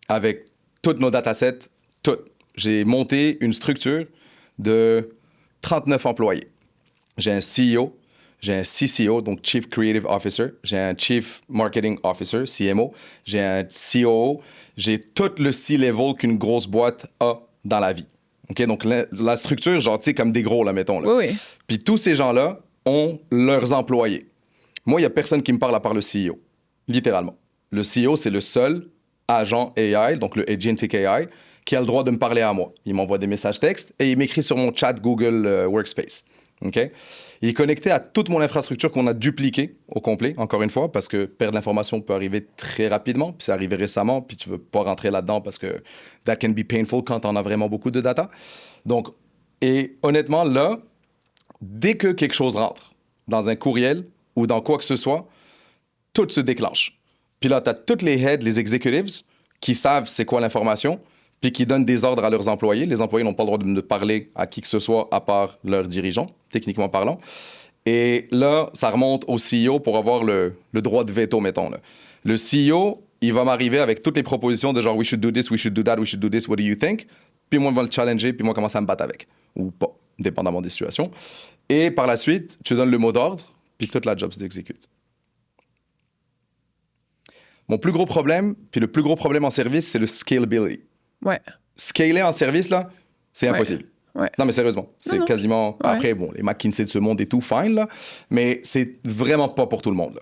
[SPEAKER 1] avec tous nos datasets, tout. J'ai monté une structure de 39 employés. J'ai un CEO, j'ai un CCO, donc Chief Creative Officer, j'ai un Chief Marketing Officer, CMO, j'ai un COO, j'ai tout le C-level qu'une grosse boîte a dans la vie. OK? Donc, la structure, genre, tu sais, comme des gros, là, mettons. Là.
[SPEAKER 2] Oui.
[SPEAKER 1] Puis tous ces gens-là ont leurs employés. Moi, il n'y a personne qui me parle à part le CEO, littéralement. Le CEO, c'est le seul agent AI, donc le Agentic AI, qui a le droit de me parler à moi. Il m'envoie des messages textes et il m'écrit sur mon chat Google Workspace. OK? Il est connecté à toute mon infrastructure qu'on a dupliquée au complet, encore une fois, parce que perdre l'information peut arriver très rapidement, puis c'est arrivé récemment, puis tu veux pas rentrer là-dedans parce que that can be painful quand on a vraiment beaucoup de data. Donc, et honnêtement, là, dès que quelque chose rentre dans un courriel ou dans quoi que ce soit, tout se déclenche. Puis là, tu as toutes les heads, les executives, qui savent c'est quoi l'information, puis qui donnent des ordres à leurs employés. Les employés n'ont pas le droit de parler à qui que ce soit à part leurs dirigeants, techniquement parlant. Et là, ça remonte au CEO pour avoir le droit de veto, mettons. Là. Le CEO, il va m'arriver avec toutes les propositions de genre « we should do this, we should do that, we should do this, what do you think ?» Puis moi, je vais le challenger, puis moi, commencer à me battre avec. Ou pas, dépendamment des situations. Et par la suite, tu donnes le mot d'ordre, puis toute la job s'exécute. Mon plus gros problème, puis le plus gros problème en service, c'est le scalability.
[SPEAKER 2] Ouais.
[SPEAKER 1] Scaler en service, là, c'est impossible.
[SPEAKER 2] Ouais.
[SPEAKER 1] Non, mais sérieusement, c'est quasiment...
[SPEAKER 2] Ouais.
[SPEAKER 1] Après, bon, les McKinsey de ce monde et tout, fine, là, mais c'est vraiment pas pour tout le monde, là.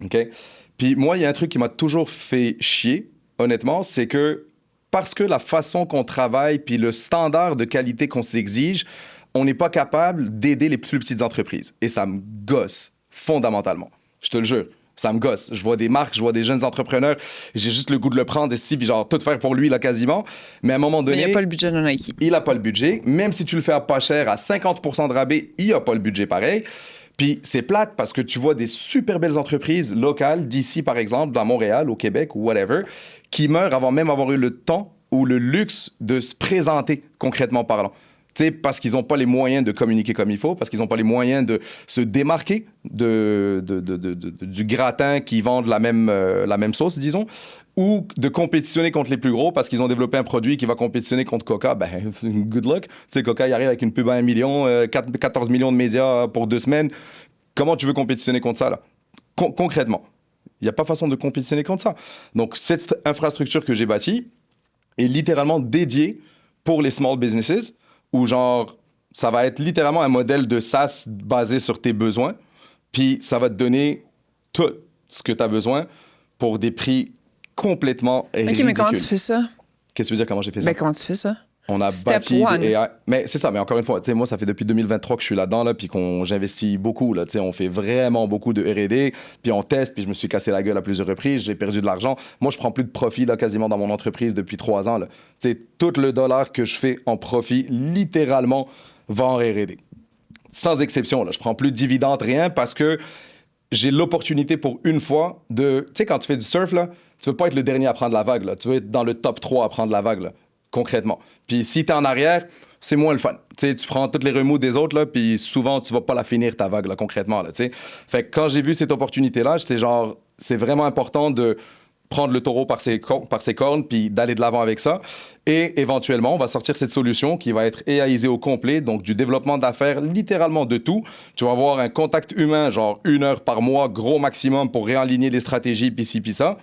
[SPEAKER 1] OK? Puis moi, il y a un truc qui m'a toujours fait chier, honnêtement, c'est que parce que la façon qu'on travaille puis le standard de qualité qu'on s'exige, on n'est pas capable d'aider les plus petites entreprises. Et ça me gosse fondamentalement. Je te le jure. Ça me gosse. Je vois des marques, je vois des jeunes entrepreneurs. J'ai juste le goût de le prendre et puis genre tout faire pour lui, là, quasiment. Mais à un moment donné...
[SPEAKER 2] Mais il n'y a pas le budget de Nike.
[SPEAKER 1] Il n'a pas le budget. Même si tu le fais à pas cher, à 50% de rabais, il n'a pas le budget pareil. Puis c'est plate parce que tu vois des super belles entreprises locales, d'ici par exemple, dans Montréal, au Québec ou whatever, qui meurent avant même avoir eu le temps ou le luxe de se présenter concrètement parlant. T'sais, parce qu'ils n'ont pas les moyens de communiquer comme il faut, parce qu'ils n'ont pas les moyens de se démarquer du gratin qui vendent la même sauce, disons, ou de compétitionner contre les plus gros parce qu'ils ont développé un produit qui va compétitionner contre Coca. Ben, good luck. Tu sais, Coca, il arrive avec une pub à 1 million, 14 millions de médias pour 2 semaines. Comment tu veux compétitionner contre ça, là? Concrètement, il n'y a pas façon de compétitionner contre ça. Donc, cette infrastructure que j'ai bâtie est littéralement dédiée pour les small businesses, où genre, ça va être littéralement un modèle de SaaS basé sur tes besoins, puis ça va te donner tout ce que tu as besoin pour des prix complètement ridicules.
[SPEAKER 2] OK, mais comment tu fais ça?
[SPEAKER 1] Qu'est-ce que tu veux dire, comment j'ai fait ça?
[SPEAKER 2] Ben, comment tu fais ça?
[SPEAKER 1] On a
[SPEAKER 2] Step
[SPEAKER 1] bâti
[SPEAKER 2] one.
[SPEAKER 1] des AI. Mais c'est ça, mais encore une fois, tu sais, moi, ça fait depuis 2023 que je suis là-dedans, là, puis j'investis beaucoup, là, tu sais, on fait vraiment beaucoup de R&D, puis on teste, puis je me suis cassé la gueule à plusieurs reprises, j'ai perdu de l'argent. Moi, je prends plus de profit, là, quasiment dans mon entreprise depuis 3 ans, là. Tu sais, tout le dollar que je fais en profit, littéralement, va en R&D. Sans exception, là. Je prends plus de dividendes, rien, parce que j'ai l'opportunité pour une fois de... Tu sais, quand tu fais du surf, là, tu veux pas être le dernier à prendre la vague, là. Tu veux être dans le top 3 à prendre la vague, là, concrètement. Puis si t'es en arrière, c'est moins le fun. Tu sais, tu prends toutes les remous des autres, là, puis souvent, tu vas pas la finir, ta vague, là, concrètement, là, tu sais. Fait que quand j'ai vu cette opportunité-là, j'étais genre, c'est vraiment important de prendre le taureau par ses cornes, puis d'aller de l'avant avec ça. Et éventuellement, on va sortir cette solution qui va être AIisée au complet, donc du développement d'affaires, littéralement de tout. Tu vas avoir un contact humain, genre 1 heure par mois, gros maximum, pour réaligner les stratégies, puis ci, puis ça.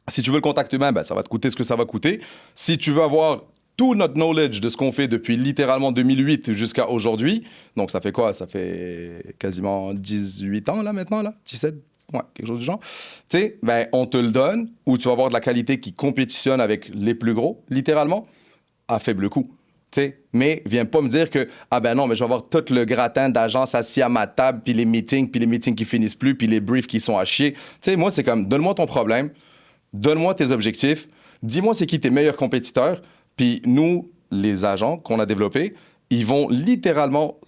[SPEAKER 1] Si tu veux le contact humain, ben, ça va te coûter ce que ça va coûter. Si tu veux avoir tout notre knowledge de ce qu'on fait depuis littéralement 2008 jusqu'à aujourd'hui, donc ça fait quoi? Ça fait quasiment 18 ans, là, maintenant, là? 17? Ouais, quelque chose du genre. Tu sais, ben, on te le donne, où tu vas avoir de la qualité qui compétitionne avec les plus gros, littéralement, à faible coût. T'sais, mais viens pas me dire que, ah ben non, mais je vais avoir tout le gratin d'agence assis à ma table, puis les meetings qui finissent plus, puis les briefs qui sont à chier. T'sais, moi, c'est comme, donne-moi ton problème, donne-moi tes objectifs, dis-moi c'est qui tes meilleurs compétiteurs, puis nous, les agents qu'on a développés, ils vont littéralement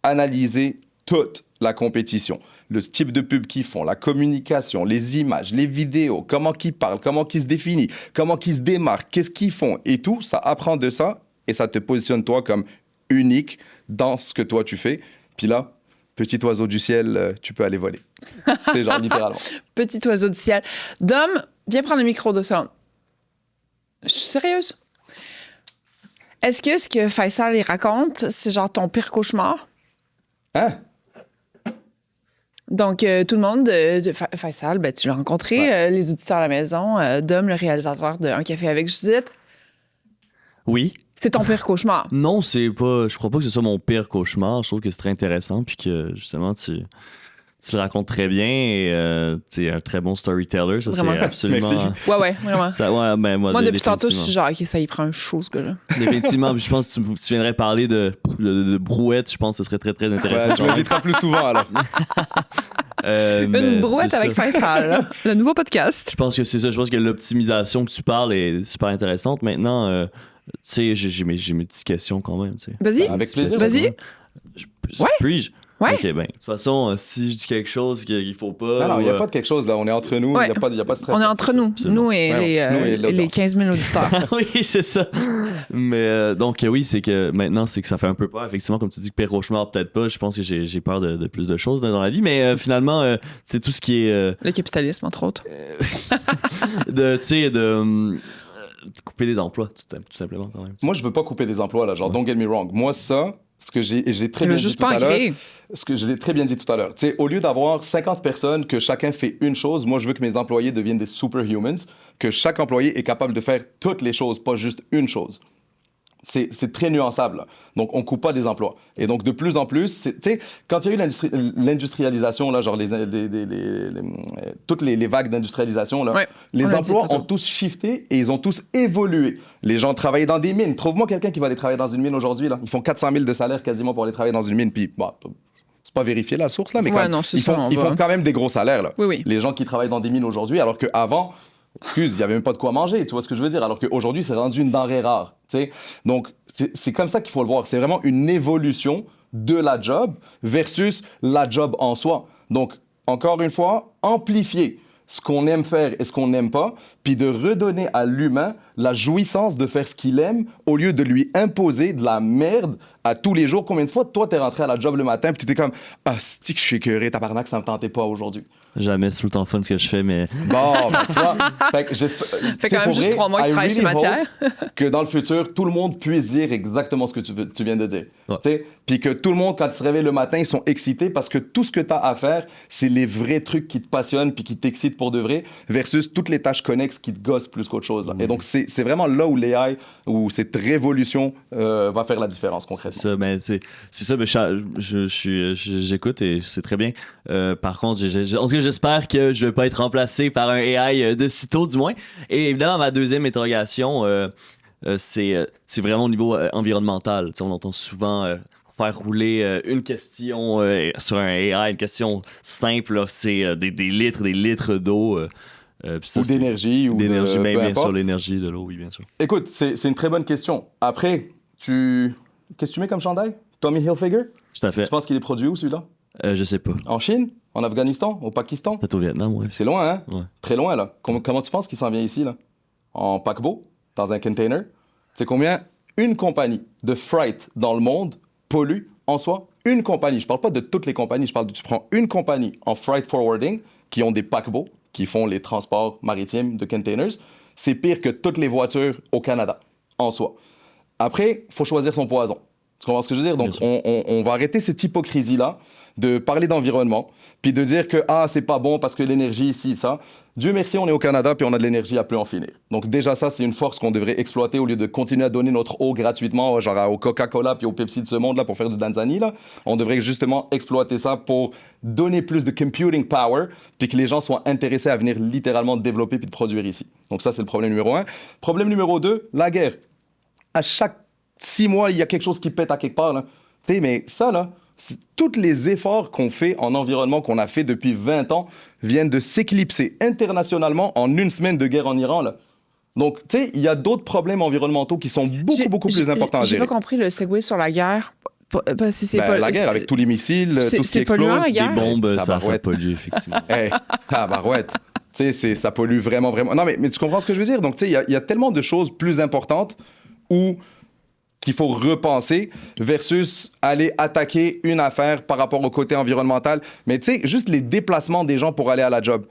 [SPEAKER 1] analyser toute la compétition. Le type de pub qu'ils font, la communication, les images, les vidéos, comment qu'ils parlent, comment qu'ils se définissent, comment qu'ils se démarquent, qu'est-ce qu'ils font, et tout, ça apprend de ça, et ça te positionne toi comme unique dans ce que toi tu fais. Puis là, petit oiseau du ciel, tu peux aller voler. C'est genre littéralement.
[SPEAKER 2] Petit oiseau du ciel. Dom, viens prendre le micro 2 secondes. Je suis sérieuse. Est-ce que ce que Faisal il raconte, c'est genre ton pire cauchemar?
[SPEAKER 1] Hein?
[SPEAKER 2] Donc, tout le monde, Faisal, ben, tu l'as rencontré, les auditeurs à la maison, Dom, le réalisateur de Un café avec Judith.
[SPEAKER 4] Oui.
[SPEAKER 2] C'est ton pire cauchemar.
[SPEAKER 4] Non, c'est pas. Je crois pas que ce soit mon pire cauchemar. Je trouve que c'est très intéressant, puis que justement, tu le racontes très bien et tu es un très bon storyteller. Ça,
[SPEAKER 2] Vraiment.
[SPEAKER 4] c'est absolument.
[SPEAKER 1] Merci.
[SPEAKER 2] Ouais, vraiment.
[SPEAKER 4] Ça, ouais, ben,
[SPEAKER 2] Moi, depuis tantôt, je
[SPEAKER 4] définitivement.
[SPEAKER 2] suis genre, OK, ça y prend un show, ce gars-là.
[SPEAKER 4] Définitivement. Puis je pense que tu viendrais parler de brouette. Je pense que ce serait très, très intéressant.
[SPEAKER 1] Ouais, tu m'inviteras plus souvent alors.
[SPEAKER 4] Mais
[SPEAKER 2] Une brouette
[SPEAKER 4] c'est
[SPEAKER 2] avec
[SPEAKER 4] ça.
[SPEAKER 2] Faisal, là. Le nouveau podcast.
[SPEAKER 4] Je pense que c'est ça. Je pense que l'optimisation que tu parles est super intéressante. Maintenant, tu sais, j'ai mes petites questions quand même. Tu sais.
[SPEAKER 2] Vas-y.
[SPEAKER 1] Avec plaisir.
[SPEAKER 2] Vas-y.
[SPEAKER 4] Ouais. Puis-je?
[SPEAKER 2] Ouais.
[SPEAKER 4] Ok, ben, de toute façon, si je dis quelque chose qu'il faut pas.
[SPEAKER 1] Non, il n'y a
[SPEAKER 4] ou,
[SPEAKER 1] pas de quelque chose là. On est entre nous. Il
[SPEAKER 2] Ouais.
[SPEAKER 1] n'y a pas de stress.
[SPEAKER 2] On est entre nous,
[SPEAKER 4] absolument.
[SPEAKER 2] nous et,
[SPEAKER 1] Ouais, nous et
[SPEAKER 2] les
[SPEAKER 1] l'audience.
[SPEAKER 2] 15 000 auditeurs.
[SPEAKER 4] oui, c'est ça. Mais donc, oui, c'est que maintenant, c'est que ça fait un peu peur. Effectivement, comme tu dis que pire cauchemar, peut-être pas. Je pense que j'ai peur de plus de choses dans la vie. Mais finalement, c'est tout ce qui est
[SPEAKER 2] Le capitalisme, entre autres.
[SPEAKER 4] de, tu sais, de couper des emplois, tout simplement, quand même.
[SPEAKER 1] Moi, je veux pas couper des emplois là. Genre, don't get me wrong. Moi, ça, ce que j'ai très
[SPEAKER 2] Il
[SPEAKER 1] bien
[SPEAKER 2] veut
[SPEAKER 1] dit
[SPEAKER 2] juste
[SPEAKER 1] tout
[SPEAKER 2] pas en
[SPEAKER 1] à l'heure.
[SPEAKER 2] créer.
[SPEAKER 1] Ce que je l'ai très bien dit tout à l'heure. Tu sais, au lieu d'avoir 50 personnes que chacun fait une chose, moi, je veux que mes employés deviennent des superhumans, que chaque employé est capable de faire toutes les choses, pas juste une chose. C'est très nuançable. Là. Donc, on ne coupe pas des emplois. Et donc, de plus en plus, tu sais, quand il y a eu l'industrialisation, là, genre toutes les vagues d'industrialisation, là,
[SPEAKER 2] Ouais, on
[SPEAKER 1] les
[SPEAKER 2] l'a dit
[SPEAKER 1] emplois
[SPEAKER 2] tantôt.
[SPEAKER 1] ont tous shifté et ils ont tous évolué. Les gens travaillaient dans des mines. Trouve-moi quelqu'un qui va aller travailler dans une mine aujourd'hui. Là. Ils font 400 000 de salaire quasiment pour aller travailler dans une mine. Puis, bah, c'est pas vérifié la source, là, mais
[SPEAKER 2] Ouais,
[SPEAKER 1] quand même,
[SPEAKER 2] non, c'est
[SPEAKER 1] ils
[SPEAKER 2] ça,
[SPEAKER 1] font,
[SPEAKER 2] on
[SPEAKER 1] ils
[SPEAKER 2] va.
[SPEAKER 1] font quand même des gros salaires. Là.
[SPEAKER 2] Oui, oui.
[SPEAKER 1] Les gens qui travaillent dans des mines aujourd'hui, alors qu'avant, il n'y avait même pas de quoi manger, tu vois ce que je veux dire? Alors qu'aujourd'hui, c'est rendu une denrée rare, tu sais? Donc, c'est comme ça qu'il faut le voir. C'est vraiment une évolution de la job versus la job en soi. Donc, encore une fois, amplifier ce qu'on aime faire et ce qu'on n'aime pas, puis de redonner à l'humain la jouissance de faire ce qu'il aime au lieu de lui imposer de la merde à tous les jours. Combien de fois, toi, t'es rentré à la job le matin, puis t'étais comme « Ah, c'est que je suis écœuré, tabarnak, ça me tentait pas aujourd'hui. »
[SPEAKER 4] Jamais, c'est tout le temps fun ce que je fais, mais
[SPEAKER 1] Bon, ben, tu vois, fait que
[SPEAKER 2] Fait quand même juste 3 mois que tu travailles chez Matière.
[SPEAKER 1] que dans le futur, tout le monde puisse dire exactement ce que tu viens de dire.
[SPEAKER 4] Ouais.
[SPEAKER 1] Tu sais, puis que tout le monde, quand ils se réveillent le matin, ils sont excités parce que tout ce que tu as à faire, c'est les vrais trucs qui te passionnent puis qui t'excitent pour de vrai versus toutes les tâches connexes qui te gossent plus qu'autre chose. Là. Et donc, c'est vraiment là où l'AI, où cette révolution va faire la différence concrètement.
[SPEAKER 4] c'est ça, ben, c'est ça, ben, j'écoute et c'est très bien. Par contre, en tout cas, j'espère que je vais pas être remplacé par un AI de sitôt, du moins. Et évidemment, ma deuxième interrogation, c'est vraiment au niveau environnemental. Tu sais, on entend souvent faire rouler une question sur un AI, une question simple, là, c'est des litres d'eau. Puis ça,
[SPEAKER 1] Ou d'énergie. Ou
[SPEAKER 4] d'énergie,
[SPEAKER 1] de,
[SPEAKER 4] même
[SPEAKER 1] peu
[SPEAKER 4] bien
[SPEAKER 1] importe.
[SPEAKER 4] sûr, l'énergie de l'eau, oui, bien sûr.
[SPEAKER 1] Écoute, c'est une très bonne question. Après, qu'est-ce que tu mets comme chandail? Tommy Hilfiger?
[SPEAKER 4] Tout à fait.
[SPEAKER 1] Tu penses qu'il est produit où, celui-là?
[SPEAKER 4] Je sais pas.
[SPEAKER 1] En Chine? En Afghanistan? Au Pakistan?
[SPEAKER 4] Peut-être au Vietnam, ouais.
[SPEAKER 1] C'est loin, hein?
[SPEAKER 4] Ouais.
[SPEAKER 1] Très loin, là. Comment tu penses qu'il s'en vient ici, là? En paquebot? Dans un container? C'est combien une compagnie de freight dans le monde pollue en soi? Une compagnie. Je parle pas de toutes les compagnies. Je parle tu prends une compagnie en freight forwarding qui ont des paquebots, qui font les transports maritimes de containers. C'est pire que toutes les voitures au Canada, en soi. Après, il faut choisir son poison. Tu comprends ce que je veux dire? Donc, on va arrêter cette hypocrisie-là de parler d'environnement, puis de dire que c'est pas bon parce que l'énergie ici, ça. Dieu merci, on est au Canada, puis on a de l'énergie à plus en finir. Donc déjà, ça, c'est une force qu'on devrait exploiter au lieu de continuer à donner notre eau gratuitement, genre au Coca-Cola puis au Pepsi de ce monde-là pour faire du Danzani, là. On devrait justement exploiter ça pour donner plus de computing power, puis que les gens soient intéressés à venir littéralement développer puis de produire ici. Donc ça, c'est le problème numéro 1. Problème numéro 2, la guerre. À chaque 6 mois, il y a quelque chose qui pète à quelque part, là. Tu sais, mais ça, là, tous les efforts qu'on fait en environnement, qu'on a fait depuis 20 ans, viennent de s'éclipser internationalement en une semaine de guerre en Iran, là. Donc, tu sais, il y a d'autres problèmes environnementaux qui sont beaucoup plus importants à
[SPEAKER 2] J'ai
[SPEAKER 1] gérer.
[SPEAKER 2] pas compris le segue sur la guerre. Si c'est
[SPEAKER 1] Ben,
[SPEAKER 2] pas,
[SPEAKER 1] la guerre, avec tous les missiles,
[SPEAKER 2] c'est-
[SPEAKER 1] tout ce qui
[SPEAKER 2] c'est polluant,
[SPEAKER 1] explose.
[SPEAKER 2] la guerre?
[SPEAKER 4] Des bombes, ça
[SPEAKER 1] Tabarouette.
[SPEAKER 4] pollue, effectivement.
[SPEAKER 1] Hey, tabarouette. Tu sais, ça pollue vraiment. Non, mais tu comprends ce que je veux dire? Donc, tu sais, il y a tellement de choses plus importantes où qu'il faut repenser versus aller attaquer une affaire par rapport au côté environnemental. Mais tu sais, juste les déplacements des gens pour aller à la job.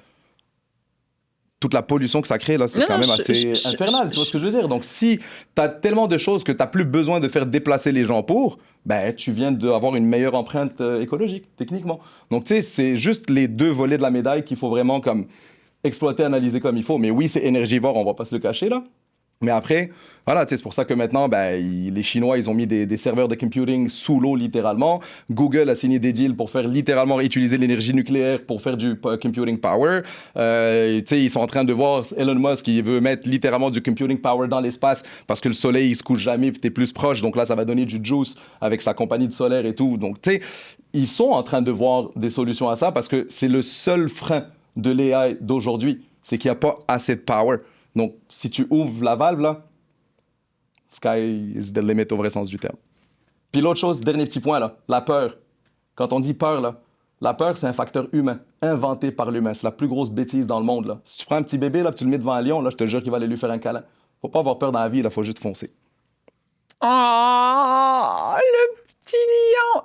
[SPEAKER 1] Toute la pollution que ça crée, là, c'est
[SPEAKER 2] Non,
[SPEAKER 1] quand
[SPEAKER 2] non,
[SPEAKER 1] même assez infernal. Tu vois ce que je veux dire? Donc, si tu as tellement de choses que tu n'as plus besoin de faire déplacer les gens pour, ben, tu viens d'avoir une meilleure empreinte écologique, techniquement. Donc, tu sais, c'est juste les deux volets de la médaille qu'il faut vraiment comme exploiter, analyser comme il faut. Mais oui, c'est énergivore, on va pas se le cacher, là. Mais après, voilà, c'est pour ça que maintenant, ben, les Chinois, ils ont mis des serveurs de computing sous l'eau, littéralement. Google a signé des deals pour faire littéralement utiliser l'énergie nucléaire pour faire du computing power. Ils sont en train de voir Elon Musk qui veut mettre littéralement du computing power dans l'espace parce que le soleil, il se couche jamais, puis t'es plus proche. Donc là, ça va donner du juice avec sa compagnie de solaire et tout. Donc, tu sais, ils sont en train de voir des solutions à ça parce que c'est le seul frein de l'AI d'aujourd'hui. C'est qu'il n'y a pas assez de power. Donc, si tu ouvres la valve, là, sky is the limit au vrai sens du terme. Puis l'autre chose, dernier petit point, là, la peur. Quand on dit peur, là, la peur, c'est un facteur humain, inventé par l'humain. C'est la plus grosse bêtise dans le monde, là. Si tu prends un petit bébé, là, puis tu le mets devant un lion, là, je te jure qu'il va aller lui faire un câlin. Faut pas avoir peur dans la vie, là, faut juste foncer.
[SPEAKER 2] Oh, le petit lion!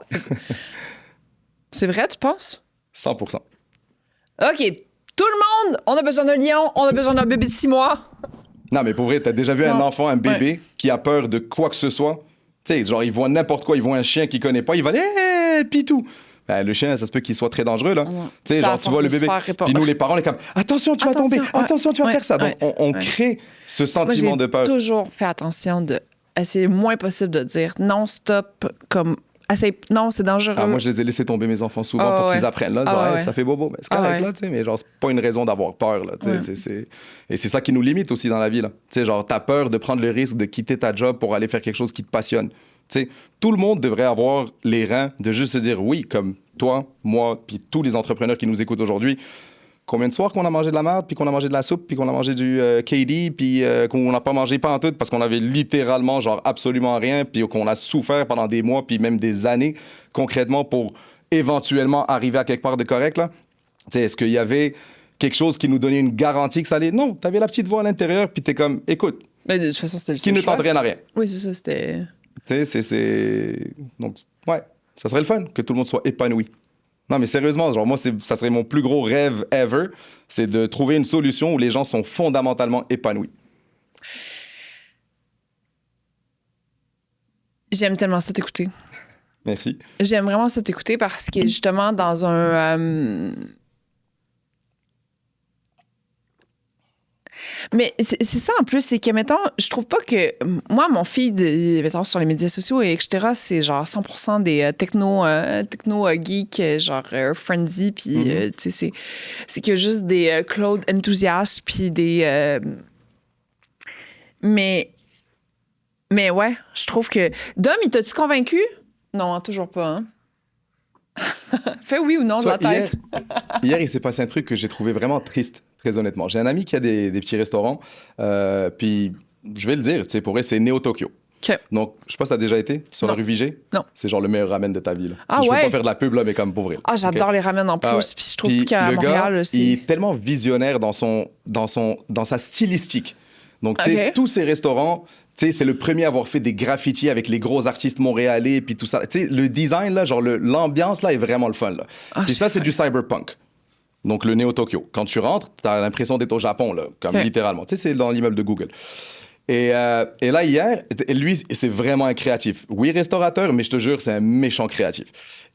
[SPEAKER 2] C'est vrai, tu penses?
[SPEAKER 1] 100%.
[SPEAKER 2] OK, tout le monde, on a besoin d'un lion, on a besoin d'un bébé de 6 mois.
[SPEAKER 1] Non, mais pour vrai, t'as déjà vu un enfant, un bébé, qui a peur de quoi que ce soit? Tu sais, genre, il voit n'importe quoi, il voit un chien qu'il connaît pas, il va aller, hé, pitou! Ben, le chien, ça se peut qu'il soit très dangereux, là. Tu sais, genre, tu vois le bébé. Puis nous, les parents, on est comme, attention, tu vas tomber, attention, tu vas faire ça. Donc, on crée ce sentiment de peur.
[SPEAKER 2] J'ai toujours fait attention de essayer le moins possible de dire non, stop, comme. Non, c'est dangereux.
[SPEAKER 1] Ah, moi, je les ai laissés tomber, mes enfants, souvent, pour qu'ils apprennent. Là, genre, hey, ça fait bobo. Mais c'est correct, là, tu sais, mais genre, c'est pas une raison d'avoir peur, là. Et c'est ça qui nous limite aussi dans la vie, là. Tu sais, genre, t'as peur de prendre le risque de quitter ta job pour aller faire quelque chose qui te passionne. Tu sais, tout le monde devrait avoir les reins de juste se dire oui, comme toi, moi, puis tous les entrepreneurs qui nous écoutent aujourd'hui. Combien de soirs qu'on a mangé de la merde, puis qu'on a mangé de la soupe, puis qu'on a mangé du KD, puis qu'on n'a pas mangé pas en tout parce qu'on avait littéralement genre absolument rien, puis qu'on a souffert pendant des mois, puis même des années concrètement pour éventuellement arriver à quelque part de correct, là. Tu sais, est-ce qu'il y avait quelque chose qui nous donnait une garantie que ça allait? Non, t'avais la petite voix à l'intérieur, puis t'es comme, écoute,
[SPEAKER 2] mais de toute façon, c'était le
[SPEAKER 1] qui ne tente rien à rien.
[SPEAKER 2] Oui, c'est ça, c'était...
[SPEAKER 1] Tu sais, c'est... Donc, ouais, ça serait le fun que tout le monde soit épanoui. Non, mais sérieusement, genre, moi, ça serait mon plus gros rêve ever, c'est de trouver une solution où les gens sont fondamentalement épanouis.
[SPEAKER 2] J'aime tellement ça t'écouter.
[SPEAKER 1] Merci.
[SPEAKER 2] J'aime vraiment ça t'écouter parce que, justement, dans un... Mais c'est ça, en plus, c'est que, mettons, je trouve pas que... Moi, mon feed, mettons, sur les médias sociaux, et etc., c'est genre 100% des techno-geeks, genre frenzy, puis, tu sais, c'est que juste des cloud enthousiastes, puis des... Mais ouais, je trouve que... Dom, il t'a-tu convaincu? Non, toujours pas, hein? Fais oui ou non de la tête.
[SPEAKER 1] Hier, il s'est passé un truc que j'ai trouvé vraiment triste, très honnêtement. J'ai un ami qui a des petits restaurants, puis je vais le dire, tu sais, pour vrai, c'est Neo Tokyo.
[SPEAKER 2] Okay.
[SPEAKER 1] Donc, je sais pas si t'as déjà été sur la rue Vigée.
[SPEAKER 2] Non.
[SPEAKER 1] C'est genre le meilleur ramen de ta vie. Là.
[SPEAKER 2] Ah
[SPEAKER 1] je veux
[SPEAKER 2] ouais?
[SPEAKER 1] pas faire de la pub, là, mais comme pour vrai.
[SPEAKER 2] Ah, j'adore les ramen en plus, puis je trouve qu'à Montréal
[SPEAKER 1] gars,
[SPEAKER 2] aussi.
[SPEAKER 1] Il est tellement visionnaire dans sa stylistique. Donc, tu sais, tous ces restaurants, tu sais, c'est le premier à avoir fait des graffitis avec les gros artistes montréalais, puis tout ça. Tu sais, le design, là, genre l'ambiance, là, est vraiment le fun, là. Puis ça, c'est du cyberpunk. Donc, le Neo Tokyo. Quand tu rentres, t'as l'impression d'être au Japon, là, comme littéralement. Tu sais, c'est dans l'immeuble de Google. Et là, hier, lui, c'est vraiment un créatif. Oui, restaurateur, mais je te jure, c'est un méchant créatif.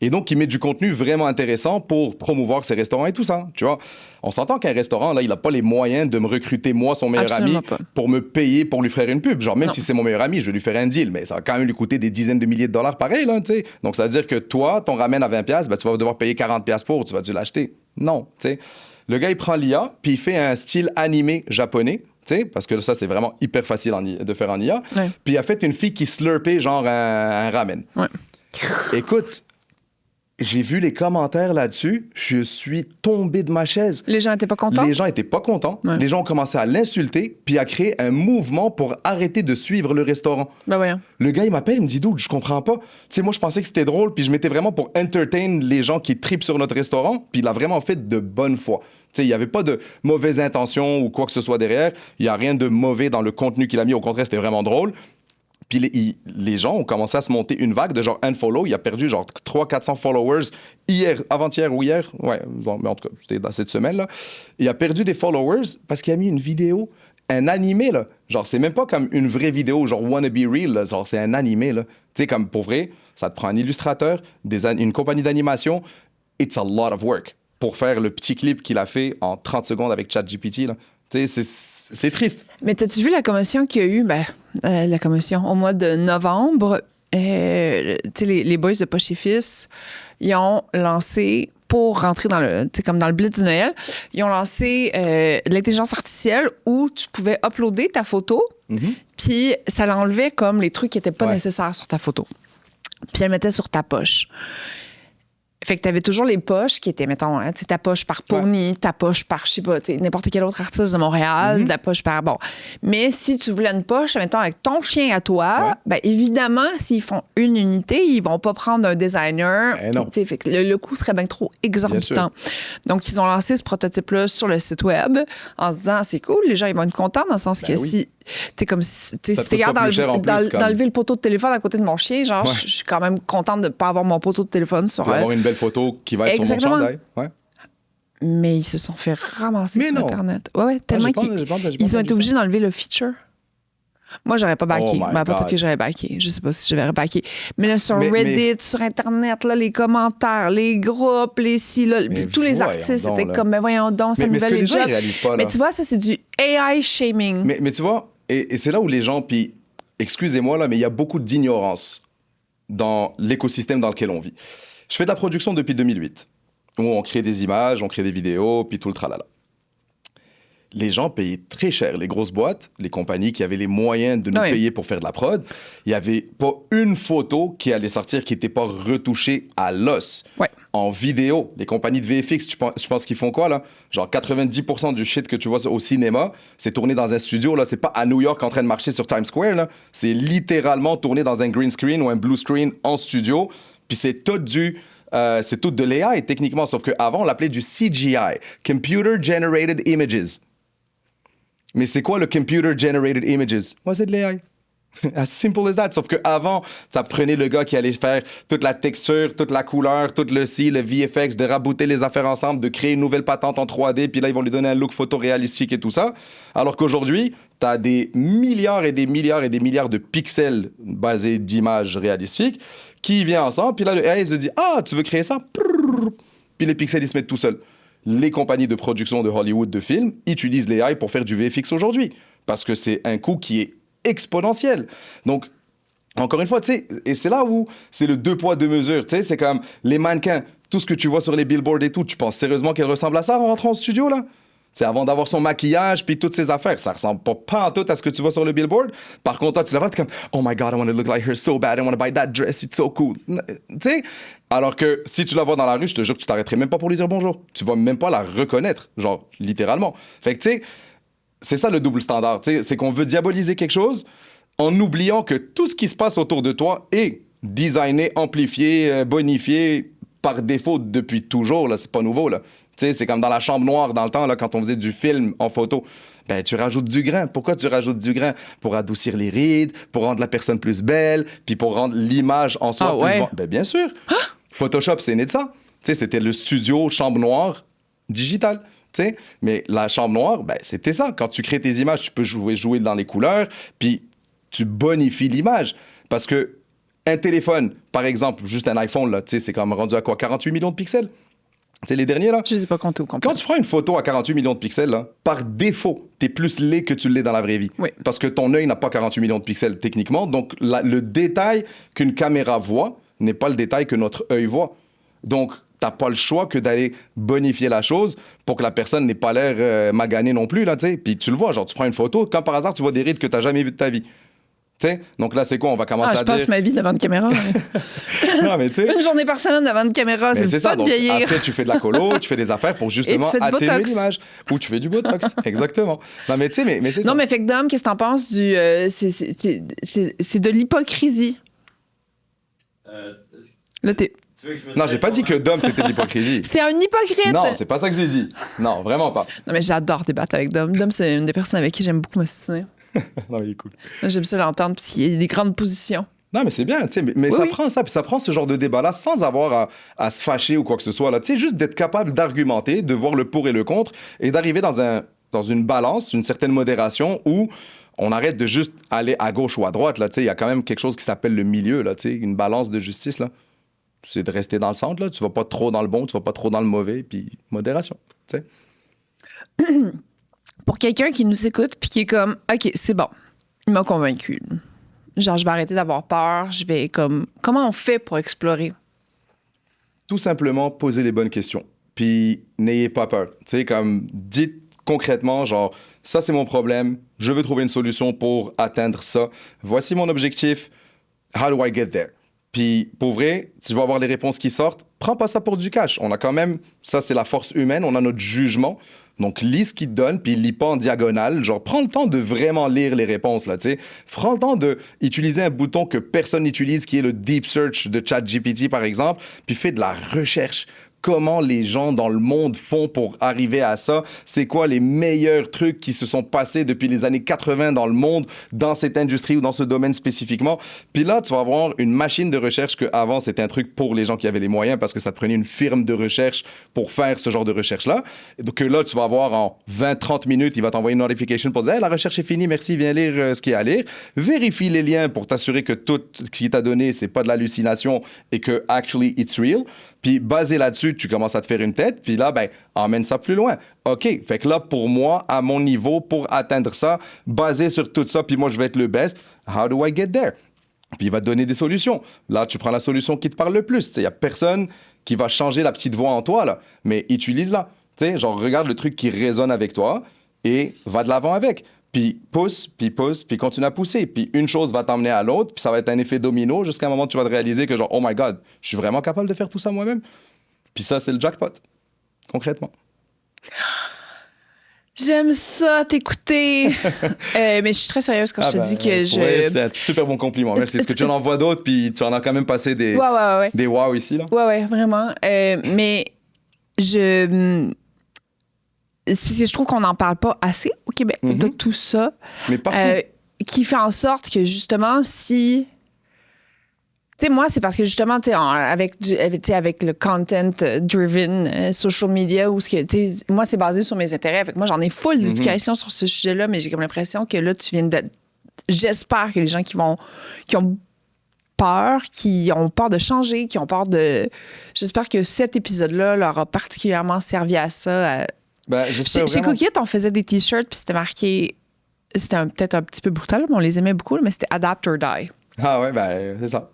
[SPEAKER 1] Et donc, il met du contenu vraiment intéressant pour promouvoir ses restaurants et tout ça, tu vois. On s'entend qu'un restaurant, là, il n'a pas les moyens de me recruter, moi, son meilleur ami, pour me payer pour lui faire une pub. Genre, même si c'est mon meilleur ami, je vais lui faire un deal, mais ça va quand même lui coûter des dizaines de milliers de dollars pareil, là, tu sais. Donc, ça veut dire que toi, ton ramen à 20$, ben, tu vas devoir payer 40$ pour, tu vas dû l'acheter. Non, tu sais. Le gars, il prend l'IA, puis il fait un style animé japonais, tu sais, parce que ça, c'est vraiment hyper facile de faire en IA. Ouais. Puis il a fait une fille qui slurpait genre un ramen. Ouais. Écoute, j'ai vu les commentaires là-dessus, je suis tombé de ma chaise.
[SPEAKER 2] Les gens étaient pas contents?
[SPEAKER 1] Les gens étaient pas contents. Ouais. Les gens ont commencé à l'insulter, puis à créer un mouvement pour arrêter de suivre le restaurant.
[SPEAKER 2] Ben ouais.
[SPEAKER 1] Le gars, il m'appelle, il me dit, dude, je comprends pas. Tu sais, moi, je pensais que c'était drôle, puis je m'étais vraiment pour entertain les gens qui tripent sur notre restaurant, puis il a vraiment fait de bonne foi. Il n'y avait pas de mauvaises intentions ou quoi que ce soit derrière. Il n'y a rien de mauvais dans le contenu qu'il a mis. Au contraire, c'était vraiment drôle. Puis les gens ont commencé à se monter une vague de genre unfollow. Il a perdu genre 300-400 followers avant-hier ou hier. Ouais, bon, mais en tout cas, c'était dans cette semaine-là. Il a perdu des followers parce qu'il a mis une vidéo, un animé, là. Genre, c'est même pas comme une vraie vidéo, genre wanna be real, là. Genre, c'est un animé, là. Tu sais, comme pour vrai, ça te prend un illustrateur, une compagnie d'animation. It's a lot of work pour faire le petit clip qu'il a fait en 30 secondes avec ChatGPT, là. Tu sais, c'est triste.
[SPEAKER 2] Mais t'as-tu vu la commotion qu'il y a eu? La commotion, au mois de novembre, tu sais, les boys de Poche et Fils, ils ont lancé, pour rentrer dans le, tu sais, comme dans le blitz du Noël, ils ont lancé de l'intelligence artificielle où tu pouvais uploader ta photo, puis ça l'enlevait comme les trucs qui n'étaient pas nécessaires sur ta photo. Puis elle mettait sur ta poche. Fait que tu avais toujours les poches qui étaient, mettons, hein, ta poche par Pony, ta poche par, je sais pas, n'importe quel autre artiste de Montréal, ta poche par, bon. Mais si tu voulais une poche, mettons, avec ton chien à toi, ben évidemment, s'ils font une unité, ils vont pas prendre un designer. Puis, fait que le coût serait bien trop exorbitant. Donc, ils ont lancé ce prototype-là sur le site web en se disant, c'est cool, les gens, ils vont être contents dans le sens que si... T'sais, comme si t'es d'enlever le poteau de téléphone à côté de mon chien, genre, je suis quand même contente de ne pas avoir mon poteau de téléphone sur
[SPEAKER 1] avoir une belle photo qui va être sur mon chandail. Ouais.
[SPEAKER 2] Mais ils se sont fait ramasser sur Internet. Ouais, tellement qu'ils ont été obligés d'enlever le feature. Moi, j'aurais pas backé. Peut-être que j'aurais backé. Je sais pas si j'aurais backé. Mais là, sur Reddit, sur Internet, là, les commentaires, les groupes, tous les artistes étaient comme, mais voyons donc, ça nouvelle les jobs. Mais tu vois, ça, c'est du AI shaming.
[SPEAKER 1] Mais tu vois, et c'est là où les gens, puis excusez-moi, là, mais il y a beaucoup d'ignorance dans l'écosystème dans lequel on vit. Je fais de la production depuis 2008, où on crée des images, on crée des vidéos, puis tout le tralala. Les gens payaient très cher, les grosses boîtes, les compagnies qui avaient les moyens de nous payer pour faire de la prod. Il n'y avait pas une photo qui allait sortir qui n'était pas retouchée à l'os. En vidéo, les compagnies de VFX, tu penses qu'ils font quoi, là? Genre 90% du shit que tu vois au cinéma, c'est tourné dans un studio, là. C'est pas à New York en train de marcher sur Times Square, là. C'est littéralement tourné dans un green screen ou un blue screen en studio. Puis c'est tout c'est tout de l'AI, techniquement. Sauf qu'avant, on l'appelait du CGI, Computer Generated Images. Mais c'est quoi le Computer Generated Images? Ouais, c'est de l'AI. As simple as that. Sauf qu'avant, ça prenait le gars qui allait faire toute la texture, toute la couleur, tout le VFX, de rabouter les affaires ensemble, de créer une nouvelle patente en 3D, puis là, ils vont lui donner un look photoréalistique et tout ça. Alors qu'aujourd'hui, tu as des milliards et des milliards et des milliards de pixels basés d'images réalistiques qui viennent ensemble, puis là, le AI se dit « Ah, tu veux créer ça? » Puis les pixels, ils se mettent tout seuls. Les compagnies de production de Hollywood de films utilisent l'AI pour faire du VFX aujourd'hui, parce que c'est un coût qui est exponentiel. Donc, encore une fois, tu sais, et c'est là où c'est le deux poids, deux mesures. Tu sais, c'est comme les mannequins, tout ce que tu vois sur les billboards et tout, tu penses sérieusement qu'elle ressemble à ça en rentrant au studio, là? C'est avant d'avoir son maquillage puis toutes ces affaires. Ça ressemble pas en tout à ce que tu vois sur le billboard. Par contre, toi, tu la vois, t'es comme « Oh my God, I want to look like her so bad. I want to buy that dress. It's so cool. » Tu sais? Alors que si tu la vois dans la rue, je te jure que tu t'arrêterais même pas pour lui dire bonjour. Tu vas même pas la reconnaître, genre, littéralement. Fait que, tu sais, c'est ça le double standard. Tu sais, c'est qu'on veut diaboliser quelque chose en oubliant que tout ce qui se passe autour de toi est designé, amplifié, bonifié par défaut depuis toujours. Là, c'est pas nouveau, là. Tu sais, c'est comme dans la chambre noire dans le temps, là, quand on faisait du film en photo. Ben, tu rajoutes du grain. Pourquoi tu rajoutes du grain? Pour adoucir les rides, pour rendre la personne plus belle, puis pour rendre l'image en soi plus... Ben, bien sûr. Photoshop, c'est né de ça. Tu sais, c'était le studio chambre noire digital. Tu sais, mais la chambre noire, ben, c'était ça. Quand tu crées tes images, tu peux jouer dans les couleurs, puis tu bonifies l'image. Parce que un téléphone, par exemple, juste un iPhone, là, tu sais, c'est comme rendu à quoi? 48 millions de pixels? C'est les derniers, là?
[SPEAKER 2] Je sais pas compter au complet.
[SPEAKER 1] Quand tu prends une photo à 48 millions de pixels, là, par défaut, t'es plus laid que tu l'es dans la vraie vie.
[SPEAKER 2] Oui.
[SPEAKER 1] Parce que ton œil n'a pas 48 millions de pixels, techniquement. Donc, le détail qu'une caméra voit n'est pas le détail que notre œil voit. Donc, t'as pas le choix que d'aller bonifier la chose pour que la personne n'ait pas l'air maganée non plus, là, tu sais. Puis tu le vois, genre, tu prends une photo, quand par hasard, tu vois des rides que t'as jamais vues de ta vie. T'sais? Donc là, c'est quoi? On va commencer à dire...
[SPEAKER 2] Je passe ma vie devant une caméra.
[SPEAKER 1] Non, mais une
[SPEAKER 2] journée par semaine devant une caméra, c'est
[SPEAKER 1] ça.
[SPEAKER 2] Pas de vieillir.
[SPEAKER 1] Après, tu fais de la colo, tu fais des affaires pour justement atténuer l'image. Ou tu fais du Botox. Exactement. Non, mais tu sais, mais c'est ça.
[SPEAKER 2] Non, mais fait que Dom, qu'est-ce que t'en penses du... c'est de l'hypocrisie. Là, t'es...
[SPEAKER 1] Non, j'ai pas dit que Dom, c'était de l'hypocrisie.
[SPEAKER 2] C'est un hypocrite!
[SPEAKER 1] Non, c'est pas ça que j'ai dit. Non, vraiment pas.
[SPEAKER 2] Non, mais j'adore débattre avec Dom. Dom, c'est une des personnes avec qui j'aime beaucoup m'assiner.
[SPEAKER 1] Non, il est cool.
[SPEAKER 2] J'aime ça l'entendre, parce qu'il y a des grandes positions.
[SPEAKER 1] Non, mais c'est bien, tu sais, mais
[SPEAKER 2] Oui,
[SPEAKER 1] ça
[SPEAKER 2] oui.
[SPEAKER 1] prend ça, puis ça prend ce genre de débat-là sans avoir à se fâcher ou quoi que ce soit, là. Tu sais, juste d'être capable d'argumenter, de voir le pour et le contre, et d'arriver dans une balance, une certaine modération où on arrête de juste aller à gauche ou à droite, là. Tu sais, il y a quand même quelque chose qui s'appelle le milieu, là, tu sais, une balance de justice, là. C'est de rester dans le centre, là. Tu vas pas trop dans le bon, tu vas pas trop dans le mauvais, puis modération, tu sais.
[SPEAKER 2] Pour quelqu'un qui nous écoute puis qui est comme, OK, c'est bon, il m'a convaincu. Genre, je vais arrêter d'avoir peur, je vais comme... Comment on fait pour explorer?
[SPEAKER 1] Tout simplement poser les bonnes questions. Puis n'ayez pas peur. Tu sais, comme dites concrètement, genre, ça c'est mon problème, je veux trouver une solution pour atteindre ça. Voici mon objectif. How do I get there? Puis pour vrai, tu vas avoir les réponses qui sortent. Prends pas ça pour du cash. On a quand même, ça c'est la force humaine, on a notre jugement. Donc, lis ce qu'il te donne, puis lis pas en diagonale. Genre, prends le temps de vraiment lire les réponses, là, tu sais. Prends le temps d'utiliser un bouton que personne n'utilise, qui est le Deep Search de ChatGPT, par exemple, puis fais de la recherche. Comment les gens dans le monde font pour arriver à ça? C'est quoi les meilleurs trucs qui se sont passés depuis les années 80 dans le monde, dans cette industrie ou dans ce domaine spécifiquement? Puis là, tu vas avoir une machine de recherche qu'avant, c'était un truc pour les gens qui avaient les moyens parce que ça te prenait une firme de recherche pour faire ce genre de recherche-là. Donc là, tu vas avoir en 20-30 minutes, il va t'envoyer une notification pour dire hey, « la recherche est finie, merci, viens lire ce qu'il y a à lire. » Vérifie les liens pour t'assurer que tout ce qu'il t'a donné, c'est pas de l'hallucination et que actually it's real. Puis basé là-dessus, tu commences à te faire une tête, puis là, ben, emmène ça plus loin. OK, fait que là, pour moi, à mon niveau, pour atteindre ça, basé sur tout ça, puis moi, je vais être le best, how do I get there? Puis il va te donner des solutions. Là, tu prends la solution qui te parle le plus. Il n'y a personne qui va changer la petite voix en toi, là, mais utilise-la. Tu sais, genre, regarde le truc qui résonne avec toi et va de l'avant avec. Puis pousse, puis continue à pousser. Puis une chose va t'emmener à l'autre, puis ça va être un effet domino jusqu'à un moment où tu vas te réaliser que genre, oh my God, je suis vraiment capable de faire tout ça moi-même. Puis ça, c'est le jackpot, concrètement.
[SPEAKER 2] J'aime ça, t'écouter. Mais je suis très sérieuse quand je te dis que je...
[SPEAKER 1] Ouais, c'est un super bon compliment. Merci. Est-ce que tu en envoies d'autres, puis tu en as quand même passé des wow ici, là?
[SPEAKER 2] Ouais, vraiment. Mais c'est parce que je trouve qu'on n'en parle pas assez au Québec de tout ça.
[SPEAKER 1] Mais partout.
[SPEAKER 2] Qui fait en sorte que, justement, si... Tu sais, moi, c'est parce que, justement, tu sais, avec le content-driven social media, où moi, c'est basé sur mes intérêts. Fait que moi, j'en ai full d'éducation sur ce sujet-là, mais j'ai comme l'impression que là, tu viens de... J'espère que les gens qui ont peur, qui ont peur de changer, qui ont peur de... J'espère que cet épisode-là leur a particulièrement servi à ça.
[SPEAKER 1] Ben,
[SPEAKER 2] Chez Cookit, on faisait des t-shirts, puis c'était marqué... C'était peut-être un petit peu brutal, mais on les aimait beaucoup, mais c'était Adapt or Die.
[SPEAKER 1] Ah ouais, ben, c'est ça.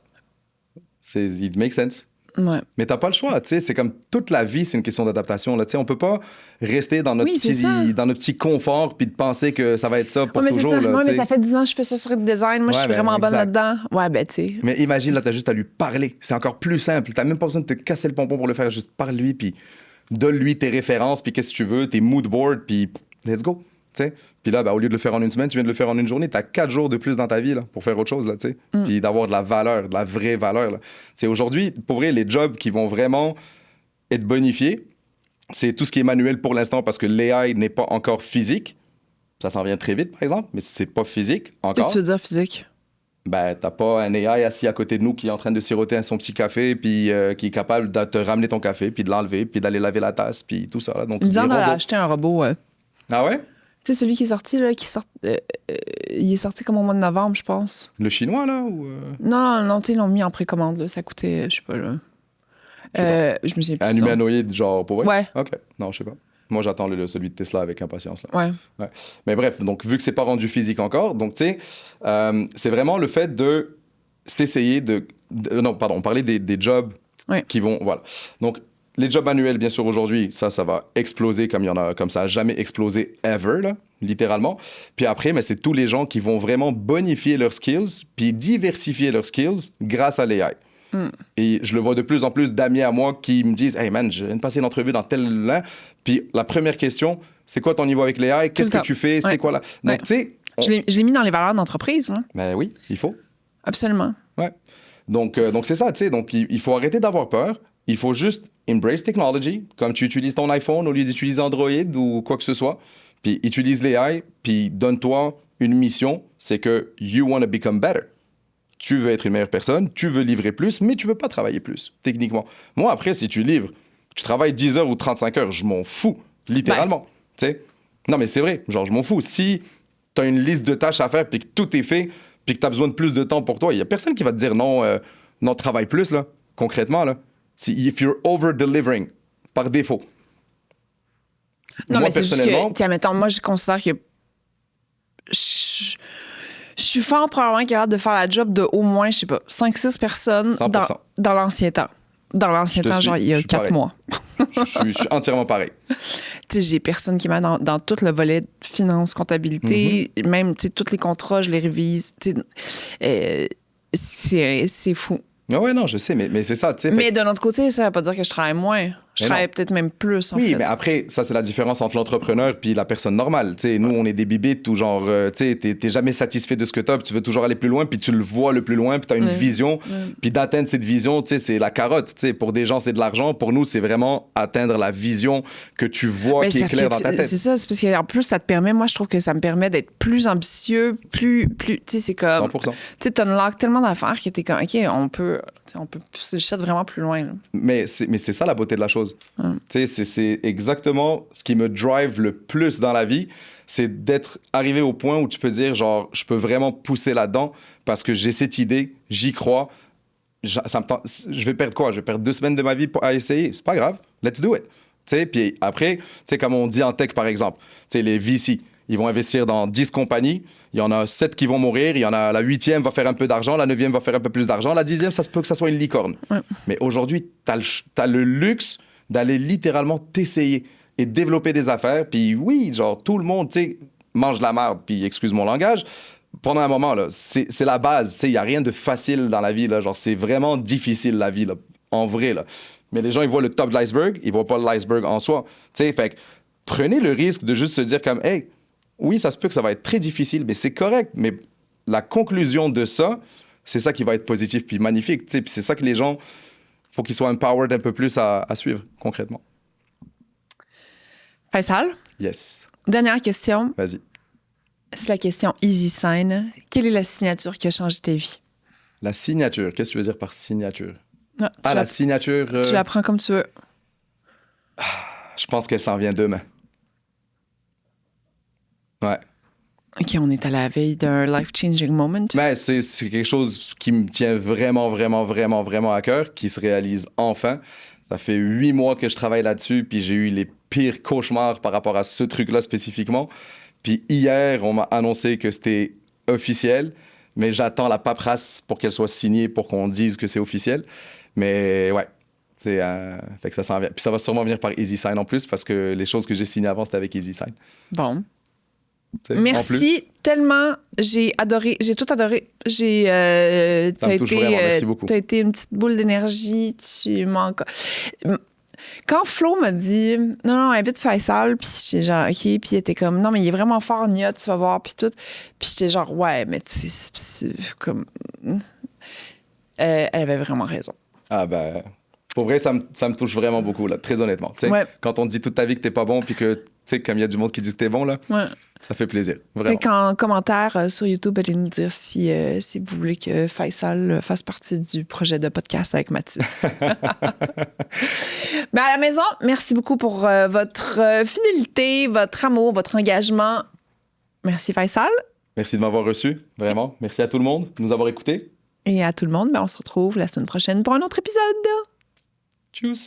[SPEAKER 1] It makes sense.
[SPEAKER 2] Ouais.
[SPEAKER 1] Mais t'as pas le choix, tu sais, c'est comme toute la vie, c'est une question d'adaptation, là, tu sais, on peut pas rester dans notre petit confort puis de penser que ça va être ça pour toujours, là,
[SPEAKER 2] mais ça fait 10 ans que je fais ça sur le design, moi je suis vraiment bonne là-dedans. Ouais, ben tu sais.
[SPEAKER 1] Mais imagine, là, t'as juste à lui parler, c'est encore plus simple, t'as même pas besoin de te casser le pompon pour le faire, juste parle-lui puis donne-lui tes références puis qu'est-ce que tu veux, tes mood boards puis let's go, tu sais. Puis là, ben, au lieu de le faire en une semaine, tu viens de le faire en une journée. Tu as 4 jours de plus dans ta vie là, pour faire autre chose. Là, puis d'avoir de la valeur, de la vraie valeur. Là. Aujourd'hui, pour vrai, les jobs qui vont vraiment être bonifiés, c'est tout ce qui est manuel pour l'instant parce que l'AI n'est pas encore physique. Ça s'en vient très vite, par exemple, mais c'est pas physique encore.
[SPEAKER 2] Qu'est-ce que tu veux dire physique?
[SPEAKER 1] Ben, t'as pas un AI assis à côté de nous qui est en train de siroter son petit café, puis qui est capable de te ramener ton café, puis de l'enlever, puis d'aller laver la tasse, puis tout ça. Là. Donc,
[SPEAKER 2] Ils ont acheté un robot.
[SPEAKER 1] Ah ouais?
[SPEAKER 2] Tu sais, celui qui est sorti, là, il est sorti comme au mois de novembre, je pense.
[SPEAKER 1] Le chinois, là? Ou
[SPEAKER 2] Non, tu sais, ils l'ont mis en précommande, là. Ça coûtait, je sais pas, là. Je me souviens plus.
[SPEAKER 1] Un humanoïde, genre, pour vrai?
[SPEAKER 2] Ouais.
[SPEAKER 1] OK. Non, je sais pas. Moi, j'attends celui de Tesla avec impatience. Là.
[SPEAKER 2] Ouais.
[SPEAKER 1] Mais bref, donc, vu que c'est pas rendu physique encore, donc, tu sais, c'est vraiment le fait de s'essayer on parlait des jobs qui vont... Voilà. Donc, les jobs manuels, bien sûr, aujourd'hui, ça va exploser comme ça a jamais explosé ever, là, littéralement. Puis après, mais c'est tous les gens qui vont vraiment bonifier leurs skills puis diversifier leurs skills grâce à l'AI. Et je le vois de plus en plus d'amis à moi qui me disent « Hey man, je viens de passer une entrevue dans tel... là. » Puis la première question, c'est quoi ton niveau avec l'AI? Qu'est-ce que tu fais? C'est quoi là? Donc, tu sais...
[SPEAKER 2] Je l'ai mis dans les valeurs d'entreprise, moi.
[SPEAKER 1] Ben oui, il faut.
[SPEAKER 2] Absolument.
[SPEAKER 1] Ouais. Donc c'est ça, tu sais. Donc, il faut arrêter d'avoir peur. Il faut juste embrace technology, comme tu utilises ton iPhone au lieu d'utiliser Android ou quoi que ce soit. Puis utilise l'AI, puis donne-toi une mission, c'est que you want to become better. Tu veux être une meilleure personne, tu veux livrer plus, mais tu veux pas travailler plus, techniquement. Moi, après, si tu livres, tu travailles 10 heures ou 35 heures, je m'en fous, littéralement. Tu sais? Non, mais c'est vrai, genre, je m'en fous. Si tu as une liste de tâches à faire, puis que tout est fait, puis que tu as besoin de plus de temps pour toi, il y a personne qui va te dire non, non, travaille plus, là, concrètement, là. If you're over-delivering, par défaut.
[SPEAKER 2] Non,
[SPEAKER 1] Moi,
[SPEAKER 2] mais c'est juste
[SPEAKER 1] personnellement,
[SPEAKER 2] que, tiens, mettons, moi, je considère que je suis fort probablement capable de faire la job de au moins, je sais pas, 5-6 personnes
[SPEAKER 1] 100%.
[SPEAKER 2] dans l'ancien temps. Dans l'ancien
[SPEAKER 1] Je te
[SPEAKER 2] temps,
[SPEAKER 1] suis,
[SPEAKER 2] genre, il y a
[SPEAKER 1] je suis
[SPEAKER 2] 4
[SPEAKER 1] pareil.
[SPEAKER 2] mois.
[SPEAKER 1] je suis entièrement pareil.
[SPEAKER 2] Tu sais, j'ai personne qui m'aide dans tout le volet finance, comptabilité,
[SPEAKER 1] Mm-hmm.
[SPEAKER 2] même, tu sais, tous les contrats, je les révise. Tu sais, c'est fou.
[SPEAKER 1] Ah ouais, non, je sais, mais c'est ça, tu sais.
[SPEAKER 2] Mais d'un autre côté, ça veut pas dire que je travaille moins. Je
[SPEAKER 1] Mais
[SPEAKER 2] travaille
[SPEAKER 1] non.
[SPEAKER 2] peut-être même plus, en
[SPEAKER 1] Oui,
[SPEAKER 2] fait.
[SPEAKER 1] mais après, ça, c'est la différence entre l'entrepreneur puis la personne normale. Tu sais, nous, on est des bibites où, genre, tu sais, t'es jamais satisfait de ce que t'as, puis tu veux toujours aller plus loin, puis tu le vois le plus loin, puis t'as une
[SPEAKER 2] Ouais.
[SPEAKER 1] vision. Puis d'atteindre cette vision, tu sais, c'est la carotte. Tu sais, pour des gens, c'est de l'argent. Pour nous, c'est vraiment atteindre la vision que tu vois
[SPEAKER 2] Ben,
[SPEAKER 1] qui est
[SPEAKER 2] parce
[SPEAKER 1] claire
[SPEAKER 2] que
[SPEAKER 1] dans ta tête.
[SPEAKER 2] c'est ça, c'est parce qu'en plus, ça te permet, moi, je trouve que ça me permet d'être plus ambitieux, plus tu sais, c'est comme,
[SPEAKER 1] 100%.
[SPEAKER 2] tu sais, t'unlocks tellement d'affaires que t'es comme, OK, on peut pousser le shit vraiment plus loin. Là.
[SPEAKER 1] Mais c'est ça la beauté de la chose. Tu sais, c'est exactement ce qui me drive le plus dans la vie, c'est d'être arrivé au point où tu peux dire, genre, je peux vraiment pousser là-dedans parce que j'ai cette idée, j'y crois. Je vais perdre quoi? Je vais perdre 2 semaines de ma vie à essayer. C'est pas grave. Let's do it. Tu sais, puis après, tu sais, comme on dit en tech, par exemple, tu sais, les VC, ils vont investir dans 10 compagnies. Il y en a 7 qui vont mourir. Il y en a la 8e va faire un peu d'argent. La 9e va faire un peu plus d'argent. La 10e, ça se peut que ça soit une licorne.
[SPEAKER 2] Ouais.
[SPEAKER 1] Mais aujourd'hui, t'as le luxe d'aller littéralement t'essayer et développer des affaires. Puis oui, genre, tout le monde, tu sais, mange de la merde. Puis excuse mon langage. Pendant un moment, là, c'est la base. Tu sais, il n'y a rien de facile dans la vie, là. Genre, c'est vraiment difficile, la vie, là. En vrai, là. Mais les gens, ils voient le top de l'iceberg. Ils voient pas l'iceberg en soi. Tu sais, fait que prenez le risque de juste se dire comme, hey, oui, ça se peut que ça va être très difficile, mais c'est correct. Mais la conclusion de ça, c'est ça qui va être positif puis magnifique. Tu sais, puis c'est ça que les gens, faut qu'ils soient empowered un peu plus à suivre, concrètement.
[SPEAKER 2] Faisal,
[SPEAKER 1] Yes.
[SPEAKER 2] dernière question.
[SPEAKER 1] Vas-y.
[SPEAKER 2] C'est la question Easy Sign. Quelle est la signature qui a changé ta vie?
[SPEAKER 1] La signature. Qu'est-ce que tu veux dire par signature?
[SPEAKER 2] Non,
[SPEAKER 1] Ah, la signature.
[SPEAKER 2] tu la prends comme tu veux.
[SPEAKER 1] Je pense qu'elle s'en vient demain. Ouais.
[SPEAKER 2] OK, on est à la veille d'un life-changing moment.
[SPEAKER 1] Mais c'est quelque chose qui me tient vraiment, vraiment, vraiment, vraiment à cœur, qui se réalise enfin. Ça fait 8 mois que je travaille là-dessus, puis j'ai eu les pires cauchemars par rapport à ce truc-là spécifiquement. Puis hier, on m'a annoncé que c'était officiel, mais j'attends la paperasse pour qu'elle soit signée pour qu'on dise que c'est officiel. Mais ouais, fait que ça s'en vient. Puis ça va sûrement venir par EasySign en plus, parce que les choses que j'ai signées avant, c'était avec EasySign.
[SPEAKER 2] Bon.
[SPEAKER 1] Tu sais, en plus.
[SPEAKER 2] Merci tellement. J'ai adoré. J'ai tout adoré.
[SPEAKER 1] Ça me touche vraiment. Merci beaucoup.
[SPEAKER 2] T'as été une petite boule d'énergie. Tu manques. Quand Flo m'a dit non, invite Faisal, puis j'étais genre, OK, puis il était comme, non, mais il est vraiment fort, Nia, tu vas voir, puis tout. Puis j'étais genre, ouais, mais tu sais, c'est comme. Elle avait vraiment raison.
[SPEAKER 1] Ah ben, pour vrai, ça me touche vraiment beaucoup, là, très honnêtement. Tu sais,
[SPEAKER 2] Ouais.
[SPEAKER 1] quand on te dit toute ta vie que t'es pas bon, puis que, tu sais, comme il y a du monde qui dit que t'es bon, là,
[SPEAKER 2] Ouais.
[SPEAKER 1] ça fait plaisir,
[SPEAKER 2] Fait
[SPEAKER 1] vraiment.
[SPEAKER 2] qu'en commentaire sur YouTube, allez nous dire si vous voulez que Faisal fasse partie du projet de podcast avec Mathis. Ben à la maison, merci beaucoup pour votre fidélité, votre amour, votre engagement. Merci Faisal.
[SPEAKER 1] Merci de m'avoir reçu, vraiment. Merci à tout le monde de nous avoir écoutés.
[SPEAKER 2] Et à tout le monde, ben, on se retrouve la semaine prochaine pour un autre épisode.
[SPEAKER 1] Tchuss!